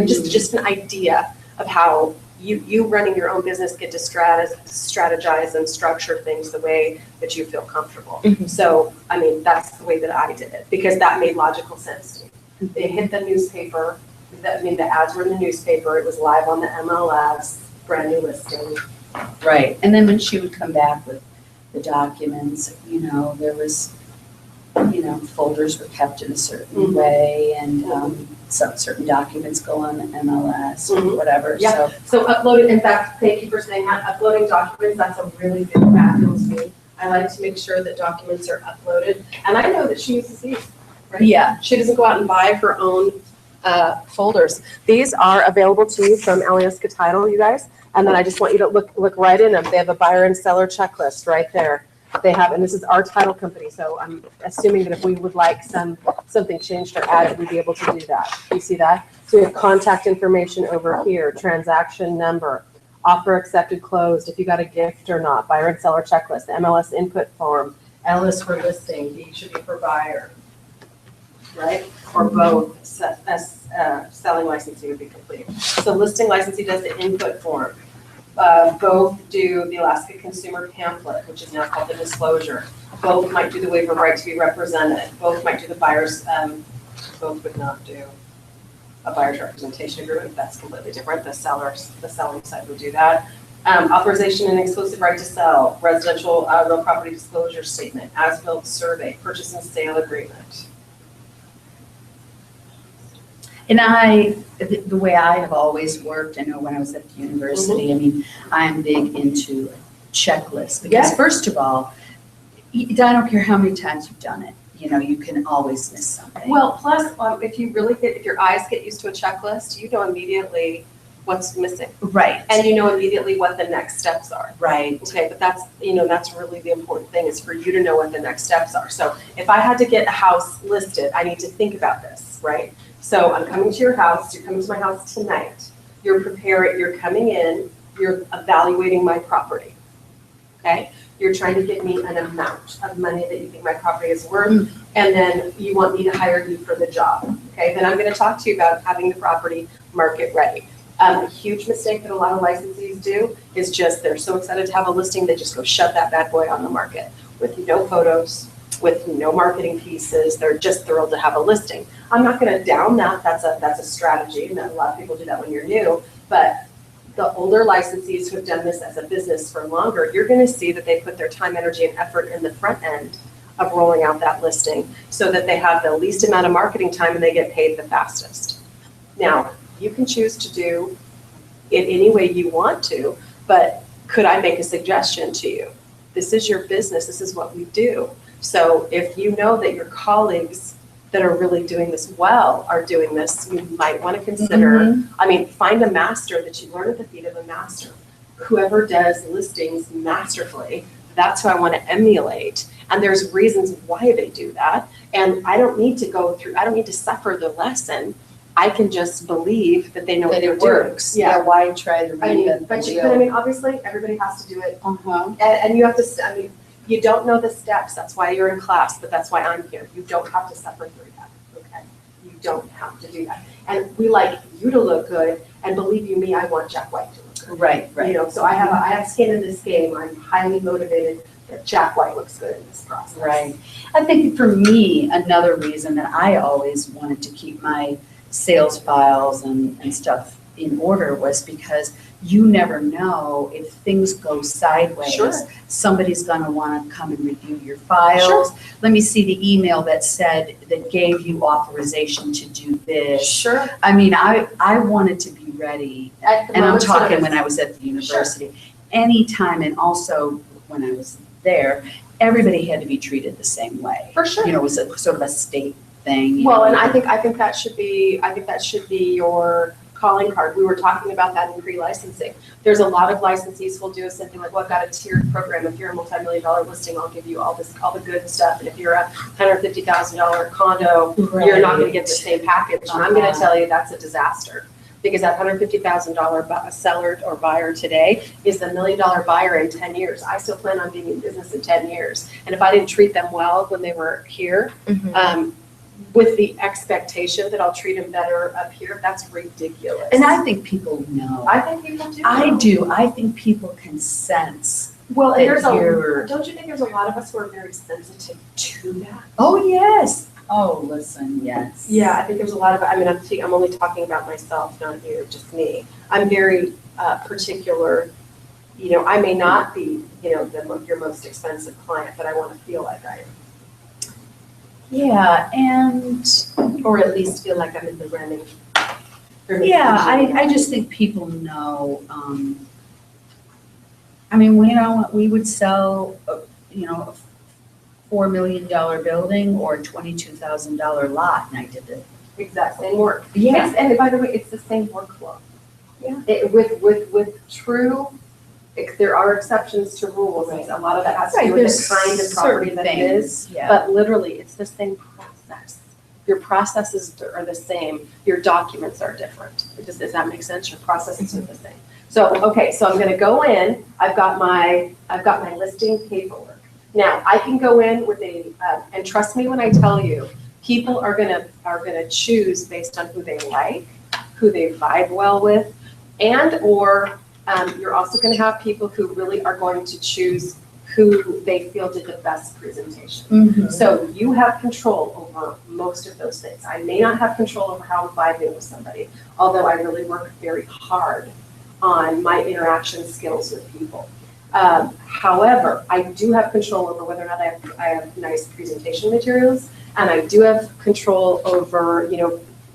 just an idea of how you running your own business get to strategize and structure things the way that you feel comfortable. Mhm. So, I mean, that's the way that I did it because that made logical sense to me. They hit the newspaper, the ads were in the newspaper, it was live on the MLS, brand new listing. Right, and then when she would come back with the documents, there was, folders were kept in a certain Mhm. way, and some certain documents go on the MLS or Mhm. whatever, Yeah. so. So uploading, in fact, thank you for saying that, uploading documents, that's a really big factor to me. I like to make sure that documents are uploaded, and I know that she uses these, right? Yeah, She doesn't go out and buy her own folders. These are available to you from Alieska Title, you guys. And then I just want you to look right in them. They have a buyer and seller checklist right there. They have, and this is our title company, so I'm assuming that if we would like something changed or added, we'd be able to do that. You see that? So we have contact information over here, transaction number, offer accepted, closed, if you got a gift or not, buyer and seller checklist, the MLS input form, L is for listing, B should be for buyer, right? Or both, selling licensing would be complete. So listing licensing does the input form. Both do the Alaska Consumer Pamphlet, which is now called the disclosure. Both might do the waiver of right to be represented. Both might do the buyer's, both would not do a buyer's representation agreement. That's completely different. The selling side would do that. Authorization and exclusive right to sell, residential real property disclosure statement, as-built survey, purchase and sale agreement. and the way I have always worked, I know when I was at the university, I mean, I'm big into checklists, because Yeah. first of all, I don't care how many times you've done it, you can always miss something. Well, plus, if your eyes get used to a checklist, you know immediately what's missing. Right, And you know immediately what the next steps are. right, Okay, but that's really the important thing is for you to know what the next steps are. So if I had to get a house listed, I need to think about this, right? So I'm coming to your house, you're coming to my house tonight. You're coming in, you're evaluating my property, okay? You're trying to get me an amount of money that you think my property is worth, and then you want me to hire you for the job, okay? Then I'm gonna talk to you about having the property market ready. A huge mistake that a lot of licensees do is just, they're so excited to have a listing, they just go shove that bad boy on the market with no photos, with no marketing pieces. They're just thrilled to have a listing. I'm not gonna down that, that's a strategy, and a lot of people do that when you're new, but the older licensees who have done this as a business for longer, you're gonna see that they put their time, energy, and effort in the front end of rolling out that listing so that they have the least amount of marketing time and they get paid the fastest. Now, you can choose to do it any way you want to, but could I make a suggestion to you? This is your business, this is what we do. So if you know that your colleagues that are really doing this well are doing this, you might want to consider, find a master that you learn at the feet of a master. Whoever does listings masterfully, That's who I want to emulate. And there's reasons why they do that. And I don't need to suffer the lesson. I can just believe that they know what That they're it doing. works. Yeah, why try to I mean, reinvent the but wheel? obviously, everybody has to do it. Uh-huh. And you have to, you don't know the steps. That's why you're in class, but that's why I'm here. You don't have to suffer through that, okay? You don't have to do that. And we like you to look good, and believe you me, I want Jack White to look good. Right, right. You know, so I have skin in this game. I'm highly motivated that Jack White looks good in this process. Right. I think for me, another reason that I always wanted to keep my sales files and stuff in order was because you never know if things go sideways. Sure. Somebody's gonna wanna come and review your files. Let me see the email that gave you authorization to do this. Sure. I mean, I wanted to be ready, At the and I'm moment's talking notice. when I was at the university. Anytime, and also when I was there, everybody had to be treated the same way. For sure. You know, it was a sort of a state thing. you Well, know. and I think that should be your calling card. We were talking about that in pre-licensing. There's a lot of licensees who'll do something like, well, I've got a tiered program. If you're a multi-million-dollar listing, I'll give you all the good stuff. And if you're a $150,000 condo, you're not going to get the same package. And I'm going to tell you that's a disaster. Because that $150,000 seller or buyer today is the $1 million buyer in 10 years. I still plan on being in business in 10 years. And if I didn't treat them well when they were here, with the expectation that I'll treat them better up here, that's ridiculous. And I think people know. I think people do. I do. I think people can sense. Well, and that you're- don't you think there's a lot of us who are very sensitive to that? Oh, yes. Oh, listen, yes. Yeah, I think there's a lot of, I'm only talking about myself, not you, just me. I'm very particular. You know, I may not be, your most expensive client, but I want to feel like I am. Yeah, and Or at least feel like I'm in the running. yeah, I just think people know. I mean, we would sell, a $4 million building or a $22,000 lot, and I did it. Exact same work. Yeah. And by the way, it's the same workflow. Yeah. With true, there are exceptions to rules, and a lot of that has to do with the kind of property that it is. Yeah. But literally, it's the same process. Your processes are the same. Your documents are different. Does that make sense? Your processes are the same. So, okay, so I'm gonna go in. I've got my listing paperwork. Now, I can go in with and trust me when I tell you, people are gonna choose based on who they like, who they vibe well with, or you're also gonna have people who really are going to choose who they feel did the best presentation. Mhm. So you have control over most of those things. I may not have control over how I'm vibing with somebody, although I really work very hard on my interaction skills with people. However, I do have control over whether or not I have nice presentation materials, and I do have control over,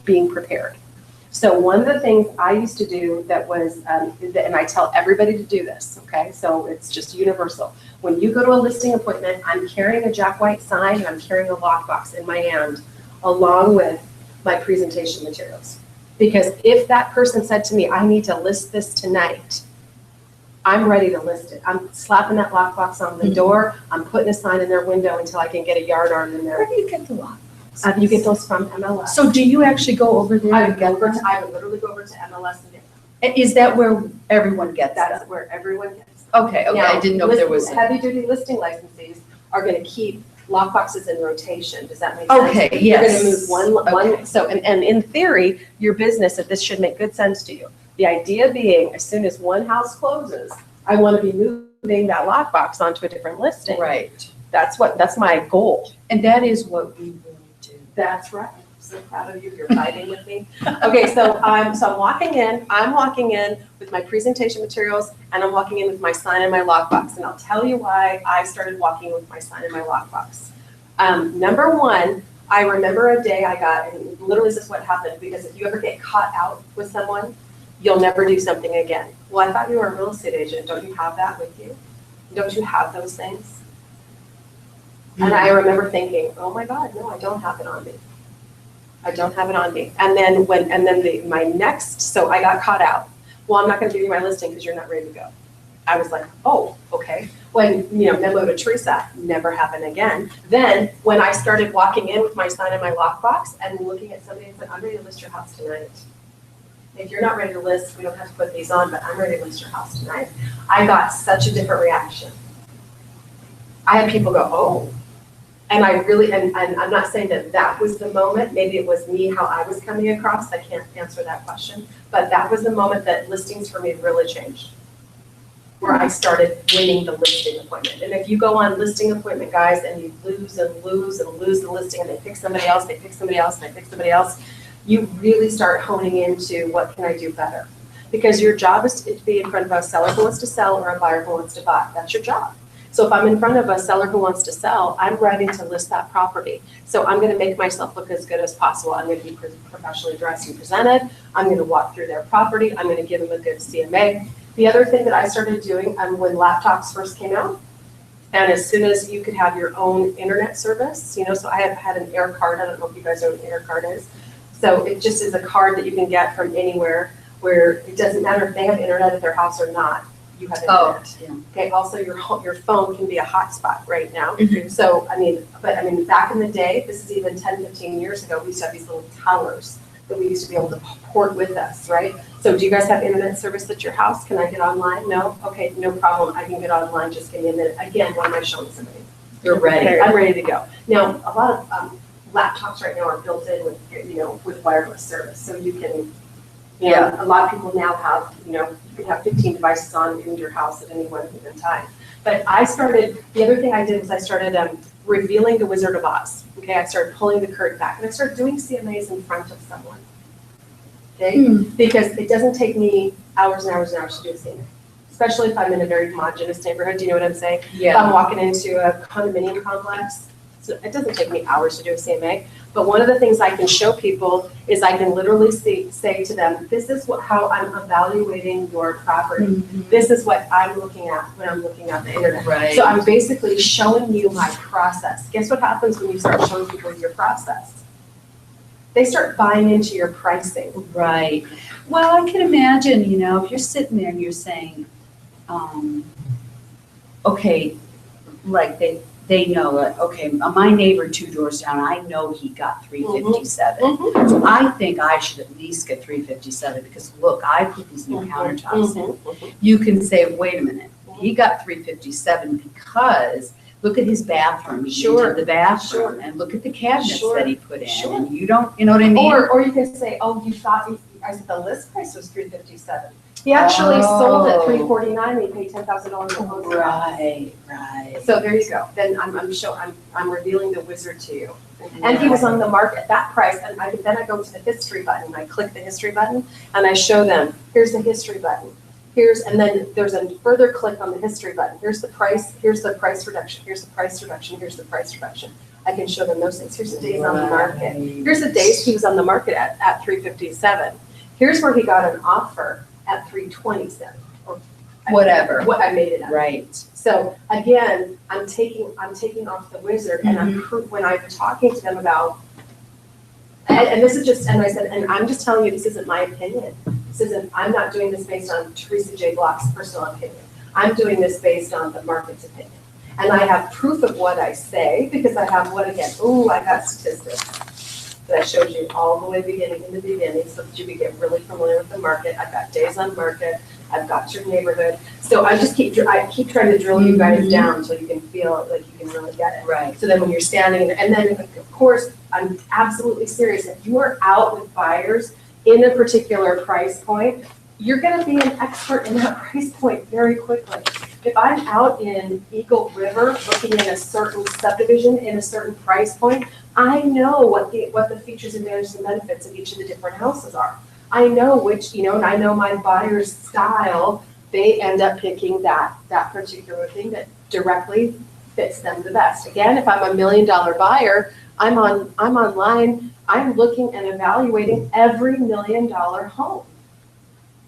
being prepared. So one of the things I used to do that was, and I tell everybody to do this, okay? So it's just universal. When you go to a listing appointment, I'm carrying a Jack White sign and I'm carrying a lockbox in my hand along with my presentation materials. Because if that person said to me, I need to list this tonight, I'm ready to list it. I'm slapping that lockbox on the door. I'm putting a sign in their window until I can get a yard arm in Where there. do you get the lock? You get those from MLS. So do you actually go over there I and get them? would literally go over to MLS and get them. Is that where everyone gets them? That's where everyone gets them. Okay, I didn't know if there was. Heavy-duty listing licensees are gonna keep lockboxes in rotation. Does that make sense? Okay, You're yes. gonna move one, so, and in theory, your business, this should make good sense to you. The idea being, as soon as one house closes, I wanna be moving that lockbox onto a different listing. Right. That's my goal. And that is what we will do. That's right. I'm so proud of you. You're fighting with me. Okay, so I'm walking in. I'm walking in with my presentation materials, and I'm walking in with my sign and my lockbox. And I'll tell you why I started walking with my sign and my lockbox. Number one, I remember a day I got, and literally this is what happened, because if you ever get caught out with someone, you'll never do something again. Well, I thought you were a real estate agent. Don't you have that with you? Don't you have those things? And I remember thinking, oh my God, no, I don't have it on me. I don't have it on me. And then my next, so I got caught out. Well, I'm not gonna give you my listing because you're not ready to go. I was like, oh, okay. When, memo to Teresa, never happen again. Then, when I started walking in with my sign in my lockbox and looking at somebody and said, I'm ready to list your house tonight. If you're not ready to list, we don't have to put these on, but I'm ready to list your house tonight. I got such a different reaction. I had people go, oh. And I really, and I'm not saying that was the moment, maybe it was me, how I was coming across, I can't answer that question, but that was the moment that listings for me really changed. Where I started winning the listing appointment. And if you go on listing appointment, guys, and you lose and lose and lose the listing, and they pick somebody else, they pick somebody else, and they pick somebody else, you really start honing into what can I do better? Because your job is to be in front of a seller who wants to sell or a buyer who wants to buy. That's your job. So if I'm in front of a seller who wants to sell, I'm ready to list that property. So I'm going to make myself look as good as possible. I'm going to be professionally dressed and presented. I'm going to walk through their property. I'm going to give them a good CMA. The other thing that I started doing when laptops first came out, and as soon as you could have your own internet service, so I have had an air card. I don't know if you guys know what an air card is. So it just is a card that you can get from anywhere where it doesn't matter if they have internet at their house or not. You have internet. Yeah. Okay. Also, your phone can be a hotspot right now. Mhm. So, back in the day, this is even 10, 15 years ago, we used to have these little towers that we used to be able to port with us, right? So do you guys have internet service at your house? Can I get online? No? Okay, no problem. I can get online. Just give me a minute. Again, what am I showing somebody? You're ready. I'm ready to go. Now, a lot of laptops right now are built in with, with wireless service. So you can, a lot of people now have, you can have 15 devices on in your house at any one given time. But the other thing I did was I started revealing the Wizard of Oz. Okay, I started pulling the curtain back and I started doing CMAs in front of someone. Okay, because it doesn't take me hours and hours and hours to do a CMA, especially if I'm in a very homogeneous neighborhood. Do you know what I'm saying? Yeah. If I'm walking into a condominium complex, so it doesn't take me hours to do a CMA. But one of the things I can show people is I can literally say to them, this is how I'm evaluating your property. Mm-hmm. This is what I'm looking at when I'm looking at the internet. Right. So I'm basically showing you my process. Guess what happens when you start showing people your process? They start buying into your pricing. Right. Well, I can imagine, if you're sitting there and you're saying, okay, like they know that, okay, my neighbor 2 doors down, I know he got 357. Mm-hmm. So I think I should at least get 357 because look, I put these new countertops in. You can say, wait a minute, he got 357 because look at his bathroom. He Sure. did the bathroom, Sure. and look at the cabinets Sure. that he put in. Sure. And you don't, you know what I mean? Or you can say, oh, you thought, I said the list price was $357. He actually sold at $349 and he paid $10,000 for closing costs. Right. So there you go. Then I'm revealing the wizard to you. And he was on the market at that price, and then I go to the history button. I click the history button, and I show them, here's the history button. And then there's a further click on the history button. Here's the price reduction, here's the price reduction, here's the price reduction. I can show them those things. Here's the days on the market. Here's the days he was on the market at 357. Here's where he got an offer at 327. Or Whatever. What I made it at. Right. So again, I'm taking off the wizard, and when I'm talking to them about, and this is just, and I said, and I'm just telling you, this isn't my opinion. I'm not doing this based on Teresa J. Block's personal opinion. I'm doing this based on the market's opinion. And I have proof of what I say because I have what again? Ooh, I got statistics that I showed you all the way in the beginning so that you could get really familiar with the market. I've got days on market. I've got your neighborhood. So I keep trying to drill you guys down so you can feel like you can really get it. Right. So then when you're standing, and then of course, I'm absolutely serious. If you are out with buyers in a particular price point, you're gonna be an expert in that price point very quickly. If I'm out in Eagle River looking in a certain subdivision in a certain price point, I know what the features, advantages, and benefits of each of the different houses are. I know which, and I know my buyer's style, they end up picking that particular thing that directly fits them the best. Again, if I'm a $1 million buyer, I'm online, I'm looking and evaluating every $1 million home.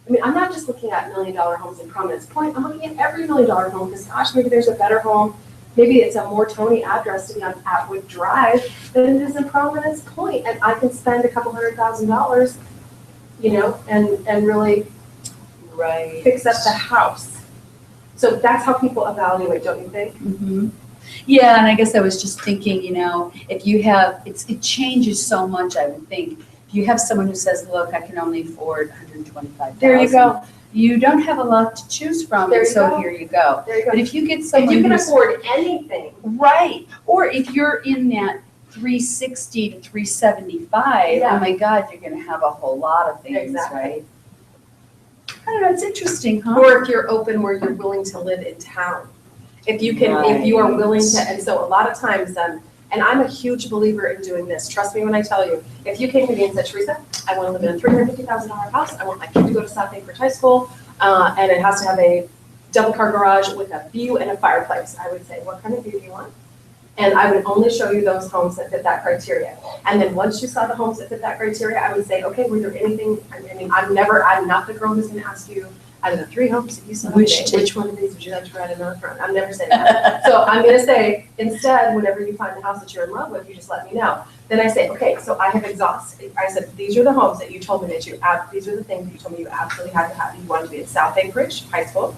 I mean, I'm not just looking at $1 million homes in Providence Point, I'm looking at every $1 million home because gosh, maybe there's a better home. Maybe it's a more Tony address to be on Atwood Drive than it is in Providence Point, and I can spend a couple $100,000, and really fix up the house. So that's how people evaluate, don't you think? Mhm. Yeah, and I guess I was just thinking, if you have, it changes so much, I would think. If you have someone who says, look, I can only afford 125,000. There you go. You don't have a lot to choose from, There and you so go. here you go. There you go. But if you get If someone you can who's afford anything, right, or if you're in that 360 to 375, Yeah. oh my God, you're gonna have a whole lot of things, Exactly. right? I don't know, it's interesting, huh? or if you're open where you're willing to live in town. If you can, if you are willing to, and so a lot of times, and I'm a huge believer in doing this, trust me when I tell you, if you came to me and said, Teresa, I want to live in a $350,000 house, I want my kid to go to South Anchorage High School, and it has to have a double car garage with a view and a fireplace, I would say, what kind of view do you want? And I would only show you those homes that fit that criteria. And then once you saw the homes that fit that criteria, I would say, okay, were there anything, I mean, I'm not the girl who's gonna ask you, out of the 3 homes that you saw today, which one of these would you like to rent another front? I'm never saying that. So I'm gonna say, instead, whenever you find the house that you're in love with, you just let me know. Then I say, okay, so I have exhausted. I said, these are the homes that you told me that these are the things that you told me you absolutely had to have. You wanted to be at South Anchorage High School.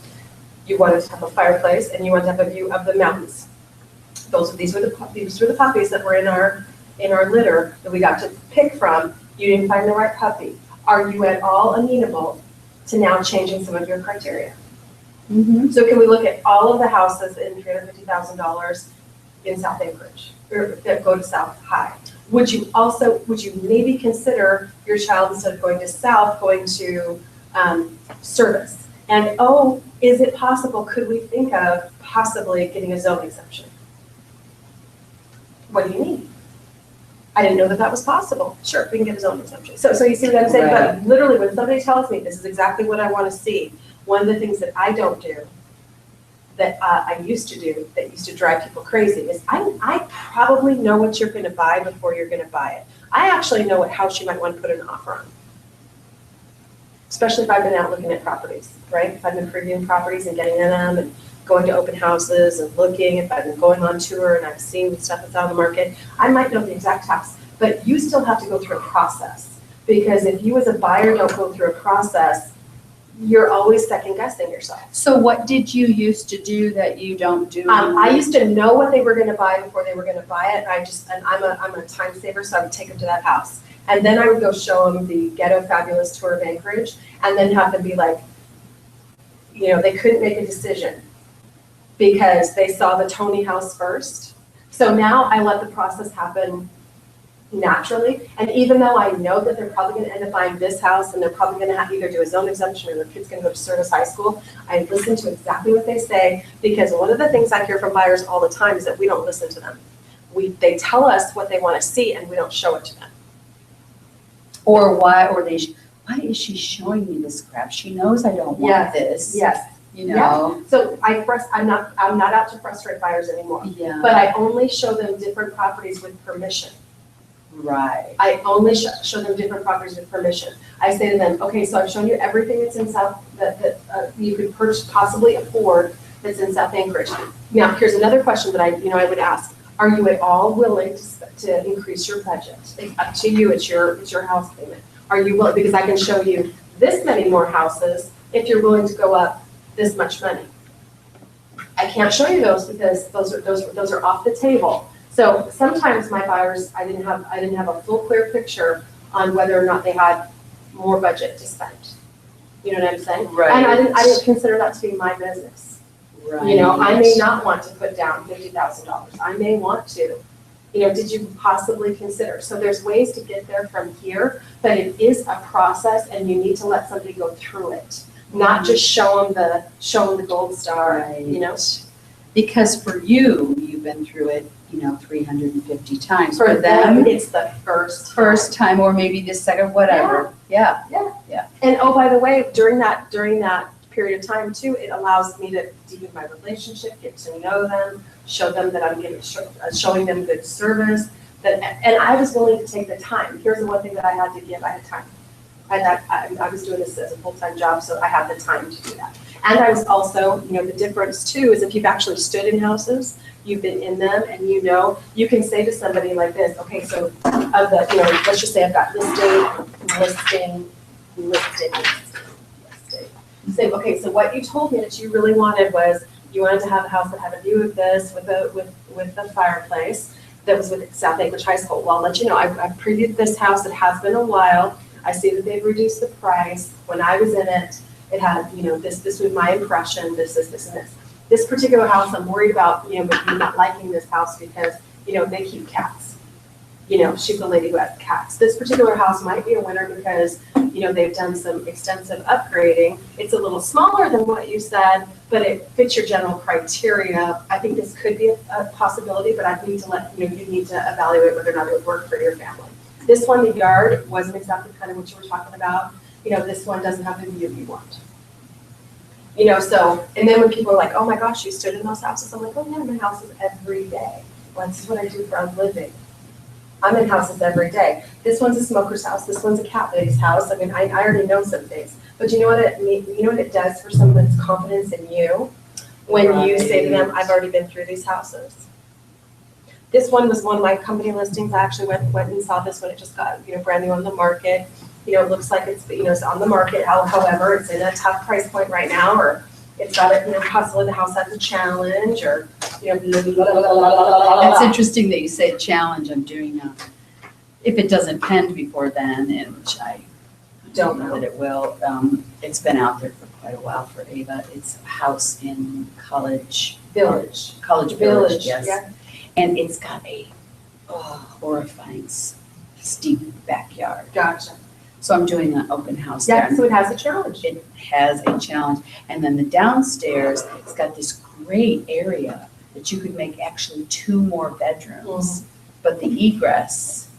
You wanted to have a fireplace, and you wanted to have a view of the mountains. These were the puppies that were in our litter that we got to pick from. You didn't find the right puppy. Are you at all amenable to now changing some of your criteria? Mm-hmm. So can we look at all of the houses in $350,000 in South Anchorage, or that go to South High? Would you maybe consider your child, instead of going to South, going to Service? And is it possible, could we think of possibly getting a zone exemption? What do you need? I didn't know that was possible. Sure, we can get a zone exemption. So you see what I'm saying? Right. But literally, when somebody tells me this is exactly what I want to see, one of the things that I don't do, that I used to do, that used to drive people crazy, is I probably know what you're going to buy before you're going to buy it. I actually know what house you might want to put an offer on. Especially if I've been out looking at properties, right? If I've been previewing properties and getting in them and going to open houses and looking, if I've been going on tour and I've seen stuff that's on the market, I might know the exact house, but you still have to go through a process. Because if you as a buyer don't go through a process, you're always second guessing yourself. So what did you used to do that you don't do? I used to know what they were gonna buy before they were gonna buy it, and I'm a time saver, so I would take them to that house. And then I would go show them the Ghetto Fabulous tour of Anchorage, and then have them be like, they couldn't make a decision because they saw the Tony house first. So now I let the process happen naturally. And even though I know that they're probably gonna end up buying this house and they're probably gonna have either do a zone exemption or their kid's gonna go to Service High School, I listen to exactly what they say, because one of the things I hear from buyers all the time is that we don't listen to them. They tell us what they wanna see and we don't show it to them. Or why is she showing me this crap? She knows I don't want this. Yes. So I'm not out to frustrate buyers anymore, Yeah. but I only show them different properties with permission. Right. I only show them different properties with permission. I say to them, okay, so I've shown you everything that's in South, that you could possibly afford that's in South Anchorage. Now, here's another question that I would ask. Are you at all willing to increase your budget? It's up to you, it's your house payment. Are you willing, because I can show you this many more houses if you're willing to go up this much money. I can't show you those because those are off the table. So sometimes my buyers, I didn't have a full clear picture on whether or not they had more budget to spend. You know what I'm saying? Right. And I didn't consider that to be my business. Right. I may not want to put down $50,000. I may want to. Did you possibly consider? So there's ways to get there from here, but it is a process and you need to let somebody go through it. Not just show them the gold star, Right. Because for you've been through it, 350 times. For them, it's the first time, or maybe the second, whatever. Yeah. And by the way, during that period of time too, it allows me to deepen my relationship, get to know them, show them that I'm showing them good service. And I was willing to take the time. Here's the one thing that I had to give. I had time. I was doing this as a full-time job, so I had the time to do that. And I was also, the difference too is if you've actually stood in houses, you've been in them, and you can say to somebody like this, okay, so of the, let's just say I've got listing. Say, okay, so what you told me that you really wanted was, you wanted to have a house that had a view of this with a fireplace that was with South Anchorage High School. Well, I'll let you know, I've previewed this house. It has been a while. I see that they've reduced the price. When I was in it, it had, this was my impression, this, and this. This particular house, I'm worried about, but you not liking this house because, they keep cats. She's the lady who has cats. This particular house might be a winner because, they've done some extensive upgrading. It's a little smaller than what you said, but it fits your general criteria. I think this could be a possibility, but I need to you need to evaluate whether or not it would work for your family. This one, the yard, wasn't exactly kind of what you were talking about. This one doesn't have the view you want. So, and then when people are like, oh my gosh, you stood in those houses, I'm like, oh yeah, my houses every day. Well, this is what I do for a living. I'm in houses every day. This one's a smoker's house. This one's a cat lady's house. I mean, I already know some things. But you know what it does for someone's confidence in you when you say to them, I've already been through these houses. This one was one of my company listings. I actually went and saw this one. It just got, brand new on the market. It looks like it's, it's on the market. However, it's in a tough price point right now, or it's got a, possibly the house has a challenge, or, That's interesting that you say challenge. I'm doing if it doesn't pend before then, and which I don't know that it will. It's been out there for quite a while for Ava. It's a house in College Village, yes. Yeah. And it's got a horrifying steep backyard. Gotcha. So I'm doing an open house there. Yeah, so it has a challenge. It has a challenge. And then the downstairs, it's got this great area that you could make actually 2 more bedrooms, but the egress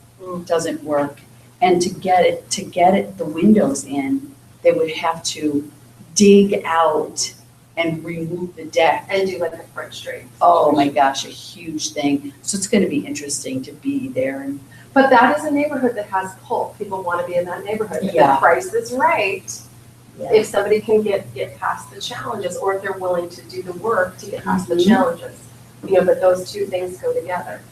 doesn't work. And to get it, the windows in, they would have to dig out and remove the deck. And do like a French drain. Oh my gosh, a huge thing. So it's gonna be interesting to be there. But that is a neighborhood that has pull. People want to be in that neighborhood. If Yeah. the price is right, Yeah. if somebody can get past the challenges, or if they're willing to do the work to get past the challenges, but those two things go together.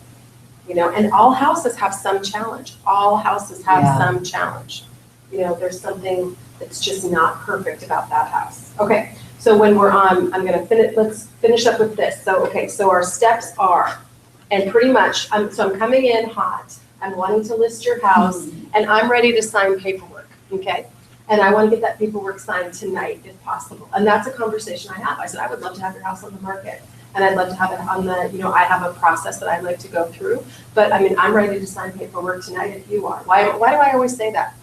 And all houses have some challenge. All houses have some challenge. There's something that's just not perfect about that house. Okay, so when we're on, let's finish up with this. So, okay, so our steps are, and pretty much, I'm coming in hot. I'm wanting to list your house, and I'm ready to sign paperwork, okay? And I want to get that paperwork signed tonight if possible. And that's a conversation I have. I said, I would love to have your house on the market. And I'd love to have it on the, I have a process that I'd like to go through. But I'm ready to sign paperwork tonight if you are. Why do I always say that?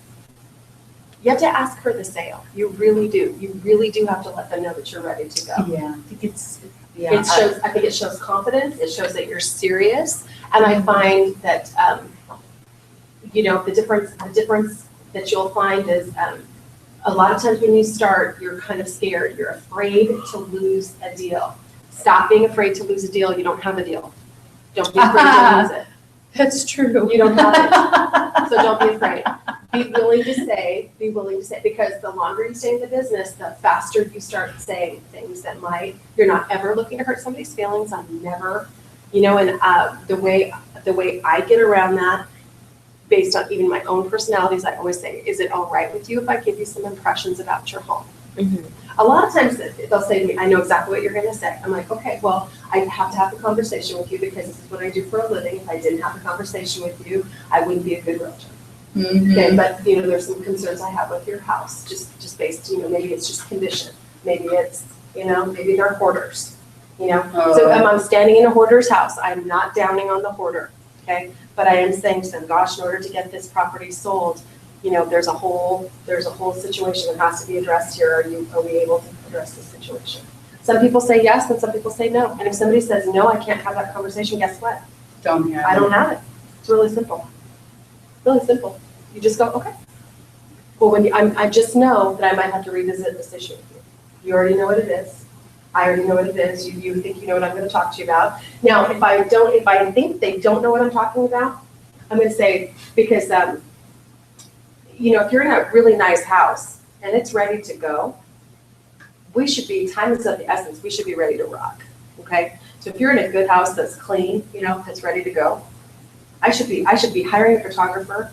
You have to ask for the sale. You really do. You really do have to let them know that you're ready to go. Yeah, I think I think it shows confidence. It shows that you're serious. And I find that, the difference that you'll find is a lot of times when you start, you're kind of scared. You're afraid to lose a deal. Stop being afraid to lose a deal. You don't have a deal. Don't be afraid to lose it. That's true. You don't have it. So don't be afraid. Be willing to say, because the longer you stay in the business, the faster you start saying things that you're not ever looking to hurt somebody's feelings. I'm never, and the way I get around that, based on even my own personalities, I always say, is it all right with you if I give you some impressions about your home? A lot of times they'll say to me, I know exactly what you're going to say. I'm like, okay, well, I have to have a conversation with you because this is what I do for a living. If I didn't have a conversation with you, I wouldn't be a good realtor. Okay, but there's some concerns I have with your house, just based, maybe it's just condition. Maybe it's, maybe they're hoarders, So if I'm standing in a hoarder's house, I'm not downing on the hoarder, okay? But I am saying to them, gosh, in order to get this property sold, there's a whole situation that has to be addressed here. Are we able to address this situation? Some people say yes, and some people say no. And if somebody says no, I can't have that conversation, guess what? I don't have it. It's really simple. Really simple. You just go, okay. Well, I just know that I might have to revisit this issue with you. You already know what it is. I already know what it is. You think you know what I'm going to talk to you about. Now, if I think they don't know what I'm talking about, I'm going to say, because, if you're in a really nice house and it's ready to go, time is of the essence. We should be ready to rock. Okay. So if you're in a good house that's clean, that's ready to go, I should be hiring a photographer,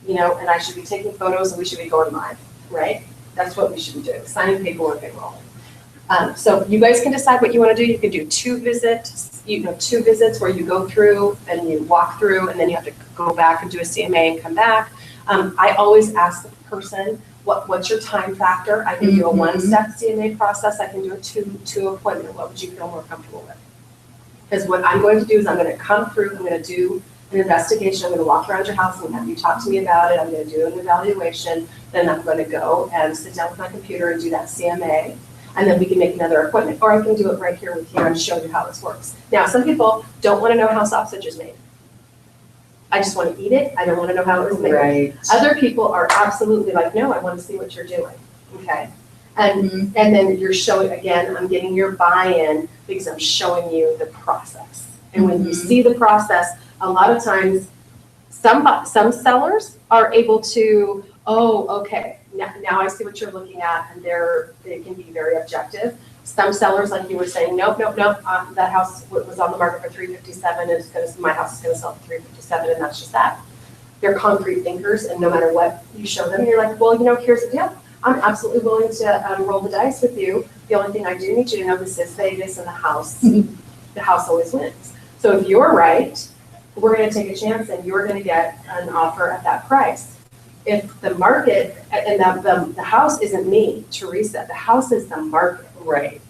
and I should be taking photos and we should be going live, right? That's what we should be doing, signing paperwork and rolling. So you guys can decide what you want to do. You can do 2 visits, 2 visits where you go through and you walk through, and then you have to go back and do a CMA and come back. I always ask the person, what's your time factor? I can do a 1-step CMA process. I can do a two appointment. What would you feel more comfortable with? Because what I'm going to do is I'm going to come through, I'm going to do an investigation, I'm going to walk around your house and have you talk to me about it, I'm going to do an evaluation, then I'm going to go and sit down with my computer and do that CMA, and then we can make another appointment, or I can do it right here with you and show you how this works. Now, some people don't want to know how sausage is made. I just want to eat it, I don't want to know how it was made. Right. Other people are absolutely like, no, I want to see what you're doing, okay? And then you're showing, again, I'm getting your buy-in because I'm showing you the process. And when you see the process, a lot of times, some sellers are able to, oh, okay, now I see what you're looking at, and they can be very objective. Some sellers, like you were saying, nope, that house was on the market for $357, and my house is going to sell for $357, and that's just that. They're concrete thinkers, and no matter what you show them, you're like, well, here's the deal. I'm absolutely willing to roll the dice with you. The only thing I do need you to know, this is Vegas, and the house always wins. So if you're right, we're going to take a chance, and you're going to get an offer at that price. If the market, and the house isn't me, Teresa, the house is the market. Right.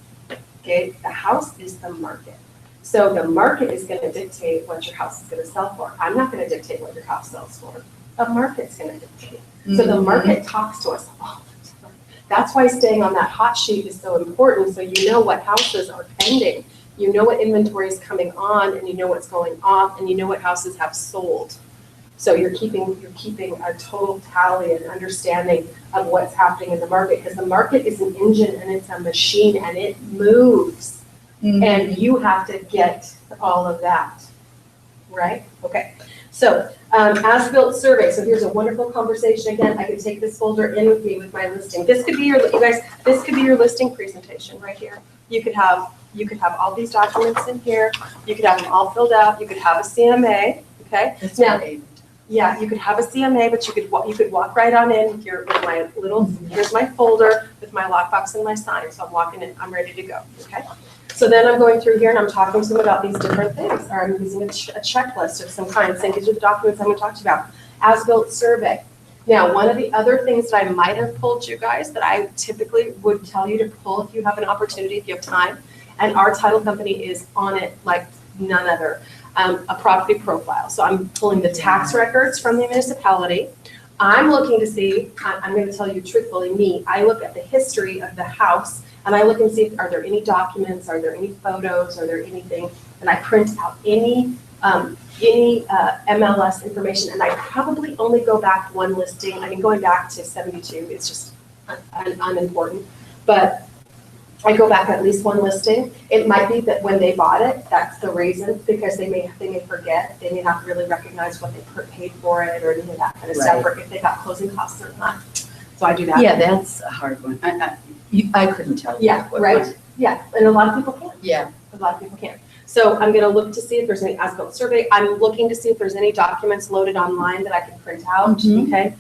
Okay, the house is the market. So the market is going to dictate what your house is going to sell for. I'm not going to dictate what your house sells for. The market's going to dictate. So the market talks to us all the time. That's why staying on that hot sheet is so important, so you know what houses are pending. You know what inventory is coming on, and you know what's going off, and you know what houses have sold. So you're keeping a total tally and understanding of what's happening in the market, because the market is an engine and it's a machine and it moves. And you have to get all of that, right? Okay. So as-built survey. So here's a wonderful conversation. Again, I could take this folder in with me with my listing. This could be your listing presentation right here. You could have all these documents in here. You could have them all filled out. You could have a CMA. Okay. That's now, great. yeah, you could have a CMA, but you could walk right on in with my little. Here's my folder with my lockbox and my sign. So I'm walking in. I'm ready to go. Okay. So then I'm going through here and I'm talking to them about these different things, or I'm using a checklist of some kind, saying these are the documents I'm going to talk to you about. As-built survey. Now, one of the other things that I might have pulled you guys that I typically would tell you to pull if you have an opportunity, if you have time, and our title company is on it like none other, a property profile. So I'm pulling the tax records from the municipality. I'm looking to see, I'm going to tell you truthfully, I look at the history of the house, and I look and see, are there any documents, are there any photos, are there anything, and I print out any MLS information, and I probably only go back one listing. I mean, going back to 72, it's just unimportant, but I go back at least one listing. It might be that when they bought it, that's the reason, because they may forget, they may not really recognize what they paid for it or any of that kind of stuff, or if they got closing costs or not. So I do that. Yeah, that's a hard one. I couldn't tell you. Yeah, right. Yeah, and a lot of people can't. Yeah. A lot of people can't. So I'm going to look to see if there's any as-built survey. I'm looking to see if there's any documents loaded online that I can print out. Okay.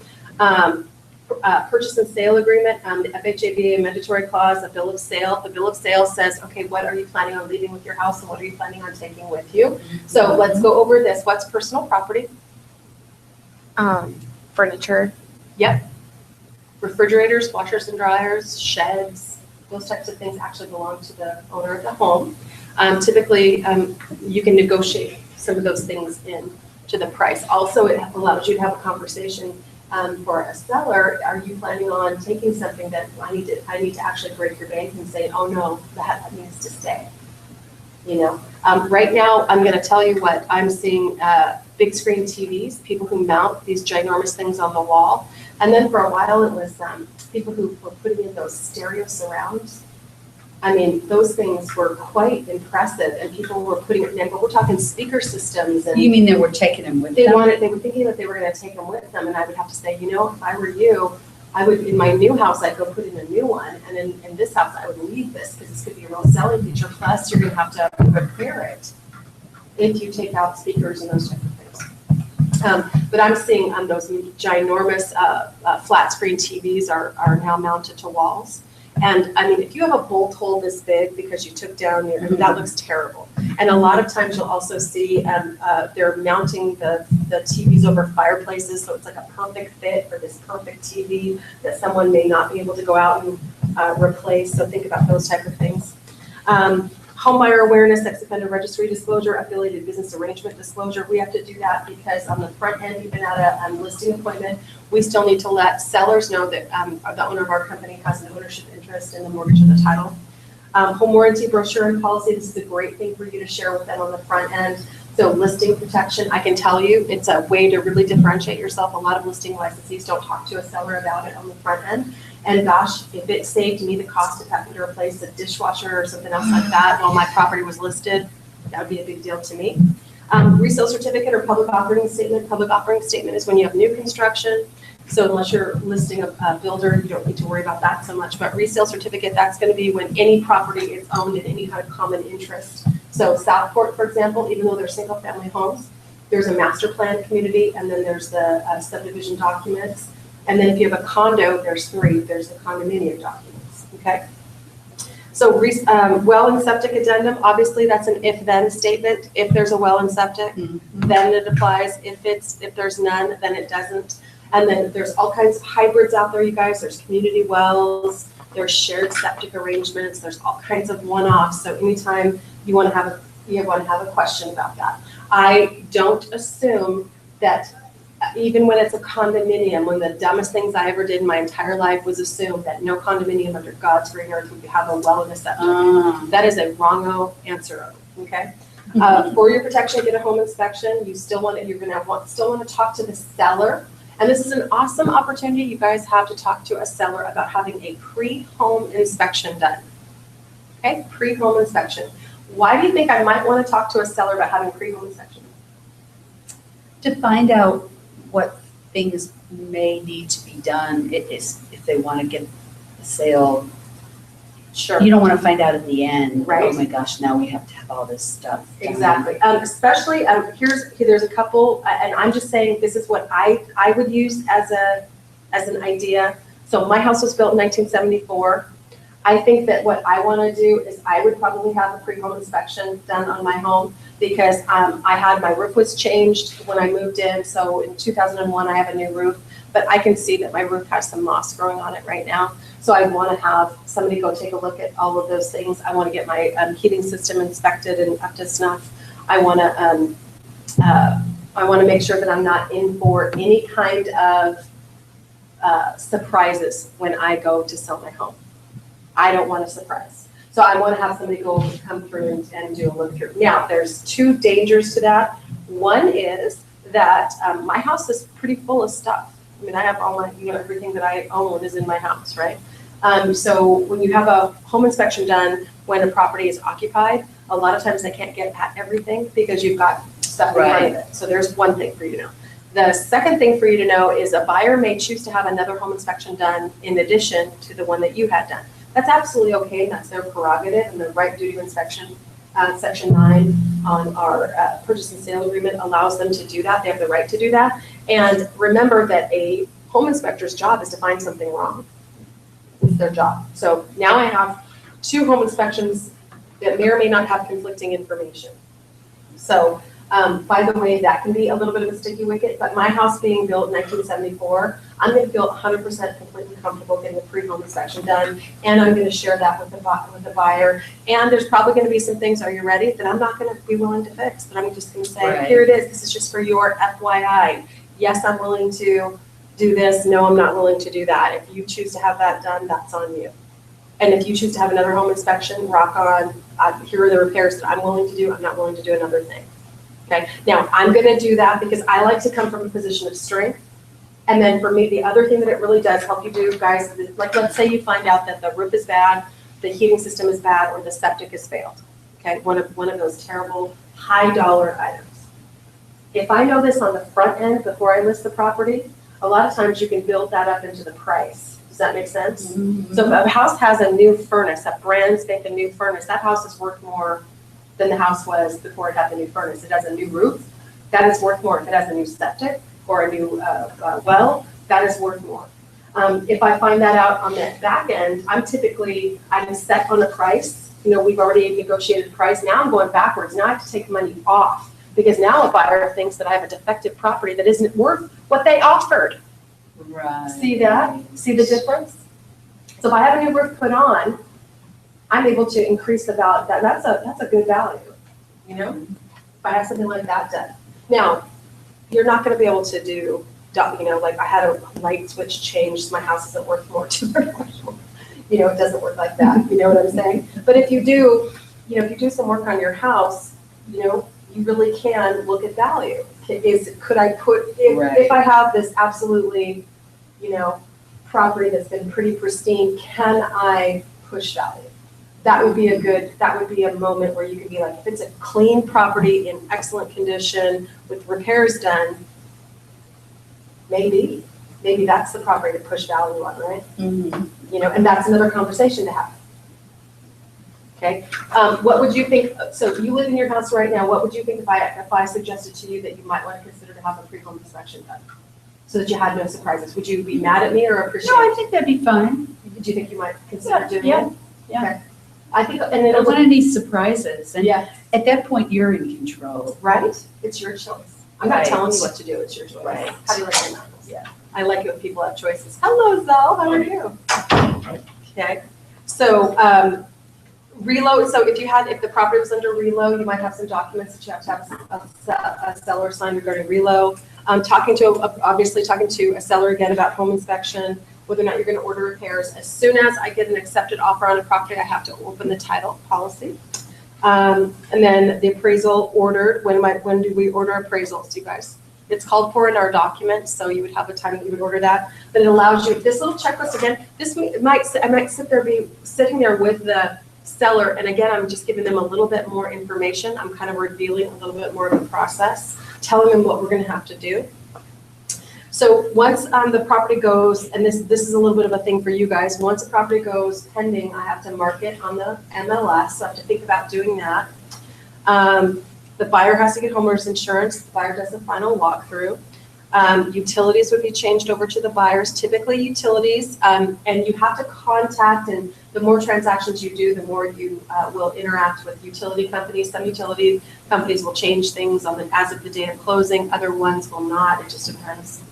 Purchase and sale agreement, the FHABA mandatory clause, the bill of sale. The bill of sale says, okay, what are you planning on leaving with your house, and what are you planning on taking with you? So let's go over this. What's personal property? Furniture. Yep. Refrigerators, washers and dryers, sheds, those types of things actually belong to the owner of the home. Typically, you can negotiate some of those things in to the price. Also, it allows you to have a conversation for a seller. Are you planning on taking something that I need to actually break your bank and say, oh no, that needs to stay? You know, right now I'm going to tell you what I'm seeing: big screen TVs, people who mount these ginormous things on the wall. And then for a while it was people who were putting in those stereo surrounds. I mean, those things were quite impressive, and people were putting it in, but we're talking speaker systems. And You mean they were taking them with they them? were thinking that they were going to take them with them, and I would have to say, you know, if I were you, I would, in my new house, I'd go put in a new one, and in this house, I would leave this, because this could be a real selling feature, plus you're going to have to repair it if you take out speakers and those type of things. But I'm seeing those ginormous flat screen TVs are now mounted to walls. And I mean, if you have a bolt hole this big because you took down your, I mean, that looks terrible. And a lot of times you'll also see they're mounting the TVs over fireplaces, so it's like a perfect fit for this perfect TV that someone may not be able to go out and replace. So think about those type of things. Homebuyer awareness, sex offender registry disclosure, affiliated business arrangement disclosure. We have to do that because on the front end, even at a listing appointment, we still need to let sellers know that the owner of our company has an ownership interest in the mortgage or the title. Home warranty brochure and policy. This is a great thing for you to share with them on the front end. So listing protection, I can tell you, it's a way to really differentiate yourself. A lot of listing licensees don't talk to a seller about it on the front end. And gosh, if it saved me the cost of having to replace a dishwasher or something else like that while my property was listed, that would be a big deal to me. Resale certificate or public offering statement. Public offering statement is when you have new construction. So unless you're listing a builder, you don't need to worry about that so much. But resale certificate, that's going to be when any property is owned in any kind of common interest. So Southport, for example, even though they're single family homes, there's a master plan community, and then there's the subdivision documents. And then if you have a condo, there's three. There's the condominium documents, okay? So well and septic addendum, obviously that's an if-then statement. If there's a well and septic, then it applies. If there's none, then it doesn't. And then there's all kinds of hybrids out there, you guys. There's community wells, there's shared septic arrangements, there's all kinds of one-offs. So anytime you want to have a question about that. I don't assume that even when it's a condominium, one of the dumbest things I ever did in my entire life was assume that no condominium under God's green earth would have a well and a septic. That is a wrong-o answer, okay? For your protection, get a home inspection. You still want to talk to the seller. And this is an awesome opportunity you guys have to talk to a seller about having a pre-home inspection done. Okay, pre-home inspection. Why do you think I might want to talk to a seller about having a pre-home inspection? To find out what things may need to be done if they want to get the sale. Sure. You don't want to find out at the end, right? Oh my gosh, now we have to have all this stuff done. Exactly. Especially there's a couple, and I'm just saying this is what I would use as an idea. So my house was built in 1974. I think that what I want to do is I would probably have a pre-home inspection done on my home because my roof was changed when I moved in. So in 2001, I have a new roof, but I can see that my roof has some moss growing on it right now. So I want to have somebody go take a look at all of those things. I want to get my heating system inspected and up to snuff. I want to make sure that I'm not in for any kind of surprises when I go to sell my home. I don't want a surprise. So I want to have somebody come through and do a look through. Now, there's two dangers to that. One is that my house is pretty full of stuff. I mean, I have all my, everything that I own is in my house, right? So when you have a home inspection done when a property is occupied, a lot of times they can't get at everything because you've got stuff in front of it. So there's one thing for you to know. The second thing for you to know is a buyer may choose to have another home inspection done in addition to the one that you had done. That's absolutely okay. That's their prerogative, and the right due to inspection, Section 9 on our purchase and sale agreement allows them to do that. They have the right to do that. And remember that a home inspector's job is to find something wrong. It's their job. So now I have 2 home inspections that may or may not have conflicting information. So by the way, that can be a little bit of a sticky wicket, but my house being built in 1974, I'm going to feel 100% completely comfortable getting a pre-home inspection done, and I'm going to share that with the buyer. And there's probably going to be some things, are you ready, that I'm not going to be willing to fix, but I'm just going to say, here it is, this is just for your FYI. Yes, I'm willing to do this. No, I'm not willing to do that. If you choose to have that done, that's on you. And if you choose to have another home inspection, rock on, here are the repairs that I'm willing to do. I'm not willing to do another thing. Okay, now I'm going to do that because I like to come from a position of strength. And then for me, the other thing that it really does help you do, guys, is like let's say you find out that the roof is bad, the heating system is bad, or the septic has failed. Okay, one of those terrible high dollar items. If I know this on the front end before I list the property, a lot of times you can build that up into the price. Does that make sense? Mm-hmm. So if a house has a new furnace, a brand spanking new furnace, that house is worth more than the house was before it had the new furnace. It has a new roof. that is worth more. If it has a new septic or a new well, that is worth more. If I find that out on the back end, I'm set on a price. We've already negotiated a price. Now I'm going backwards. Now I have to take money off because now a buyer thinks that I have a defective property that isn't worth what they offered. Right. See that? See the difference? So if I have a new roof put on, I'm able to increase the value. That's a good value, if I have something like that done. Now, you're not going to be able to do, like I had a light switch changed, my house isn't worth more, $200 more. It doesn't work like that. You know what I'm saying? But if you do, if you do some work on your house, you really can look at value. Could I put, if I have this absolutely, property that's been pretty pristine, can I push value? That would be a moment where you could be like, if it's a clean property in excellent condition with repairs done, maybe that's the property to push value on, right? Mm-hmm. And that's another conversation to have. Okay, what would you think? So you live in your house right now. What would you think if I suggested to you that you might want to consider to have a pre-home inspection done, so that you had no surprises? Would you be mad at me or appreciate? No, I think that'd be fine. Do you think you might consider doing Yeah, it? yeah. Okay. I think, and I it'll don't want any surprises, and yeah, at that point, you're in control. right. It's your choice. I'm not Right. telling you what to do. It's your choice. Right. How do you like your house? Yeah. I like it when people have choices. Hello, Zal. How are you? Okay. So, reload. So if the property was under reload, you might have some documents that you have to have a seller sign regarding reload. Talking to a seller again about home inspection, whether or not you're going to order repairs. As soon as I get an accepted offer on a property, I have to open the title policy. And then the appraisal ordered. When do we order appraisals, you guys? It's called for in our documents, so you would have a time that you would order that. But it allows you, this little checklist again, I might be sitting there with the seller, and again, I'm just giving them a little bit more information. I'm kind of revealing a little bit more of the process, telling them what we're gonna have to do. So once the property goes, and this is a little bit of a thing for you guys, once a property goes pending, I have to mark it on the MLS, so I have to think about doing that. The buyer has to get homeowner's insurance. The buyer does the final walkthrough. Utilities would be changed over to the buyers, typically utilities, and you have to contact, and the more transactions you do, the more you will interact with utility companies. Some utility companies will change things as of the date of closing, other ones will not, it just depends.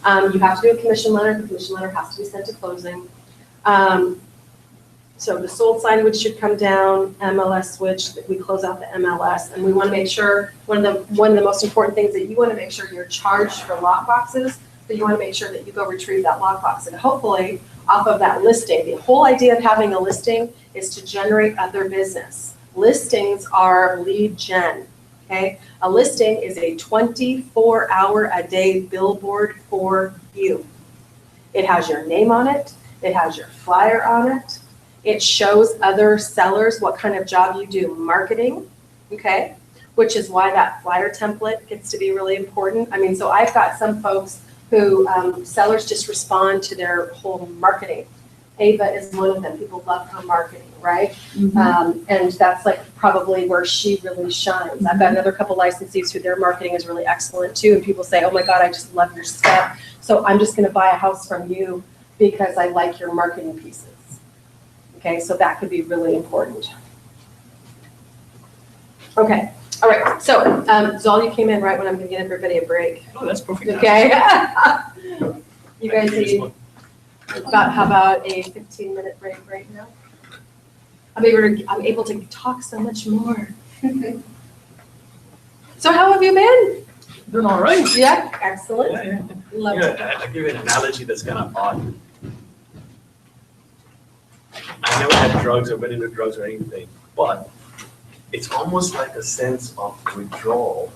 You have to do a commission letter. The commission letter has to be sent to closing. So the sold sign, which should come down, MLS switch, we close out the MLS, and we want to make sure, one of the most important things that you want to make sure you're charged for lock boxes, but you want to make sure that you go retrieve that lockbox. And hopefully, off of that listing, the whole idea of having a listing is to generate other business. Listings are lead gen, okay? A listing is a 24-hour-a-day billboard for you. It has your name on it. It has your flyer on it. It shows other sellers what kind of job you do, marketing, okay? Which is why that flyer template gets to be really important. I mean, so I've got some folks who sellers just respond to their whole marketing. Ava is one of them. People love her marketing, right? Mm-hmm. And that's like probably where she really shines. I've got another couple licensees who their marketing is really excellent too. And people say, oh my God, I just love your stuff. So I'm just gonna buy a house from you because I like your marketing pieces. Okay, so that could be really important. Okay, all right, so Zol, you came in right when I'm gonna give everybody a break. Oh, that's perfect. Okay. You guys need, how about a 15-minute break right now? I'm able to talk so much more. So how have you been? Doing all right. Yeah, excellent. Yeah. Love it. I'll give you an analogy that's kind of odd. I never had drugs or went into drugs or anything, but it's almost like a sense of withdrawal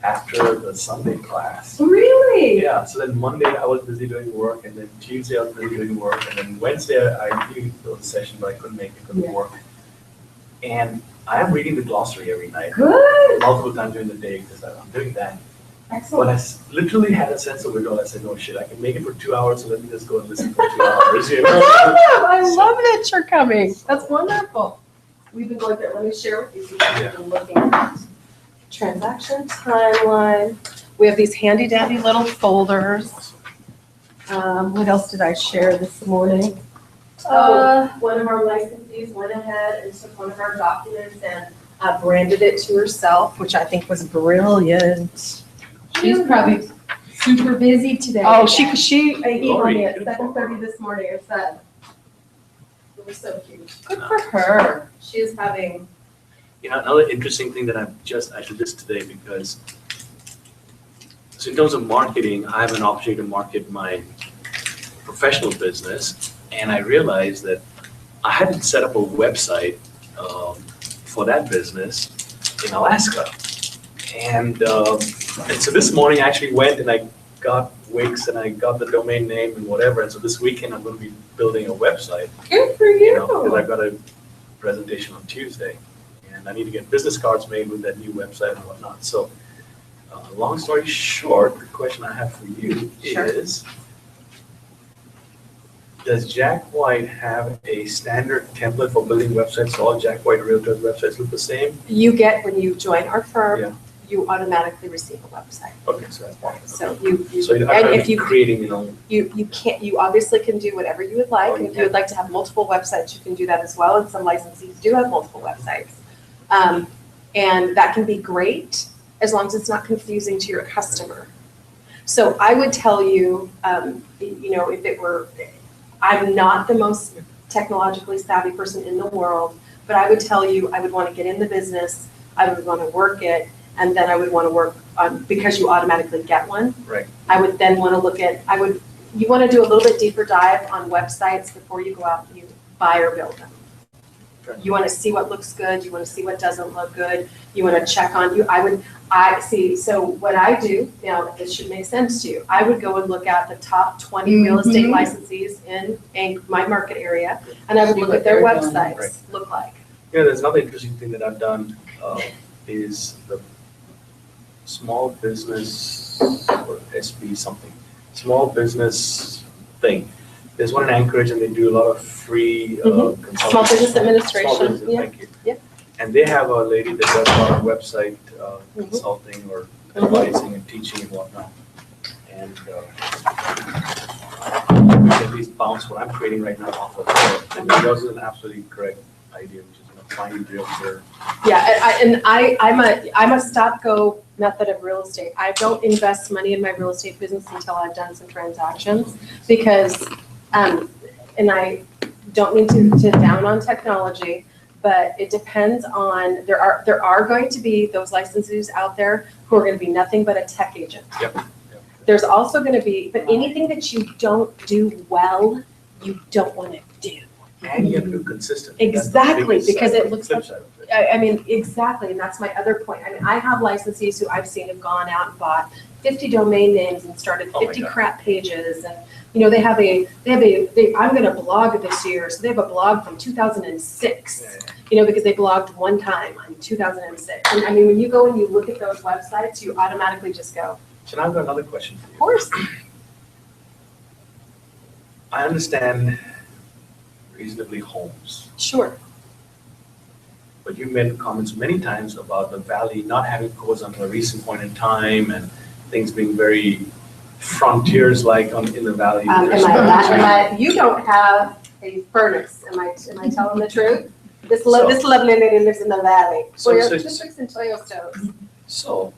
after the Sunday class. Really? Yeah, so then Monday I was busy doing work, and then Tuesday I was busy doing work, and then Wednesday I really filled the session, but I couldn't make it because of work. And I am reading the glossary every night. Good. Multiple times during the day because I'm doing that. Excellent. But I literally had a sense of withdrawal. I said, no shit, I can make it for 2 hours, so let me just go and listen for 2 hours. You know? I love that you're coming. That's wonderful. We've been going through, let me share with you what we've been looking at. transaction timeline. We have these handy dandy little folders. What else did I share this morning? One of our licensees went ahead and took one of our documents and branded it to herself, which I think was brilliant. She's probably super busy today. Oh, she emailed me at Glory. 7:30 this morning and said, it was so cute. Good for her. She is having, Another interesting thing that I did this today because, so in terms of marketing, I have an opportunity to market my professional business, and I realized that I hadn't set up a website for that business in Alaska. And so this morning I actually went and I got Wix and I got the domain name and whatever. And so this weekend I'm going to be building a website. good for Because you. I've got a presentation on Tuesday. And I need to get business cards made with that new website and whatnot. So long story short, the question I have for you Sure. is, does Jack White have a standard template for building websites? All Jack White Realtors websites look the same? You get, when you join our Yeah. firm, you automatically receive a website. Okay, so that's fine. So you, So I'm and not if you, creating, you can't, you obviously can do whatever you would like. Oh, And you if you would like to have multiple websites, you can do that as well. And some licensees do have multiple websites. And that can be great as long as it's not confusing to your customer. So I would tell you, if it were, I'm not the most technologically savvy person in the world, but I would tell you, I would want to get in the business, I would want to work it, and then I would want to work on, because you automatically get one. Right. I would then want to look at, you want to do a little bit deeper dive on websites before you go out and you buy or build them. Sure. You want to see what looks good, you want to see what doesn't look good, you want to check on, so what I do, now this should make sense to you, I would go and look at the top 20 real estate licensees in my market area, and I would See look what at their they're doing. websites Right. look like. there's another interesting thing that I've done is the small business or SB something, small business thing. There's one in Anchorage and they do a lot of free consulting. Small business administration, Small business, yeah. thank you. Yeah. And they have a lady that does a lot of website consulting or advising and teaching and whatnot. And we can at least bounce what I'm creating right now off of her. And yours is an absolutely correct idea, which is finding realtor. Yeah, I'm a stop-go method of real estate. I don't invest money in my real estate business until I've done some transactions because, and I don't mean to down on technology, but it depends on, there are going to be those licensees out there who are going to be nothing but a tech agent. Yep. There's also going to be, but anything that you don't do well, you don't want to do. And you have to do consistently. That's the Exactly, biggest because side, it looks flip like, side of it. I mean, exactly, and that's my other point. I mean, I have licensees who I've seen have gone out and bought 50 domain names and started Oh my 50 God. crap pages, and I'm gonna blog this year, so they have a blog from 2006, because they blogged one time in 2006. And I mean, when you go and you look at those websites, you automatically just go, So now I've got another question for you. of course. I understand reasonably homes, Sure. but you made comments many times about the valley not having codes on a recent point in time and things being very frontiers-like in the valley. You don't have a furnace, am I telling the truth? This lovely lady lives in the valley. So- Toyo so- Districts and Toyo Stoves. So,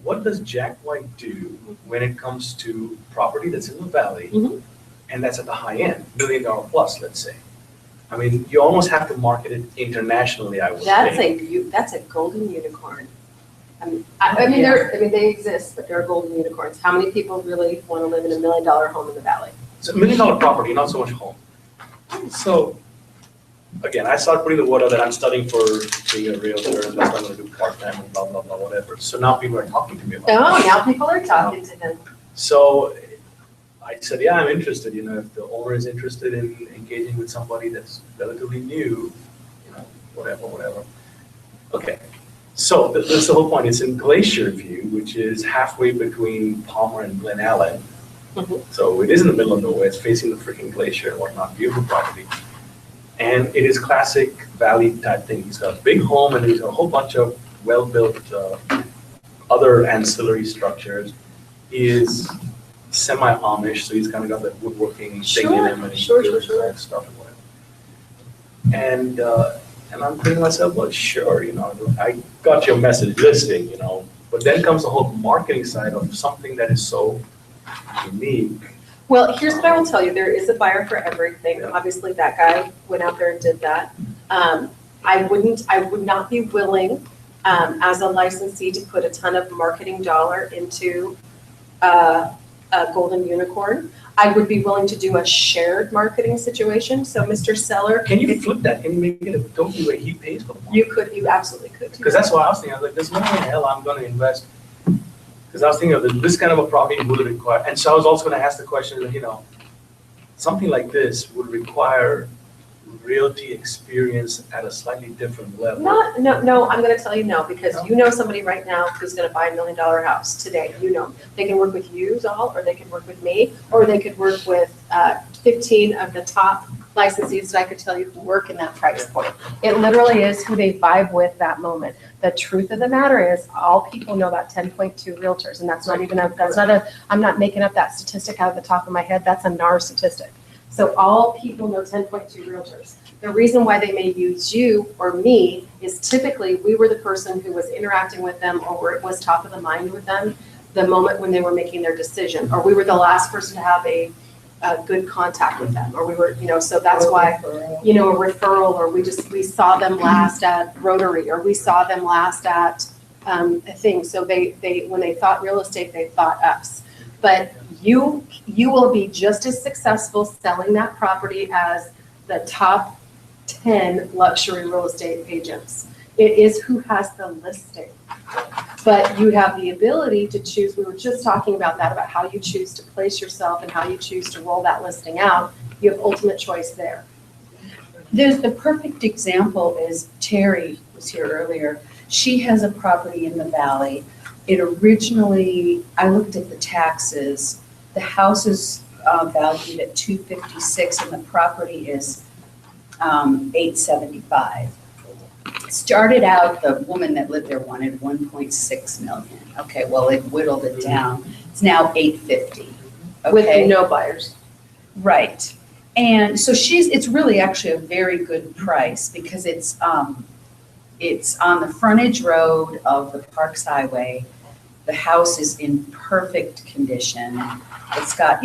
what does Jack White do when it comes to property that's in the valley Mhm. and that's at the high end, $1 million plus, let's say? I mean, you almost have to market it internationally, I would think. That's a golden unicorn. I mean, they exist, but they're golden unicorns. How many people really want to live in $1 million home in the valley? It's $1 million property, not so much home. So, again, I started putting the word out that I'm studying for being a realtor and that's what I'm gonna do part-time and blah, blah, blah, whatever. So now people are talking to me about it. Oh, now people are talking to them. So I said, yeah, I'm interested, if the owner is interested in engaging with somebody that's relatively new, whatever. Okay, so that's the whole point. It's in Glacier View, which is halfway between Palmer and Glen Allen. Mhm. So it is in the middle of nowhere. It's facing the freaking glacier and whatnot. Beautiful property. And it is classic valley type thing. He's got a big home and he's got a whole bunch of well-built other ancillary structures. He is semi-Amish, so he's kind of got that woodworking thing in him and he builds that stuff and whatever. And I'm thinking to myself, well, sure, I got your message listing, but then comes the whole marketing side of something that is so unique. Well, here's what I will tell you. There is a buyer for everything. Obviously, that guy went out there and did that. I would not be willing, as a licensee, to put a ton of marketing dollar into a golden unicorn. I would be willing to do a shared marketing situation. So Mr. Seller. Can you flip that? Can you make it a totally way he pays for the You absolutely could. Because that's what I was thinking. I was like, there's no way in hell I'm going to invest. Because I was thinking of this kind of a property would require, and so I was also going to ask the question that, something like this would require realty experience at a slightly different level. No, I'm gonna tell you no, because you know somebody right now who's gonna buy $1 million house today, They can work with you, Zal, or they can work with me, or they could work with 15 of the top licensees that I could tell you who work in that price point. It literally is who they vibe with that moment. The truth of the matter is, all people know about 10.2 realtors, and I'm not making up that statistic out of the top of my head, that's a NAR statistic. So all people know 10.2 realtors. The reason why they may use you or me is typically we were the person who was interacting with them, or it was top of the mind with them the moment when they were making their decision, or we were the last person to have a good contact with them, or we were, so that's why, a referral, or we saw them last at Rotary, or we saw them last at a thing. So they when they thought real estate, they thought us. But you will be just as successful selling that property as the top 10 luxury real estate agents. It is who has the listing. But you have the ability to choose. We were just talking about that, about how you choose to place yourself and how you choose to roll that listing out. You have ultimate choice there. There's the perfect example is Terry was here earlier. She has a property in the valley. It originally, I looked at the taxes. The house is valued at $256 and the property is $875. Started out, the woman that lived there wanted $1.6 million. Okay, well, it whittled it down. It's now $850. Okay. With no buyers. Right. And so it's really actually a very good price because it's on the frontage road of the Parks Highway. The house is in perfect condition. It's got,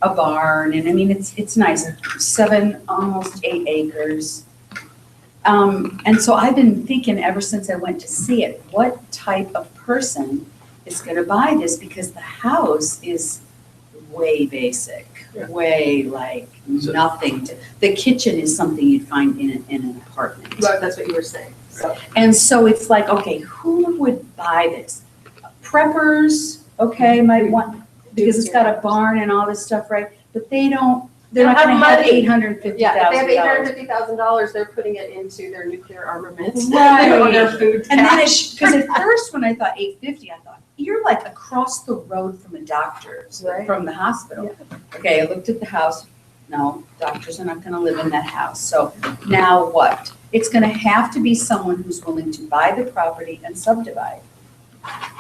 a barn, and I mean, it's nice. 7, almost 8 acres. And so I've been thinking ever since I went to see it, what type of person is going to buy this? Because the house is way basic, way like nothing. The kitchen is something you'd find in an apartment. Well, that's what you were saying. And so it's like, okay, who would buy this? Preppers, okay, might want, because it's got a barn and all this stuff, right? But they're not going to have $850,000. Yeah, if they have $850,000, they're putting it into their nuclear armament. Right. Or their food And then cash. because at first when I thought $850, I thought, you're like across the road from a doctor's, Right. from the hospital. Okay, I looked at the house. No, doctors are not going to live in that house. So now what? It's going to have to be someone who's willing to buy the property and subdivide.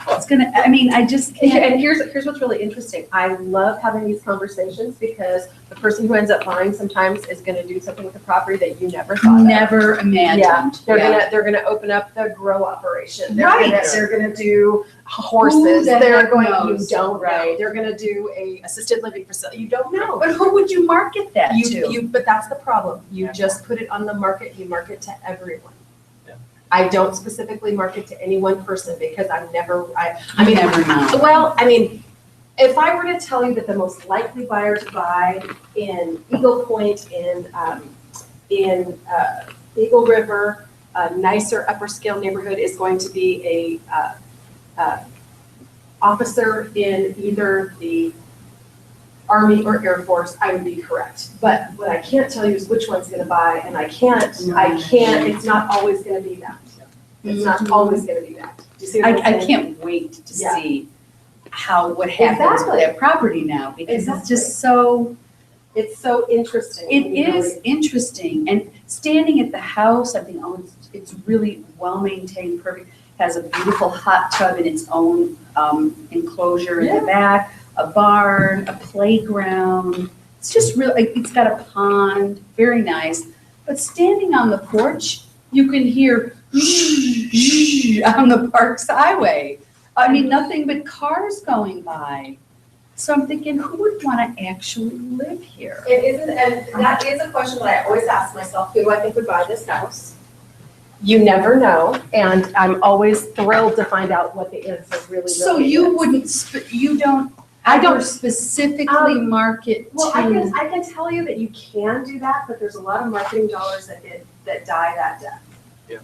It's going to, I mean, I just can't. And here's what's really interesting. I love having these conversations because the person who ends up buying sometimes is going to do something with the property that you never thought of. Never imagined. Yeah, they're gonna open up the grow operation. Right. They're gonna do horses. Who the They're heck going. knows? You don't Right. know. They're gonna do a assisted living facility. You don't know. But who would you market that to? But that's the problem. You just put it on the market. You market to everyone. Yeah. I don't specifically market to any one person because I mean, never know. well, I mean, if I were to tell you that the most likely buyer to buy in Eagle Point, in Eagle River, a nicer upper scale neighborhood is going to be a officer in either the Army or Air Force, I would be correct. But what I can't tell you is which one's gonna buy, and I can't, it's not always gonna be that. It's not always gonna be that. Do you see what I'm I saying? can't wait to Yeah. see what happens with Exactly. their property now, because it's Exactly. just so, It's so interesting. It is interesting, and standing at the house, I think, oh, it's really well-maintained, perfect, has a beautiful hot tub in its own enclosure in the back, a barn, a playground. It's just really, it's got a pond, very nice. But standing on the porch, you can hear on the Parks Highway. I mean, nothing but cars going by. So I'm thinking, who would want to actually live here? It isn't, and that is a question that I always ask myself, who do I think would buy this house? You never know, and I'm always thrilled to find out what the answer really is. So you wouldn't, you don't, I don't- ever specifically market Well, to. I can tell you that you can do that, but there's a lot of marketing dollars that die that death. Yeah.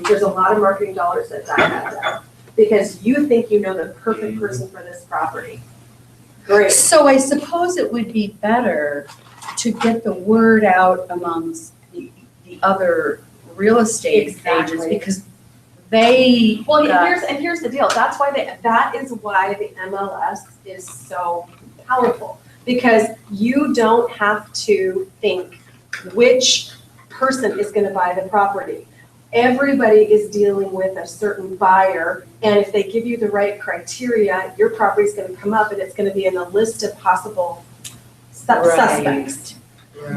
There's a lot of marketing dollars that die that death, because you think you know the perfect person for this property. Great. So I suppose it would be better to get the word out amongst the other real estate agents, Exactly. because they. Well, got- here's the deal. That is why the MLS is so powerful, because you don't have to think which person is gonna buy the property. Everybody is dealing with a certain buyer, and if they give you the right criteria, your property's gonna come up and it's gonna be in a list of possible suspects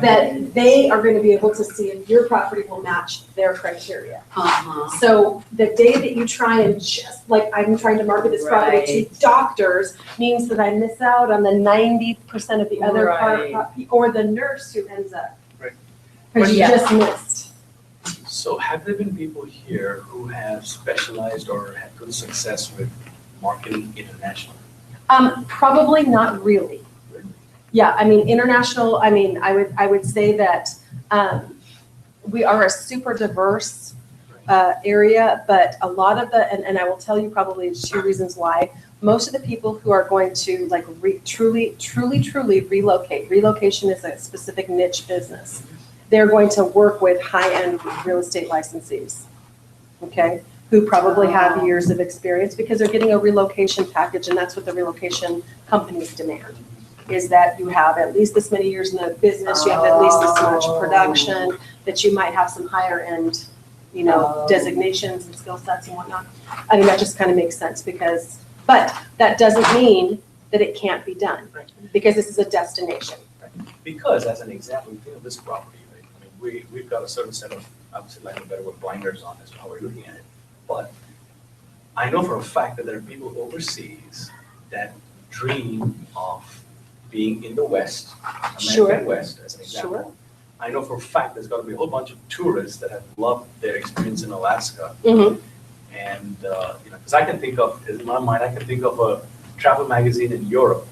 that they are gonna be able to see if your property will match their criteria. Uh-huh. So the day that you try and just, like, I'm trying to market this property to Right. doctors, means that I miss out on the 90% of the other Right. or the nurse who ends up. Right. Because you Yeah. just missed. So have there been people here who have specialized or had good success with marketing internationally? Probably not really. Yeah, I mean, international, I mean, I would say that, we are a super diverse, area, but a lot of and I will tell you probably 2 reasons why. Most of the people who are going to like truly relocate, relocation is a specific niche business. They're going to work with high-end real estate licensees, okay? Who probably have years of experience because they're getting a relocation package, and that's what the relocation companies demand, is that you have at least this many years in the business, you have at least this much production, that you might have some higher-end, designations and skill sets and whatnot. I mean, that just kind of makes sense but that doesn't mean that it can't be done, because this is a destination. Because as an example, you think of this property, right? I mean, we've got a certain set of, obviously, like a better word, blinders on as to how we're looking at it. But I know for a fact that there are people overseas that dream of being in the West, Sure. American West, as an example. Sure. I know for a fact there's gonna be a whole bunch of tourists that have loved their experience in Alaska. Mhm. And, because I can think of, in my mind, I can think of a travel magazine in Europe,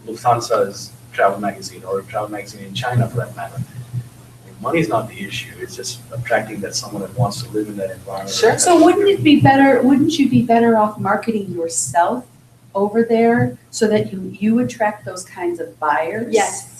Lufthansa's travel magazine, or a travel magazine in China for that matter. I mean, money's not the issue, it's just attracting that someone that wants to live in that environment. Sure. So wouldn't you be better off marketing yourself over there so that you attract those kinds of buyers? Yes.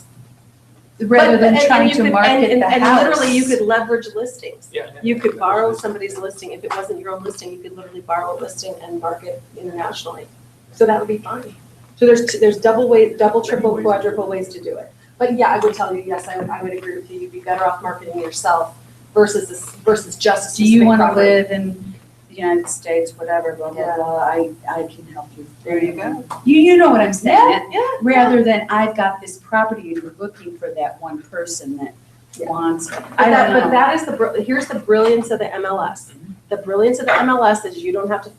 Rather than and trying you to could- market the and house. literally, you could leverage listings. Yeah. You could borrow somebody's listing. If it wasn't your own listing, you could literally borrow a listing and market internationally. So that would be fine. So there's double, triple, quadruple ways to do it. But yeah, I would tell you, yes, I would agree with you. You'd be better off marketing yourself versus just. Do you specific want to property. live in the United States, whatever, blah, blah, Yeah. blah, I can help you. There you go. You know what I'm saying? Yeah. Rather than I've got this property and you're looking for that one person that Yeah. wants it. But I don't know. that is here's the brilliance of the MLS. The brilliance of the MLS is you don't have to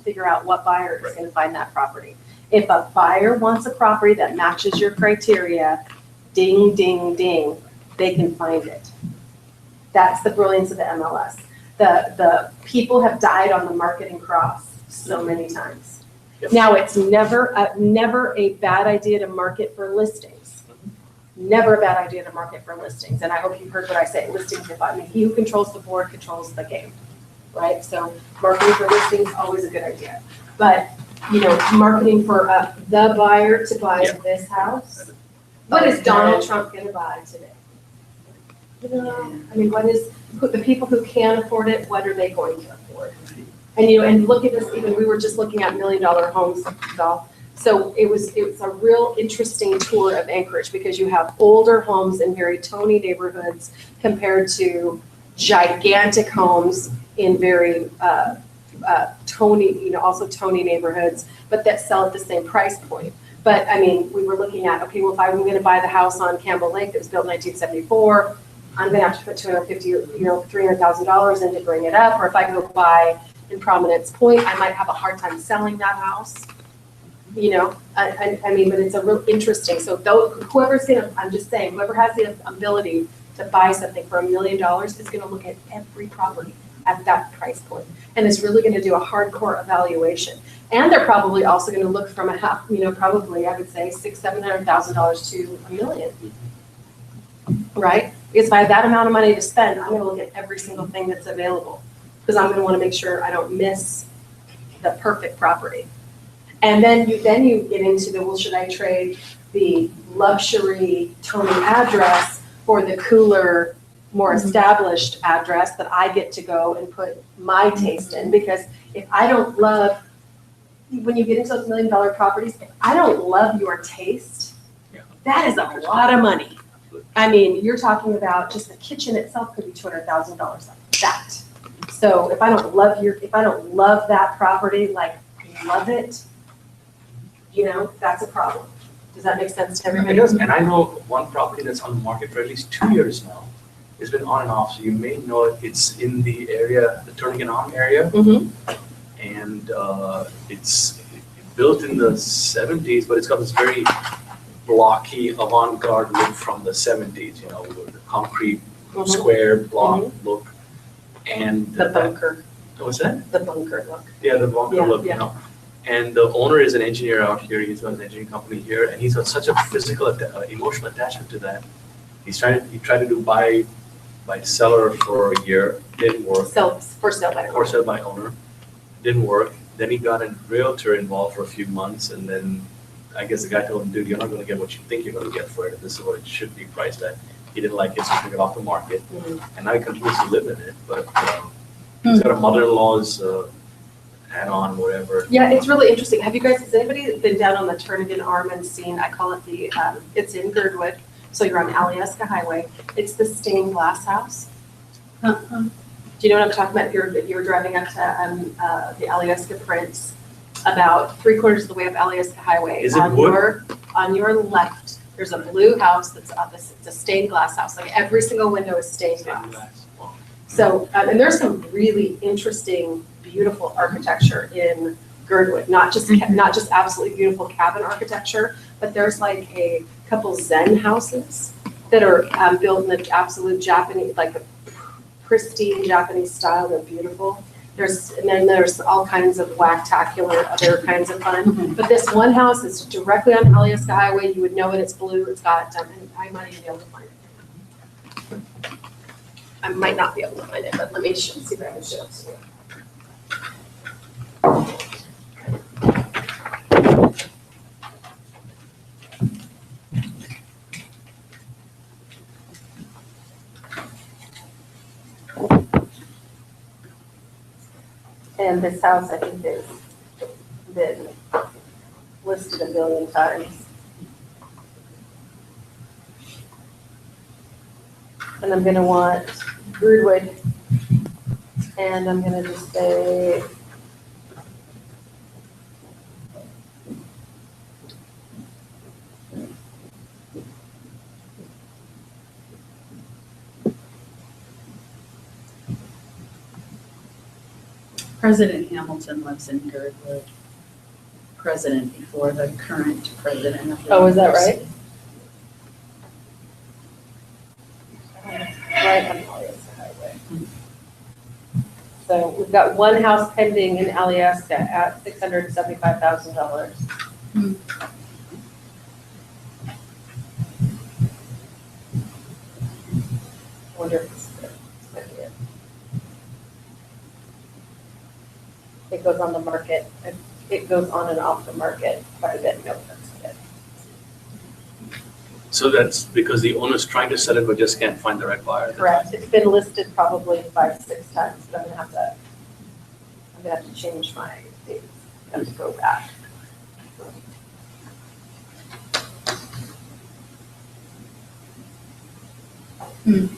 figure out what buyer is gonna find that property. If a buyer wants a property that matches your criteria, ding, ding, ding, they can find it. That's the brilliance of the MLS. The people have died on the marketing cross so many times. Yep. Now, it's never a bad idea to market for listings. Never a bad idea to market for listings. And I hope you've heard what I say, listings, he who controls the board controls the game, right? So marketing for listings, always a good idea. But, marketing for the buyer to buy Yeah. this house, what is Donald Trump gonna buy today? I mean, the people who can afford it, what are they going to afford? And, and look at this, we were just looking at $1 million homes, So it was a real interesting tour of Anchorage because you have older homes in very Tony neighborhoods compared to gigantic homes in very Tony, also Tony neighborhoods, but that sell at the same price point. But I mean, we were looking at, okay, well, if I'm gonna buy the house on Campbell Lake that was built in 1974, I'm gonna have to put $250,000, $300,000 in to bring it up. Or if I go buy in Prominence Point, I might have a hard time selling that house. I mean, but it's a real interesting. So whoever's gonna, I'm just saying, whoever has the ability to buy something for $1 million is gonna look at every property at that price point, and is really gonna do a hardcore evaluation. And they're probably also gonna look from probably, I would say, $600,000-$700,000 to $1 million. Right? Because if I have that amount of money to spend, I'm gonna look at every single thing that's available, because I'm gonna wanna make sure I don't miss the perfect property. And then you get into the, well, should I trade the luxury Tony address for the cooler, more established address that I get to go and put my taste in? Because if I don't love, when you get into those $1 million properties, if I don't love your taste, that is a lot of money. I mean, you're talking about just the kitchen itself could be $200,000 like that. So if I don't love that property, like love it, that's a problem. Does that make sense to everybody? It does, and I know one property that's on the market for at least 2 years now. It's been on and off, so you may know it. It's in the area, the Turning On area. Mm-hmm. And it's built in the 70s, but it's got this very blocky avant-garde look from the 70s, with the concrete square block look. And The bunker. What's that? The bunker look. Yeah, the bunker look, yeah. And the owner is an engineer out here. He's got an engineering company here, and he's got such a physical, emotional attachment to that. He tried to do buy seller for a year, didn't work. For sale by owner. For sale by owner, didn't work. Then he got a realtor involved for a few months, and then I guess the guy told him, dude, you're not going to get what you think you're going to get for it. This is what it should be priced at. He didn't like it, so he took it off the market, and now he continues to live in it. But he's got a mother-in-law's add-on, whatever. Yeah, it's really interesting. Has anybody been down on the Turnagain Arm and seen, I call it it's in Girdwood, so you're on Alyeska Highway. It's the stained glass house. Uh-huh. Do you know what I'm talking about? You're driving up to the Alyeska Prince, about 3/4 of the way up Alyeska Highway. Is it wood? On your left, there's a blue house that's up. It's a stained glass house. Like every single window is stained glass. So, and there's some really interesting, beautiful architecture in Girdwood. Not just absolutely beautiful cabin architecture, but there's like a couple Zen houses that are built in the absolute Japanese, like a pristine Japanese style. They're beautiful. And then there's all kinds of whacktacular other kinds of fun. But this one house is directly on Alyeska Highway. You would know it. It's blue. It's got, and I might even be able to find it. I might not be able to find it, but let me see if I can show it to you. And this house, I think, has been listed 1 billion times. And I'm gonna want Girdwood, and I'm gonna just say, President Hamilton lives in Girdwood. President before the current president of the oh, is that right? university. Right on Alyeska Highway. So we've got one house pending in Alyeska at $675,000. Hmm. I wonder if this might be it. It goes on the market, it goes on and off the market quite a bit. No, that's it. So that's because the owner's trying to sell it but just can't find the right buyer. Correct. It's been listed probably 5-6 times, but I'm gonna have to change my dates. I have to go back. So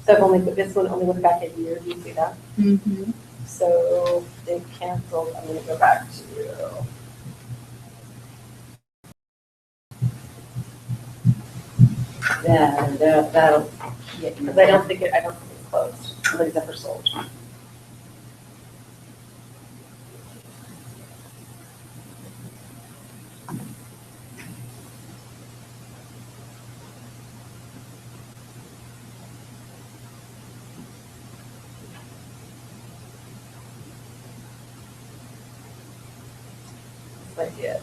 I've only, this one only went back a year, do you see that? Mm-hmm. So they canceled, I'm gonna go back to. That'll get you. Because I don't think it's closed, nobody's ever sold. But yeah.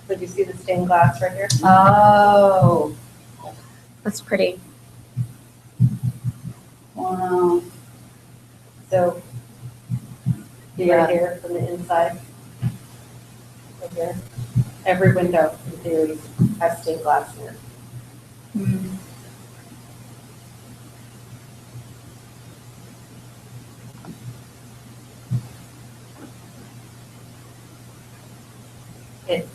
So do you see the stained glass right here? Oh, That's pretty. wow. So, right here from the inside. Right here. Every window in theory has stained glass in it. Hmm. It's,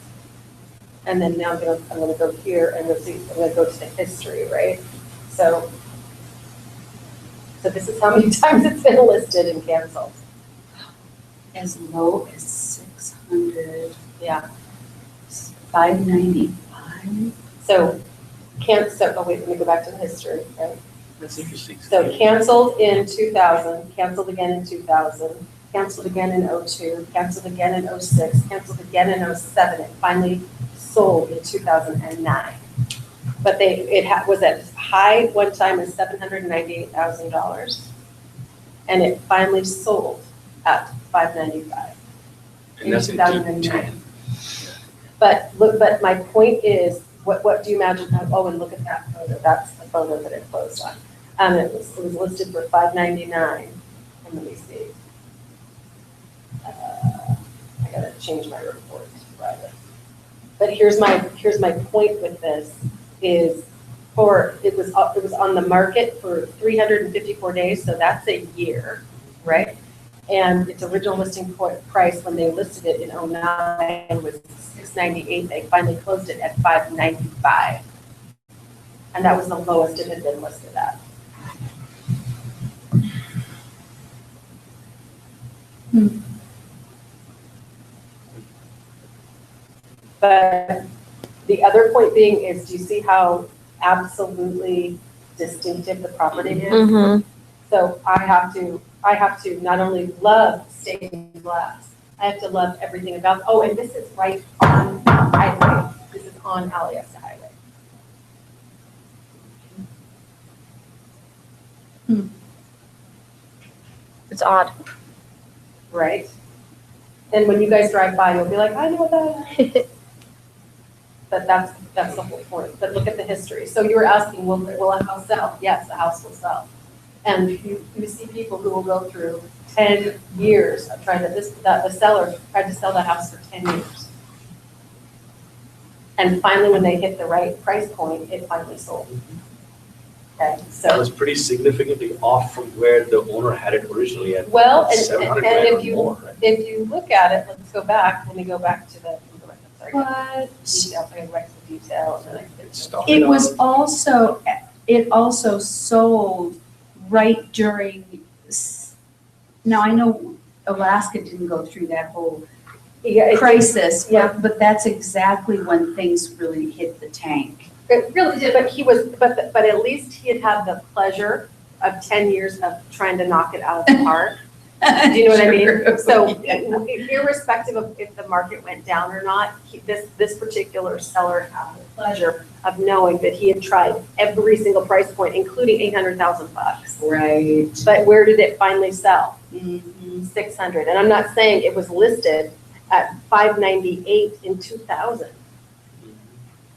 and then now I'm gonna go here and you'll see, I'm gonna go to the history, right? So this is how many times it's been listed and canceled. As low as 600, Yeah. 595. So oh wait, let me go back to the history, right? That's interesting. So canceled in 2000, canceled again in 2000, canceled again in 02, canceled again in 06, canceled again in 07, and finally sold in 2009. But was at high one time as $798,000. And it finally sold at $595. And that's in 2010. But my point is, what do you imagine? Oh, and look at that photo. That's the photo that it closed on. It was listed for $599. And let me see. I gotta change my report to private. But here's my point with this is it was on the market for 354 days, so that's a year, right? And its original listing price when they listed it in 09 was $698. They finally closed it at $595. And that was the lowest it had been listed at. But the other point being is, do you see how absolutely distinctive the property is? Mm-hmm. So I have to not only love stained glass, I have to love everything about, oh, and this is right on highway. This is on Aliasta Highway. It's odd. Right? And when you guys drive by, you'll be like, I know what that is. But that's the whole point. But look at the history. So you were asking, will a house sell? Yes, the house will sell. And you see people who will go through 10 years of trying the seller tried to sell the house for 10 years. And finally, when they hit the right price point, it finally sold. Okay, That so, was pretty significantly off from where the owner had it originally at. well, and 700 and grand if or you, more, right? if you look at it, let me go back to the, sorry, What? detail, I write the detail, and then I can. It started It out- was also sold right during, now I know Alaska didn't go through that whole Yeah, crisis, yeah. but that's exactly when things really hit the tank. It really did, but at least he had had the pleasure of 10 years of trying to knock it out of the park. Do you know what I mean? True. So Yeah. irrespective of if the market went down or not, this particular seller had the pleasure of knowing that he had tried every single price point, including $800,000. Right. But where did it finally sell? Mhm. 600. And I'm not saying it was listed at 598 in 2000.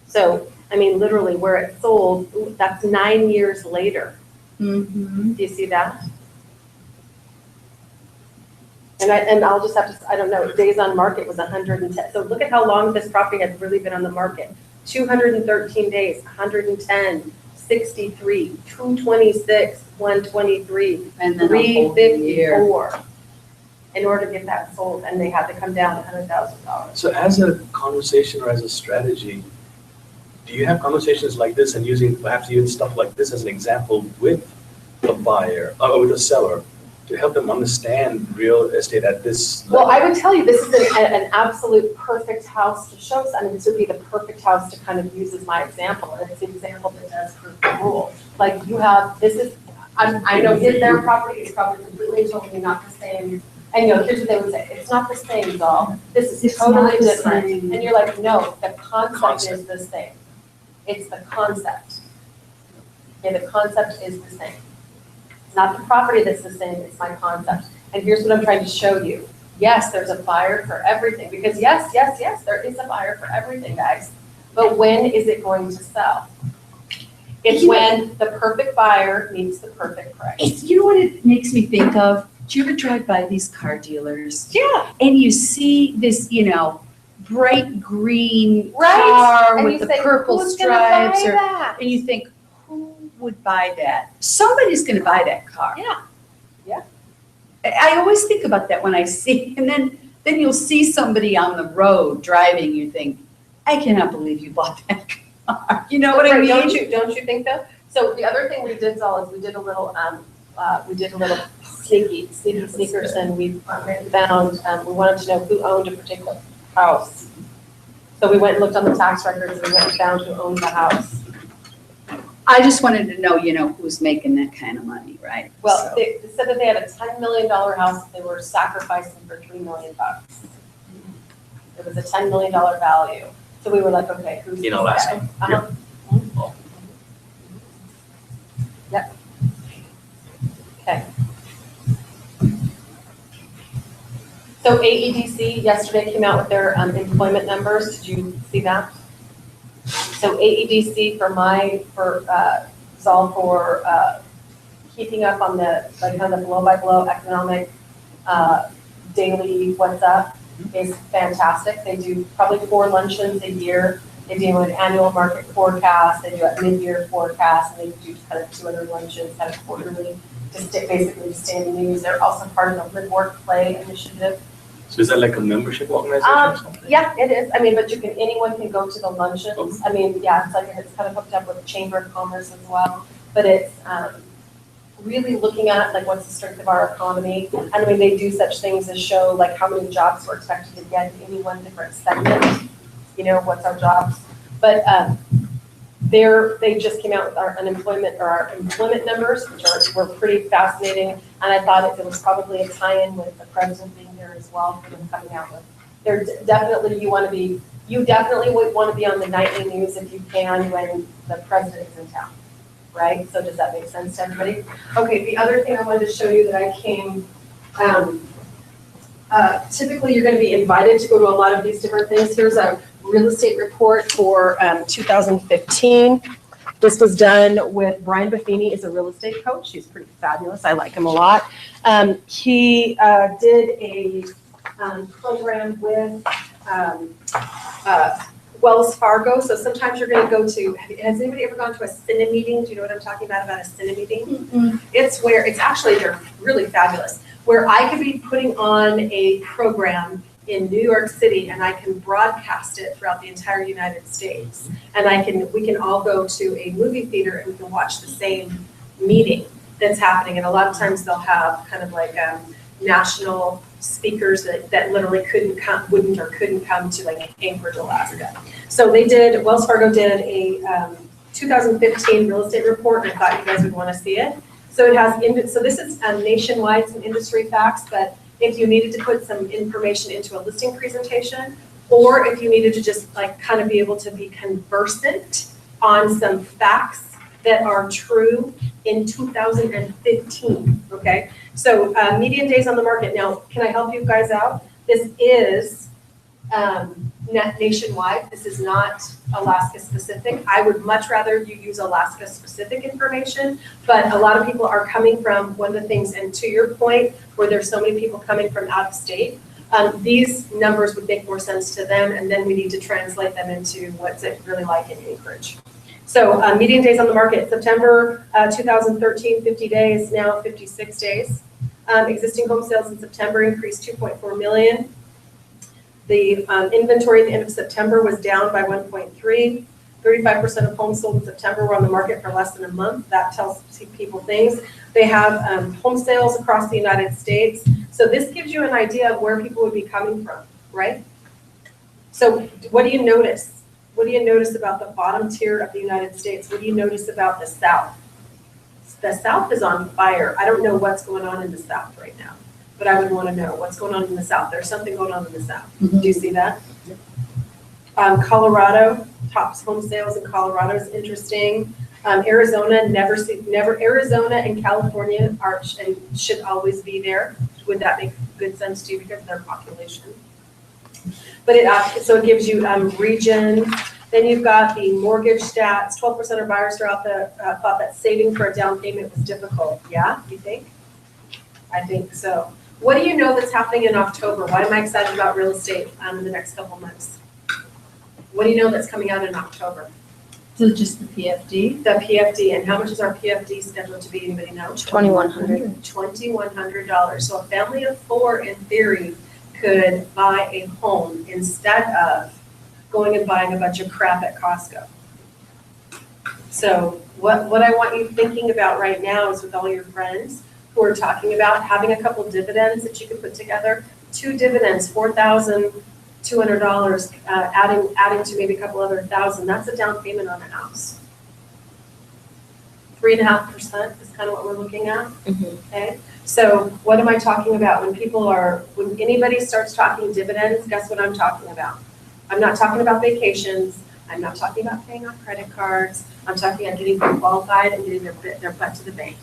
So, I mean, literally where it sold, that's 9 years later. Mhm. Do you see that? And I'll just have to, I don't know, days on market was 110. So look at how long this property had really been on the market. 213 days, 110, 63, 226, 123, And then a whole year. 354 in order to get that sold, and they had to come down $100,000. So as a conversation or as a strategy, do you have conversations like this and using perhaps even stuff like this as an example with a buyer or with a seller to help them understand real estate at this level? Well, I would tell you, this is an absolute perfect house to show. I mean, this would be the perfect house to kind of use as my example, and it's the example that does prove the rule. Like you have, this is, I know their property is probably completely and totally not the same. And here's what they would say, it's not the same, doll. This is It's totally not the different. same. And you're like, no, the concept is the same. It's the concept. Yeah, the concept is the same. It's not the property that's the same, it's my concept. And here's what I'm trying to show you. Yes, there's a buyer for everything, because yes, there is a buyer for everything, guys. But when is it going to sell? It's when the perfect buyer meets the perfect price. It's, you know what it makes me think of? Do you ever drive by these car dealers? Yeah. And you see this, bright green Right. car And with you the say, purple who's gonna buy stripes, that? and you think, who would buy that? Somebody's gonna buy that car. Yeah. Yeah. I always think about that when I see, and then you'll see somebody on the road driving, you think, I cannot believe you bought that car. You know what I Right, mean? Don't you think though? So the other thing we did, Zal, is we did a little sneakers, and we found, we wanted to know who owned a particular house. So we went and looked on the tax records, and we went and found who owned the house. I just wanted to know, who's making that kind of money, right? Well, So- they said that they had a $10 million house that they were sacrificing for $3 million. It was a $10 million value. So we were like, okay, who's this last guy? one. Uh-huh. Yep. Okay. So AEDC yesterday came out with their employment numbers. Did you see that? So AEDC Zal, for keeping up on the kind of blow by blow economic daily what's up is fantastic. They do probably 4 luncheons a year. They do an annual market forecast. They do a mid-year forecast, and they do kind of 2 other luncheons kind of quarterly to basically stay in the news. They're also part of the Live Work Play initiative. So is that like a membership organization or something? Yeah, it is. I mean, but anyone can go to the luncheons. I mean, yeah, it's kind of hooked up with the Chamber of Commerce as well. But it's really looking at like what's the strength of our economy. And I mean, they do such things as show like how many jobs we're expected to get in any one different segment. What's our jobs. But they just came out with our unemployment or our employment numbers, which were pretty fascinating. And I thought it was probably a tie-in with the president being there as well for them coming out with. They're definitely, you definitely would want to be on the nightly news if you can when the president is in town, right? So does that make sense to everybody? Okay, the other thing I wanted to show you that I came, typically you're going to be invited to go to a lot of these different things. Here's a real estate report for 2015. This was done with Brian Buffini, is a real estate coach. He's pretty fabulous. I like him a lot. He did a program with Wells Fargo. So sometimes you're going to go to, has anybody ever gone to a Cine meeting? Do you know what I'm talking about a Cine meeting? Mm-hmm. It's where, they're really fabulous, where I could be putting on a program in New York City and I can broadcast it throughout the entire United States. And we can all go to a movie theater and we can watch the same meeting that's happening. And a lot of times they'll have kind of like national speakers that literally wouldn't or couldn't come to like Anchorage, Alaska. So Wells Fargo did a 2015 real estate report, and I thought you guys would want to see it. So this is nationwide, some industry facts, but if you needed to put some information into a listing presentation, or if you needed to just like kind of be able to be conversant on some facts that are true in 2015, okay? So median days on the market. Now, can I help you guys out? This is nationwide. This is not Alaska specific. I would much rather you use Alaska specific information, but a lot of people are coming from one of the things, and to your point, where there's so many people coming from out of state, these numbers would make more sense to them, and then we need to translate them into what's it really like in Anchorage. So median days on the market, September 2013, 50 days, now 56 days. Existing home sales in September increased 2.4 million. The inventory at the end of September was down by 1.3. 35% of homes sold in September were on the market for less than a month. That tells people things. They have home sales across the United States. So this gives you an idea of where people would be coming from, right? So what do you notice? What do you notice about the bottom tier of the United States? What do you notice about the South? The South is on fire. I don't know what's going on in the South right now, but I would want to know what's going on in the South. There's something going on in the South. Do you see that? Colorado, tops home sales in Colorado is interesting. Arizona, Arizona and California are and should always be there. Would that make good sense to you because of their population? But so it gives you region. Then you've got the mortgage stats. 12% of buyers throughout the thought that saving for a down payment was difficult. Yeah, you think? I think so. What do you know that's happening in October? Why am I excited about real estate in the next couple months? What do you know that's coming out in October? So just the PFD? The PFD, and how much is our PFD scheduled to be? Anybody know? $2,100. $2,100. So a family of four, in theory, could buy a home instead of going and buying a bunch of crap at Costco. So what I want you thinking about right now is with all your friends who are talking about having a couple dividends that you could put together. 2 dividends, $4,200, adding to maybe a couple other thousand. That's a down payment on a house. 3.5% is kind of what we're looking at. Okay. So what am I talking about? When anybody starts talking dividends, guess what I'm talking about? I'm not talking about vacations. I'm not talking about paying off credit cards. I'm talking about getting people qualified and getting their butt to the bank.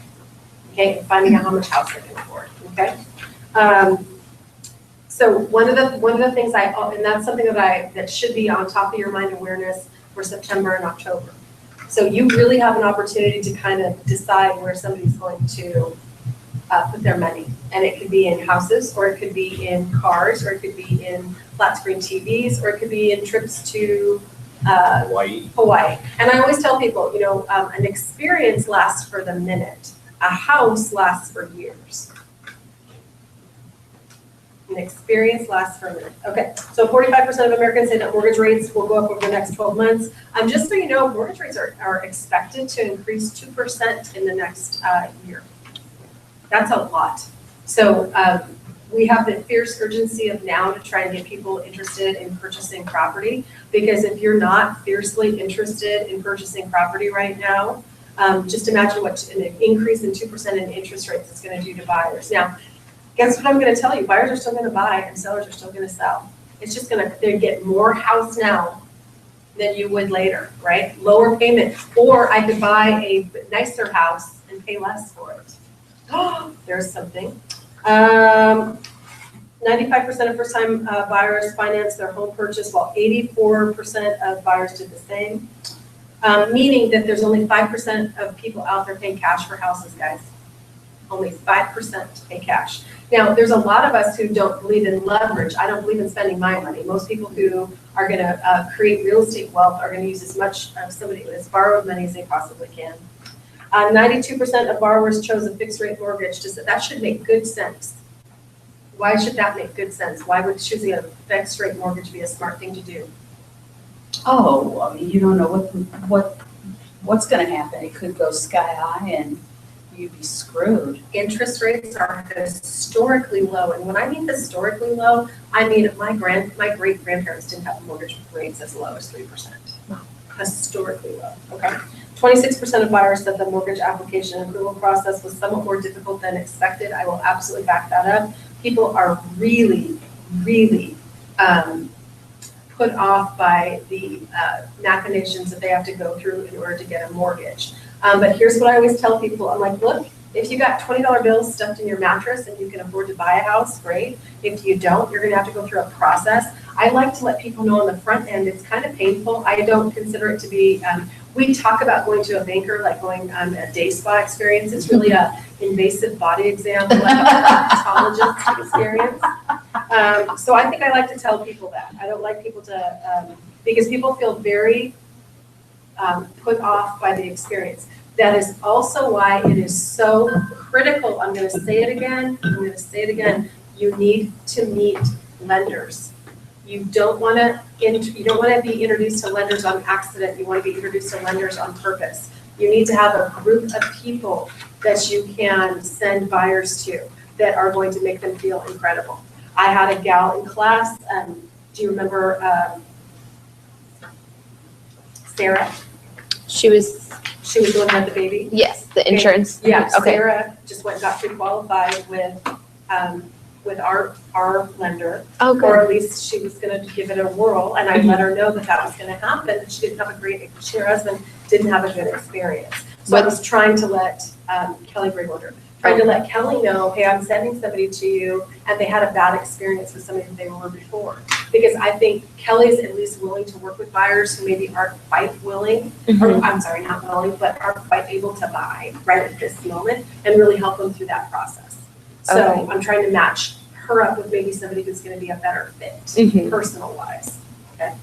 Okay, and finding out how much house they can afford. Okay. So one of the things and that's something that should be on top of your mind awareness for September and October. So you really have an opportunity to kind of decide where somebody's going to put their money. And it could be in houses, or it could be in cars, or it could be in flat screen TVs, or it could be in trips to Hawaii. And I always tell people, an experience lasts for the minute. A house lasts for years. An experience lasts for a minute. Okay, so 45% of Americans say that mortgage rates will go up over the next 12 months. Just so you know, mortgage rates are expected to increase 2% in the next year. That's a lot. So we have the fierce urgency of now to try and get people interested in purchasing property, because if you're not fiercely interested in purchasing property right now, just imagine what an increase in 2% in interest rates is going to do to buyers. Now, guess what I'm going to tell you? Buyers are still going to buy and sellers are still going to sell. It's just they get more house now than you would later, right? Lower payment, or I could buy a nicer house and pay less for it. Oh, there's something. 95% of first-time buyers finance their home purchase, while 84% of buyers did the same. Meaning that there's only 5% of people out there paying cash for houses, guys. Only 5% pay cash. Now, there's a lot of us who don't believe in leverage. I don't believe in spending my money. Most people who are going to create real estate wealth are going to use as much of somebody who has borrowed money as they possibly can. 92% of borrowers chose a fixed rate mortgage. That should make good sense. Why should that make good sense? Why would choosing a fixed rate mortgage be a smart thing to do? Oh, I mean, you don't know what's going to happen. It could go sky high and you'd be screwed. Interest rates are historically low, and when I mean historically low, I mean my great grandparents didn't have mortgage rates as low as 3%. Wow. Historically low. Okay. 26% of buyers said the mortgage application approval process was somewhat more difficult than expected. I will absolutely back that up. People are really, really put off by the machinations that they have to go through in order to get a mortgage. But here's what I always tell people. I'm like, look, if you got $20 bills stuffed in your mattress and you can afford to buy a house, great. If you don't, you're going to have to go through a process. I like to let people know on the front end, it's kind of painful. I don't consider it to be, we talk about going to a banker, like going a day spa experience. It's really a invasive body exam, like a proctologist experience. So I think I like to tell people that. I don't like people to, because people feel very put off by the experience. That is also why it is so critical. I'm going to say it again. You need to meet lenders. You don't want to be introduced to lenders on accident. You want to be introduced to lenders on purpose. You need to have a group of people that you can send buyers to that are going to make them feel incredible. I had a gal in class. Do you remember Sarah? She was, She was the one who had the baby. yes, the insurance. Yeah, Okay. Sarah just got pre-qualified with our lender, Oh, or good. at least she was gonna give it a whirl, and I let her know that was gonna happen, and she didn't have her husband didn't have a good experience. So I was trying to let, Kelly Greenwater, trying to let Kelly know, hey, I'm sending somebody to you, and they had a bad experience with somebody that they were before. Because I think Kelly's at least willing to work with buyers who maybe aren't quite willing, or I'm sorry, not willing, but aren't quite able to buy right at this moment, and really help them through that process. So Okay. I'm trying to match her up with maybe somebody who's gonna be a better fit, Mhm. personal wise, okay?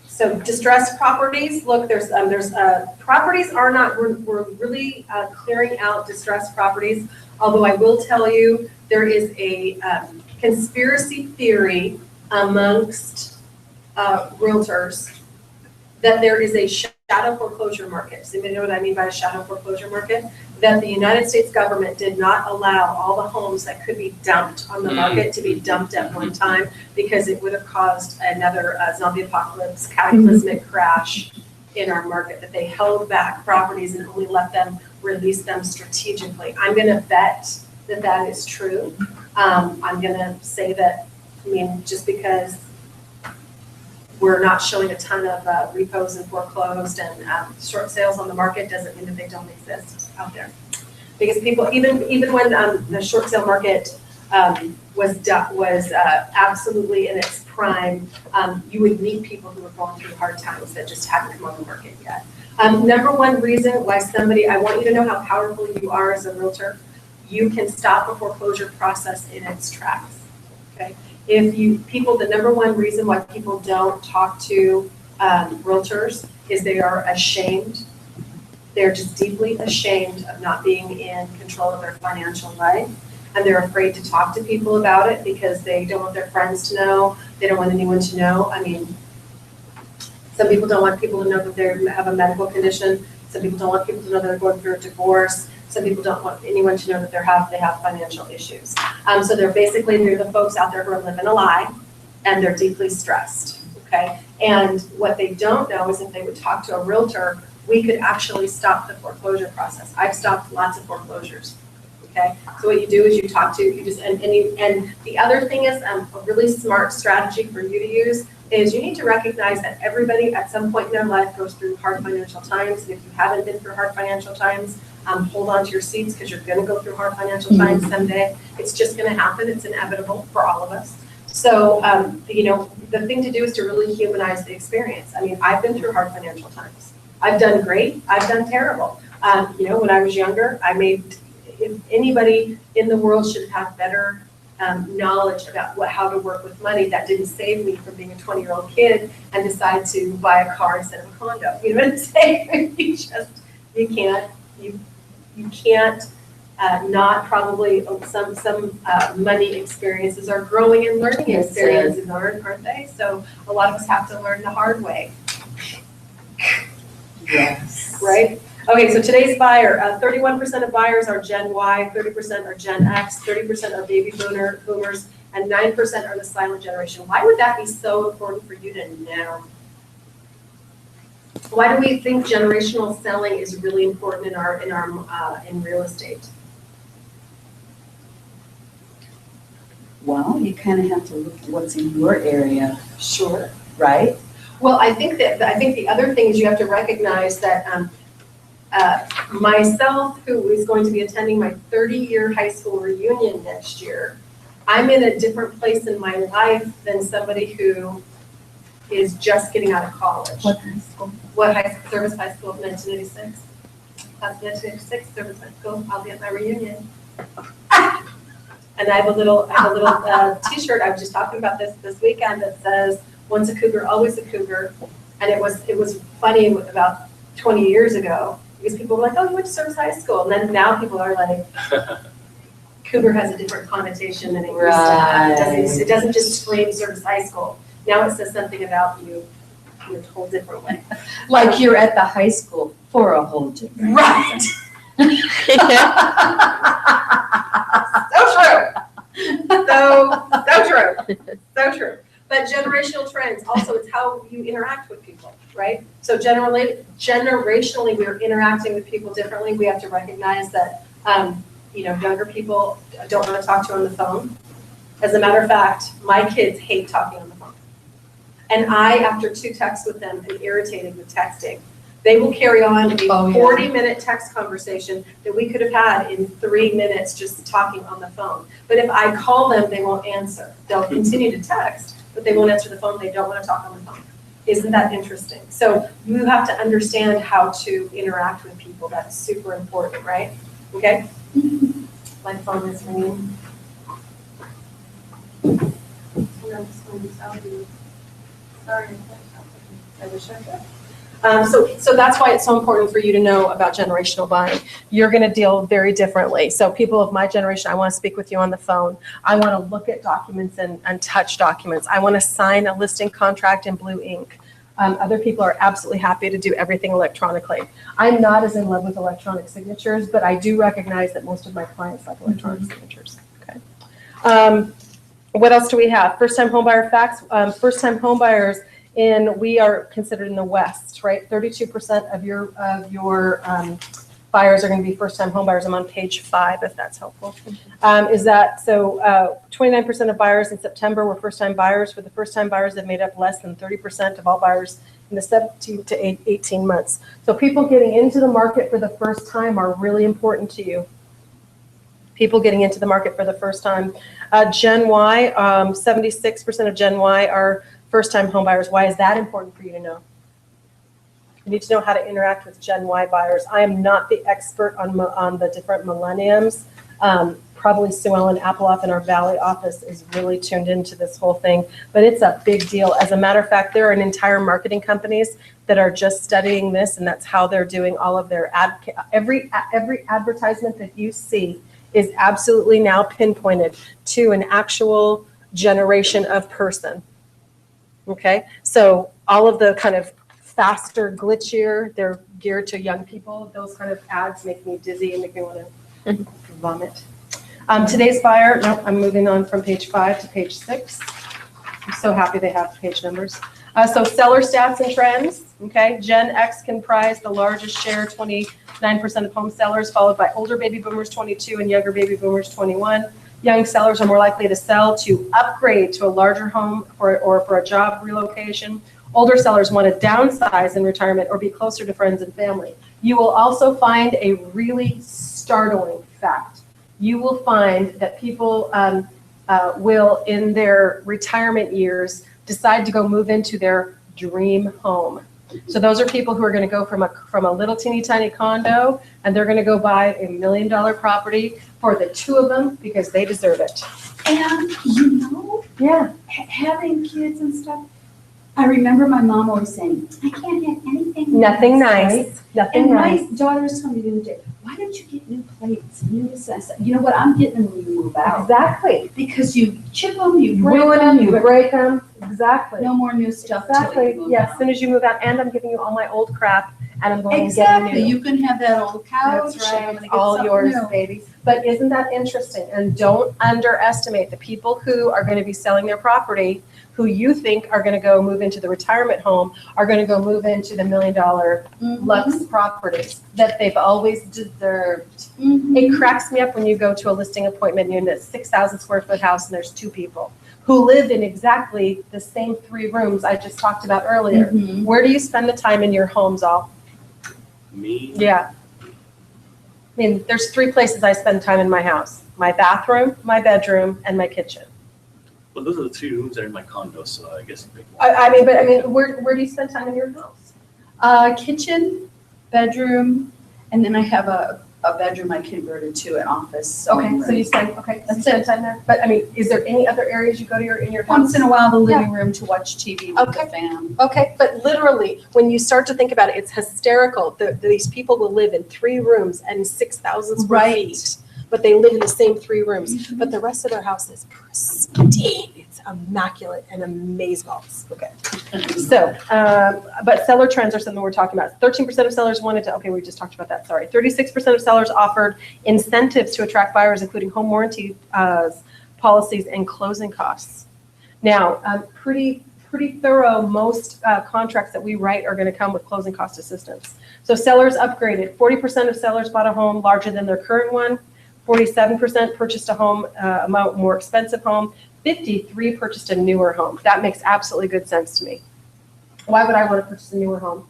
So distressed properties, look, there's properties are not, we're really clearing out distressed properties. Although I will tell you, there is a conspiracy theory amongst realtors that there is a shadow foreclosure market. Does anybody know what I mean by a shadow foreclosure market? That the United States government did not allow all the homes that could be dumped on the market to be dumped at one time because it would have caused another zombie apocalypse, cataclysmic crash in our market, that they held back properties and only let them release them strategically. I'm gonna bet that that is true. I'm gonna say that, I mean, just because we're not showing a ton of repos and foreclosed and short sales on the market doesn't mean that they don't exist out there. Because people, even when the short sale market was absolutely in its prime, you would meet people who were going through hard times that just hadn't come on the market yet. Number one reason why I want you to know how powerful you are as a realtor. You can stop a foreclosure process in its tracks, okay? The number one reason why people don't talk to realtors is they are ashamed. They're just deeply ashamed of not being in control of their financial life. And they're afraid to talk to people about it because they don't want their friends to know. They don't want anyone to know. I mean, some people don't want people to know that they have a medical condition. Some people don't want people to know that they're going through a divorce. Some people don't want anyone to know that they have financial issues. So they're the folks out there who are living a lie, and they're deeply stressed, okay? And what they don't know is if they would talk to a realtor, we could actually stop the foreclosure process. I've stopped lots of foreclosures, okay? So what you do is and the other thing is a really smart strategy for you to use is you need to recognize that everybody at some point in their life goes through hard financial times. And if you haven't been through hard financial times, hold on to your seats because you're going to go through hard financial times someday. It's just going to happen. It's inevitable for all of us. So, the thing to do is to really humanize the experience. I mean, I've been through hard financial times. I've done great. I've done terrible. When I was younger, if anybody in the world should have better knowledge about how to work with money, that didn't save me from being a 20-year-old kid and decide to buy a car instead of a condo. You know what I'm saying? You can't not probably some money experiences are growing and learning experiences, aren't they? So a lot of us have to learn the hard way. Yes. Right? Okay, so today's buyer, 31% of buyers are Gen Y, 30% are Gen X, 30% are baby boomers, and 9% are the silent generation. Why would that be so important for you to know? Why do we think generational selling is really important in real estate? Well, you kind of have to look at what's in your area, Sure. right? Well, I think the other thing is you have to recognize that Myself, who is going to be attending my 30-year high school reunion next year, I'm in a different place in my life than somebody who is just getting out of college. What high school? What Service High School of 1986? Class of 1986, Service High School. I'll be at my reunion. And I have a little T-shirt. I was just talking about this weekend that says, "Once a cougar, always a cougar." And it was funny about 20 years ago because people were like, "Oh, you went to Service High School," and then now people are like, cougar has a different connotation than it used to have. It doesn't just scream Service High School. Now it says something about you in a whole different way. Like you're at the high school for a whole different. Right. So true. So true. But generational trends, also it's how you interact with people, right? So generationally, we're interacting with people differently. We have to recognize that, younger people don't want to talk to you on the phone. As a matter of fact, my kids hate talking on the phone. And I, after 2 texts with them, am irritated with texting. They will carry on a 40-minute text conversation that we could have had in 3 minutes just talking on the phone. But if I call them, they won't answer. They'll continue to text, but they won't answer the phone. They don't want to talk on the phone. Isn't that interesting? So you have to understand how to interact with people. That's super important, right? Okay? My phone is ringing. And I'm just going to tell you. Sorry, I wish I could. So that's why it's so important for you to know about generational buying. You're going to deal very differently. So people of my generation, I want to speak with you on the phone. I want to look at documents and touch documents. I want to sign a listing contract in blue ink. Other people are absolutely happy to do everything electronically. I'm not as in love with electronic signatures, but I do recognize that most of my clients like electronic signatures. Okay. What else do we have? First-time homebuyer facts. First-time homebuyers we are considered in the West, right? 32% of your buyers are going to be first-time homebuyers. I'm on page 5, if that's helpful. 29% of buyers in September were first-time buyers. For the first-time buyers, that made up less than 30% of all buyers in the 17 to 18 months. So people getting into the market for the first time are really important to you. People getting into the market for the first time. Gen Y, 76% of Gen Y are first-time homebuyers. Why is that important for you to know? You need to know how to interact with Gen Y buyers. I am not the expert on the different millenniums. Probably Sue Ellen Appleoff in our Valley office is really tuned into this whole thing, but it's a big deal. As a matter of fact, there are entire marketing companies that are just studying this, and that's how they're doing all of their every advertisement that you see is absolutely now pinpointed to an actual generation of person. Okay, so all of the kind of faster, glitchier, they're geared to young people. Those kind of ads make me dizzy and make me want to vomit. Today's buyer, no, I'm moving on from page 5 to page 6. I'm so happy they have page numbers. So seller stats and trends, okay? Gen X comprise the largest share, 29% of home sellers, followed by older baby boomers, 22, and younger baby boomers, 21. Young sellers are more likely to sell to upgrade to a larger home or for a job relocation. Older sellers want to downsize in retirement or be closer to friends and family. You will also find a really startling fact. You will find that people will, in their retirement years, decide to go move into their dream home. So those are people who are going to go from a little teeny tiny condo, and they're going to go buy a $1 million property for the 2 of them because they deserve it. And Yeah, having kids and stuff, I remember my mom always saying, I can't have anything nothing nice. right? Nothing And nice. my daughter was telling me the other day, why don't you get new plates? You know what, I'm getting them when you move out. Exactly. Because you chip them, you break Ruin them, you but break them. Exactly. no more new stuff. till Exactly. you move Yeah, out. as soon as you move out, and I'm giving you all my old crap, and I'm going Exactly, and getting new. you can have that old couch. That's and I'm right. gonna It's get all something yours, new. baby. But isn't that interesting? And don't underestimate the people who are going to be selling their property, who you think are going to go move into the retirement home, are going to go move into the $1 million Lux properties that they've always deserved. It cracks me up when you go to a listing appointment and you're in a 6,000 square foot house and there's 2 people who live in exactly the same 3 rooms I just talked about earlier. Where do you spend the time in your homes all? Me? Yeah. mean, there's 3 places I spend time in my house: my bathroom, my bedroom, and my kitchen. Well, those are the 3 rooms that are in my condo, so I guess. Pick one. I mean, where do you spend time in your house? Kitchen, bedroom, and then I have a bedroom I converted to an office. sewing Okay, so room. you spend time there. But I mean, is there any other areas you go to in your house? Once in a while, the living room to watch TV with the Okay. fam. Okay, but literally, when you start to think about it, it's hysterical. These people will live in 3 rooms and 6,000 square Right. feet, but they live in the same 3 rooms. But the rest of their house is pristine. It's immaculate and amazeballs. Okay. So, but seller trends are something we're talking about. 13% of sellers wanted to, okay, we just talked about that, sorry. 36% of sellers offered incentives to attract buyers, including home warranty policies and closing costs. Now, pretty thorough. Most contracts that we write are going to come with closing cost assistance. So sellers upgraded. 40% of sellers bought a home larger than their current one. 47% purchased a home, a more expensive home. 53 purchased a newer home. That makes absolutely good sense to me. Why would I want to purchase a newer home?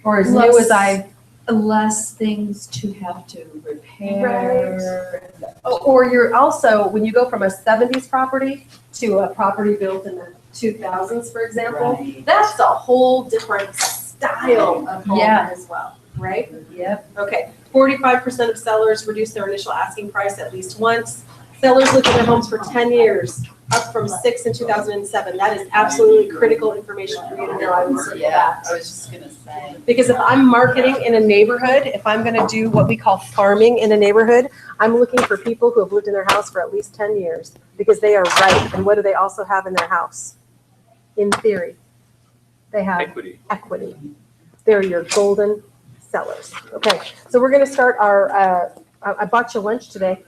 Or as new as I. Less things to have to repair. Or you're also, when you go from a 70s property to a property built in the 2000s, for example, Right. that's a whole different style of home Yeah. as well, right? Yep. Okay, 45% of sellers reduce their initial asking price at least once. Sellers lived in their homes for 10 years, up from 6 in 2007. That is absolutely critical information for you to know. I would circle Yeah, that. I was just gonna say. Because if I'm marketing in a neighborhood, if I'm gonna do what we call farming in a neighborhood, I'm looking for people who have lived in their house for at least 10 years, because they are right. And what do they also have in their house? In theory, they have Equity. equity. They're your golden sellers. Okay, so we're gonna start our, I bought you lunch today.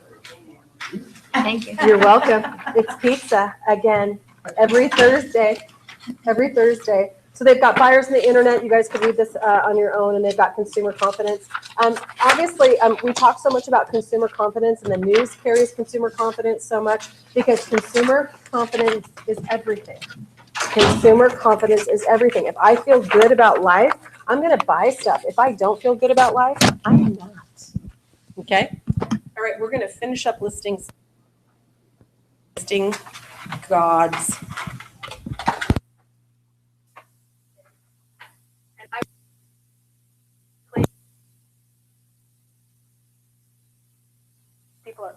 Thank you. You're welcome. It's pizza again, every Thursday. So they've got buyers on the internet. You guys could read this on your own, and they've got consumer confidence. Obviously, we talk so much about consumer confidence, and the news carries consumer confidence so much because consumer confidence is everything. Consumer confidence is everything. If I feel good about life, I'm going to buy stuff. If I don't feel good about life, I'm not. Okay? All right, we're going to finish up listing gods. People are